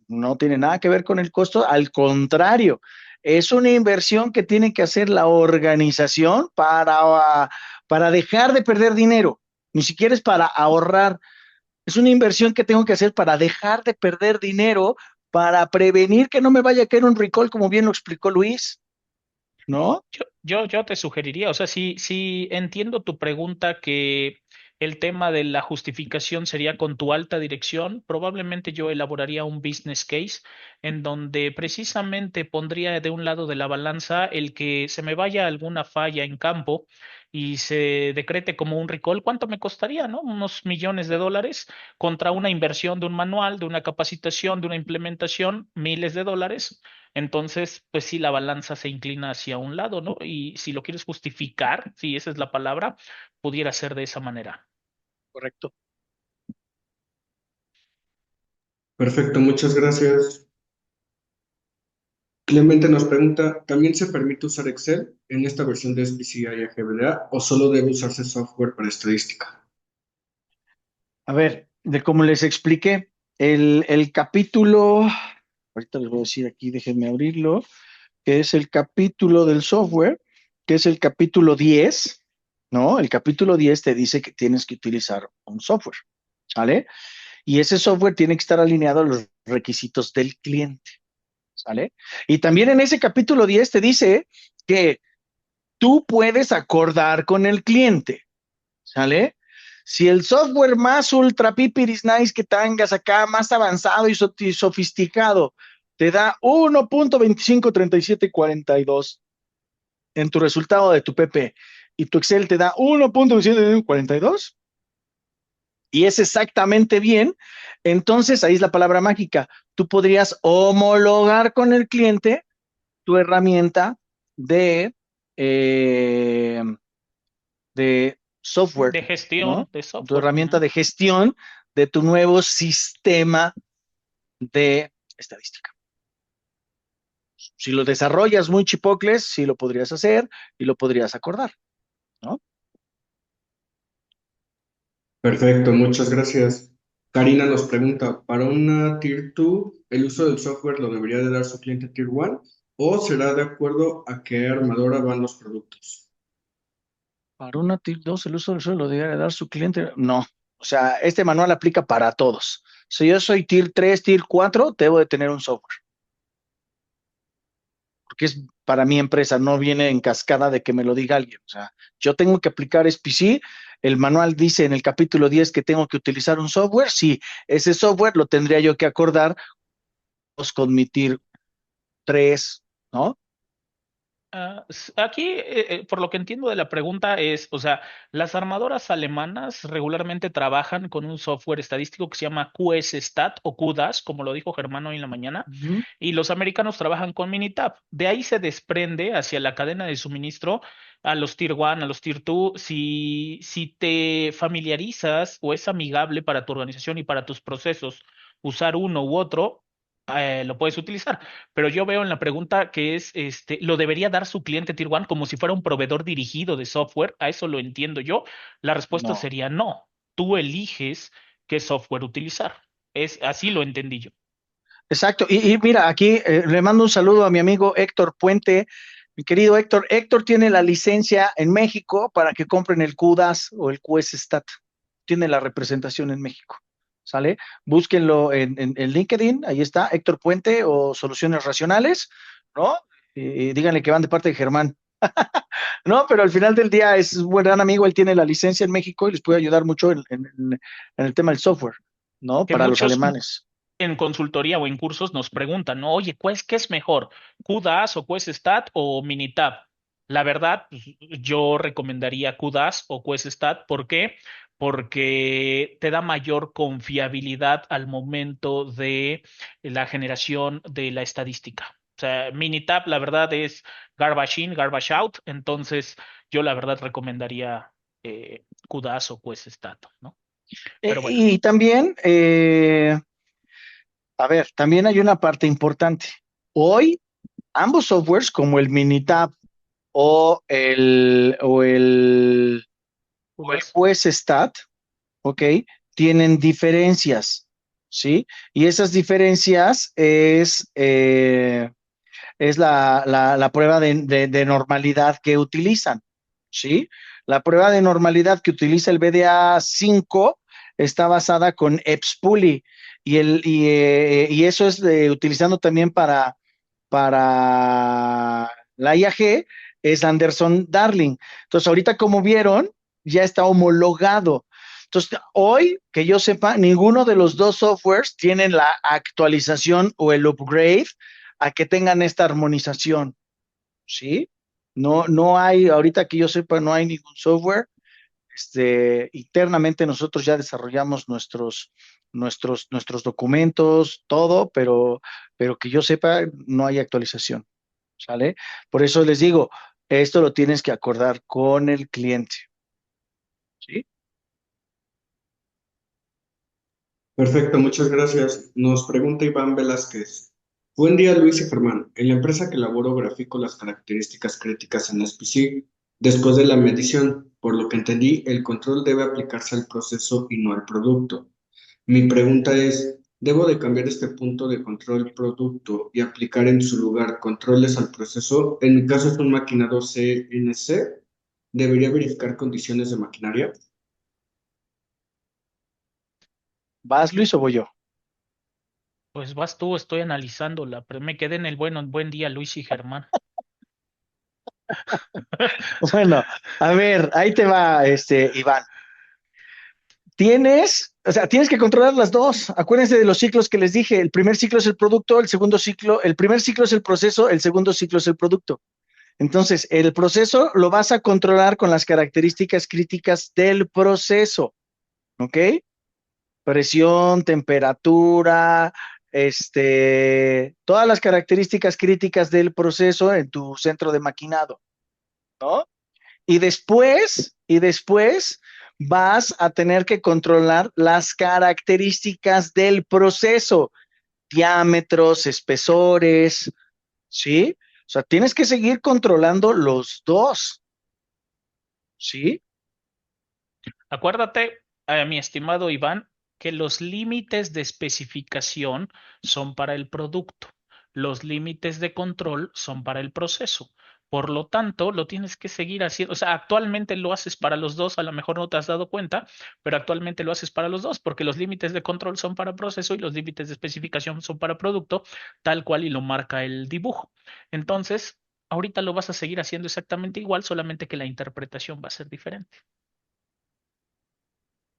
A: No tiene nada que ver con el costo, al contrario, es una inversión que tiene que hacer la organización para dejar de perder dinero, ni siquiera es para ahorrar, es una inversión que tengo que hacer para dejar de perder dinero, para prevenir que no me vaya a caer un recall, como bien lo explicó Luis, ¿no?
B: Yo te sugeriría, o sea, sí entiendo tu pregunta que el tema de la justificación sería con tu alta dirección. Probablemente yo elaboraría un business case en donde precisamente pondría de un lado de la balanza el que se me vaya alguna falla en campo y se decrete como un recall. ¿Cuánto me costaría, no? Unos millones de dólares contra una inversión de un manual, de una capacitación, de una implementación, miles de dólares. Entonces, pues sí, la balanza se inclina hacia un lado, ¿no? Y si lo quieres justificar, si esa es la palabra, pudiera ser de esa manera.
A: Correcto.
D: Perfecto, muchas gracias. Clemente nos pregunta, ¿también se permite usar Excel en esta versión de SPCI GBDA o solo debe usarse software para estadística?
A: A ver, de como les expliqué, el capítulo, ahorita les voy a decir aquí, déjenme abrirlo, que es el capítulo del software, que es el capítulo 10, ¿no? El capítulo 10 te dice que tienes que utilizar un software, ¿sale? Y ese software tiene que estar alineado a los requisitos del cliente, ¿sale? Y también en ese capítulo 10 te dice que tú puedes acordar con el cliente, ¿sale? Si el software más ultra pipiris nice que tengas acá, más avanzado y sofisticado, te da 1.253742 en tu resultado de tu PP y tu Excel te da 1.2742 y es exactamente bien, entonces ahí es la palabra mágica. Tú podrías homologar con el cliente tu herramienta de, eh, de software,
B: De gestión
A: ¿no?
B: de
A: Tu
B: software.
A: herramienta
B: Ujú.
A: de gestión de tu nuevo sistema de estadística. Si lo desarrollas muy chipocles, sí lo podrías hacer y lo podrías acordar, ¿no?
D: Perfecto, muchas gracias. Karina nos pregunta, ¿para una Tier 2 el uso del software lo debería de dar su cliente Tier 1 o será de acuerdo a qué armadora van los productos?
A: Para una TIR 2, el uso del suelo debe dar su cliente. No, o sea, este manual aplica para todos. Si yo soy TIR 3, TIR 4, debo de tener un software, porque es para mi empresa, no viene en cascada de que me lo diga alguien. O sea, yo tengo que aplicar SPC. El manual dice en el capítulo 10 que tengo que utilizar un software. Sí, ese software lo tendría yo que acordar con mi TIR 3, ¿no?
B: Aquí, por lo que entiendo de la pregunta es, o sea, las armadoras alemanas regularmente trabajan con un software estadístico que se llama QSStat o QDAS, como lo dijo Germán hoy en la mañana,
A: Ujú.
B: y los americanos trabajan con Minitab. De ahí se desprende hacia la cadena de suministro a los Tier 1, a los Tier 2. Si te familiarizas o es amigable para tu organización y para tus procesos usar uno u otro, lo puedes utilizar. Pero yo veo en la pregunta que es, ¿lo debería dar su cliente Tier 1 como si fuera un proveedor dirigido de software? A eso lo entiendo yo. La respuesta
A: No.
B: sería no. Tú eliges qué software utilizar. Es así lo entendí yo.
A: Exacto. Y mira, aquí le mando un saludo a mi amigo Héctor Puente. Mi querido Héctor, Héctor tiene la licencia en México para que compren el QDAS o el QSStat. Tiene la representación en México. ¿Sale? Búsquenlo en LinkedIn, ahí está, Héctor Puente o Soluciones Racionales, ¿no? Y díganle que van de parte de Germán. No, pero al final del día es un buen gran amigo, él tiene la licencia en México y les puede ayudar mucho en el tema del software, ¿no?
B: Que
A: Para los
B: muchos
A: alemanes.
B: en consultoría o en cursos nos preguntan, ¿no? Oye, ¿qué es mejor? ¿QDAS o QuestStat o Minitab? La verdad, pues, yo recomendaría QDAS o QuestStat. ¿Por qué? Porque te da mayor confiabilidad al momento de la generación de la estadística. O sea, Minitab, la verdad, es garbage in, garbage out. Entonces, yo la verdad recomendaría QDAS o QuestStat, ¿no? Pero bueno.
A: Y también, a ver, también hay una parte importante. Hoy, ambos softwares, como el Minitab o el
B: QDAS.
A: QSStat, ¿ok? Tienen diferencias, ¿sí? Y esas diferencias es la prueba de normalidad que utilizan, ¿sí? La prueba de normalidad que utiliza el BDA 5 está basada con EPSPULI y eso es utilizando también para la IAG, es Anderson Darling. Entonces, ahorita como vieron, ya está homologado. Entonces, hoy, que yo sepa, ninguno de los dos softwares tienen la actualización o el upgrade a que tengan esta armonización, ¿sí? No, no hay, ahorita que yo sepa, no hay ningún software. Internamente nosotros ya desarrollamos nuestros documentos, todo, pero que yo sepa, no hay actualización, ¿sale? Por eso les digo, esto lo tienes que acordar con el cliente, ¿sí?
D: Perfecto, muchas gracias. Nos pregunta Iván Velázquez. Buen día, Luis y Germán. En la empresa que elaboro grafico las características críticas en SPC después de la medición. Por lo que entendí, el control debe aplicarse al proceso y no al producto. Mi pregunta es, ¿debo de cambiar este punto de control producto y aplicar en su lugar controles al proceso? En mi caso es un maquinador CNC. ¿Debería verificar condiciones de maquinaria?
A: ¿Vas, Luis, o voy yo?
B: Pues vas tú, estoy analizándola, pero me quedé en el buen día, Luis y Germán.
A: Bueno, a ver, ahí te va, Iván. Tienes que controlar las dos. Acuérdense de los ciclos que les dije. El primer ciclo es el producto, el segundo ciclo, el primer ciclo es el proceso, el segundo ciclo es el producto. Entonces, el proceso lo vas a controlar con las características críticas del proceso, ¿ok? Presión, temperatura, todas las características críticas del proceso en tu centro de maquinado, ¿no? Y después vas a tener que controlar las características del proceso, diámetros, espesores, ¿sí? O sea, tienes que seguir controlando los dos, ¿sí?
B: Acuérdate, mi estimado Iván, que los límites de especificación son para el producto, los límites de control son para el proceso. Por lo tanto, lo tienes que seguir haciendo. O sea, actualmente lo haces para los dos, a lo mejor no te has dado cuenta, pero actualmente lo haces para los dos, porque los límites de control son para proceso y los límites de especificación son para producto, tal cual y lo marca el dibujo. Entonces, ahorita lo vas a seguir haciendo exactamente igual, solamente que la interpretación va a ser diferente.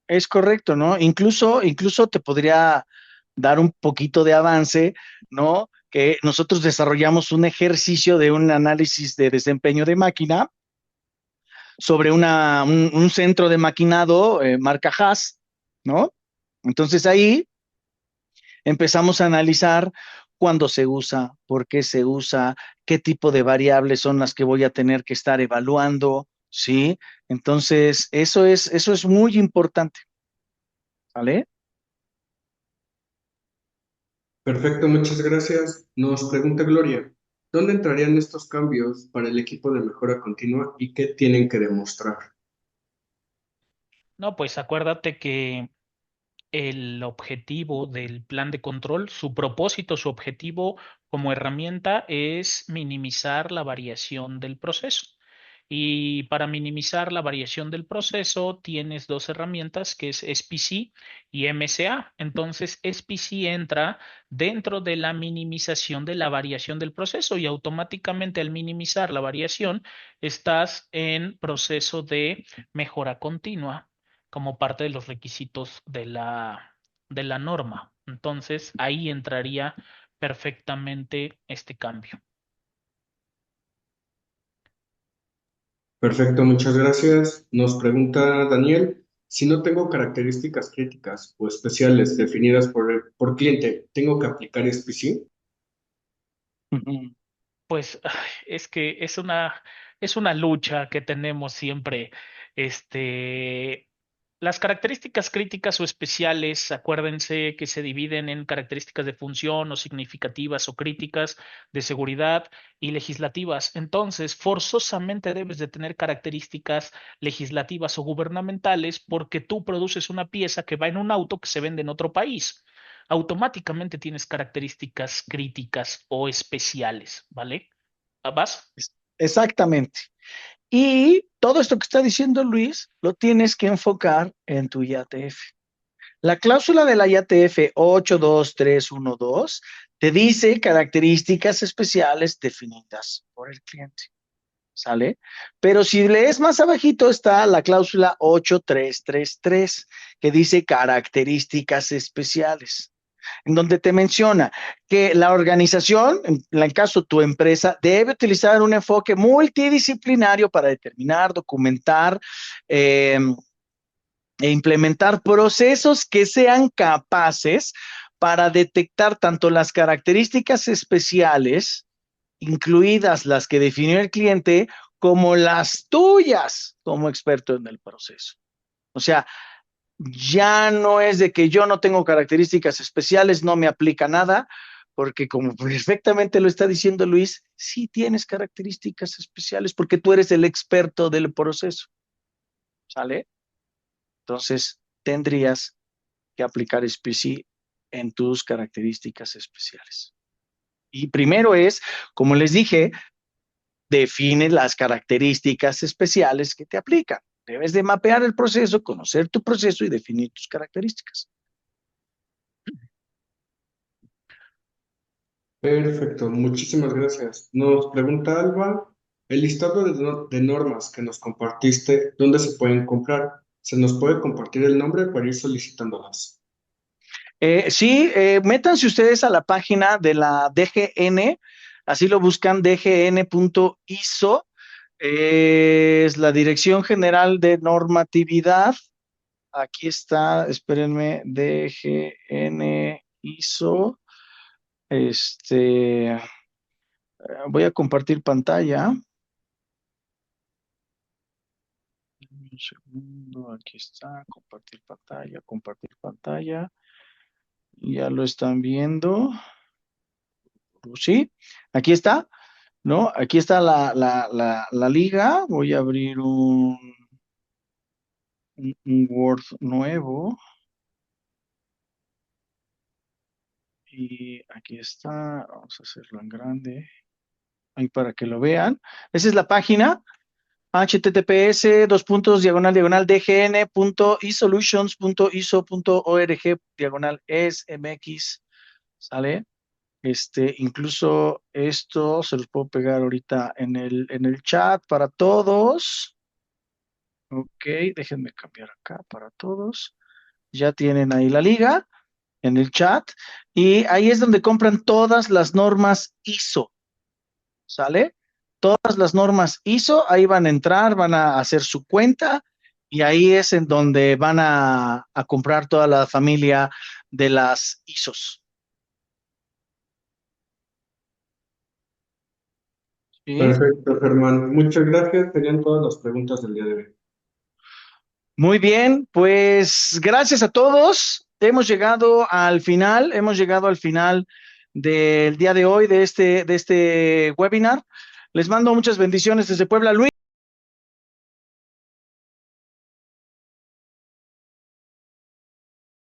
A: Es correcto, ¿no? Incluso te podría dar un poquito de avance, ¿no? Que nosotros desarrollamos un ejercicio de un análisis de desempeño de máquina sobre un centro de maquinado marca Haas, ¿no? Entonces ahí empezamos a analizar cuándo se usa, por qué se usa, qué tipo de variables son las que voy a tener que estar evaluando, ¿sí? Entonces, eso es muy importante, ¿vale?
D: Perfecto, muchas gracias. Nos pregunta Gloria, ¿dónde entrarían estos cambios para el equipo de mejora continua y qué tienen que demostrar?
B: No, pues acuérdate que el objetivo del plan de control, su propósito, su objetivo como herramienta es minimizar la variación del proceso. Y para minimizar la variación del proceso tienes dos herramientas que es SPC y MCA. Entonces, SPC entra dentro de la minimización de la variación del proceso y automáticamente al minimizar la variación estás en proceso de mejora continua como parte de los requisitos de la norma. Entonces, ahí entraría perfectamente este cambio.
D: Perfecto, muchas gracias. Nos pregunta Daniel, si no tengo características críticas o especiales definidas por cliente, ¿tengo que aplicar SPC?
A: Ujú.
B: Pues ay, es que es una lucha que tenemos siempre. Este, las características críticas o especiales, acuérdense que se dividen en características de función o significativas o críticas, de seguridad y legislativas. Entonces, forzosamente debes de tener características legislativas o gubernamentales porque tú produces una pieza que va en un auto que se vende en otro país. Automáticamente tienes características críticas o especiales, ¿vale? ¿Vas?
A: Exactamente. Y todo esto que está diciendo Luis lo tienes que enfocar en tu IATF. La cláusula de la IATF 82312 te dice características especiales definidas por el cliente. ¿Sale? Pero si lees más abajito está la cláusula 8333 que dice características especiales, en donde te menciona que la organización, en el caso de tu empresa, debe utilizar un enfoque multidisciplinario para determinar, documentar eh, e implementar procesos que sean capaces para detectar tanto las características especiales, incluidas las que definió el cliente, como las tuyas como experto en el proceso. O sea, ya no es de que yo no tengo características especiales, no me aplica nada, porque como perfectamente lo está diciendo Luis, sí tienes características especiales porque tú eres el experto del proceso, ¿sale? Entonces, tendrías que aplicar SPC en tus características especiales. Y primero es, como les dije, define las características especiales que te aplican. Debes de mapear el proceso, conocer tu proceso y definir tus características.
D: Perfecto, muchísimas gracias. Nos pregunta Alba, el listado de normas que nos compartiste, ¿dónde se pueden comprar? ¿Se nos puede compartir el nombre para ir solicitándolas?
A: Sí, métanse ustedes a la página de la DGN, así lo buscan dgn.iso, es la Dirección General de Normatividad. Aquí está, espérenme, DGN ISO. Voy a compartir pantalla. Un segundo, aquí está, compartir pantalla, compartir pantalla. Ya lo están viendo. Sí, aquí está, ¿no? Aquí está la liga. Voy a abrir un Word nuevo. Y aquí está, vamos a hacerlo en grande. ahí para que lo vean. Esa es la página, https://dgn.esolutions.iso.org/smx, ¿sale? Incluso esto se los puedo pegar ahorita en el chat para todos. Ok, déjenme cambiar acá para todos. Ya tienen ahí la liga en el chat y ahí es donde compran todas las normas ISO, ¿sale? Todas las normas ISO, ahí van a entrar, van a hacer su cuenta y ahí es en donde van a comprar toda la familia de las ISOs. ¿Sí?
D: Perfecto, Germán. Muchas gracias. Serían todas las preguntas del día de hoy.
A: Muy bien, pues gracias a todos. Hemos llegado al final del día de hoy de este webinar. Les mando muchas bendiciones desde Puebla, Luis.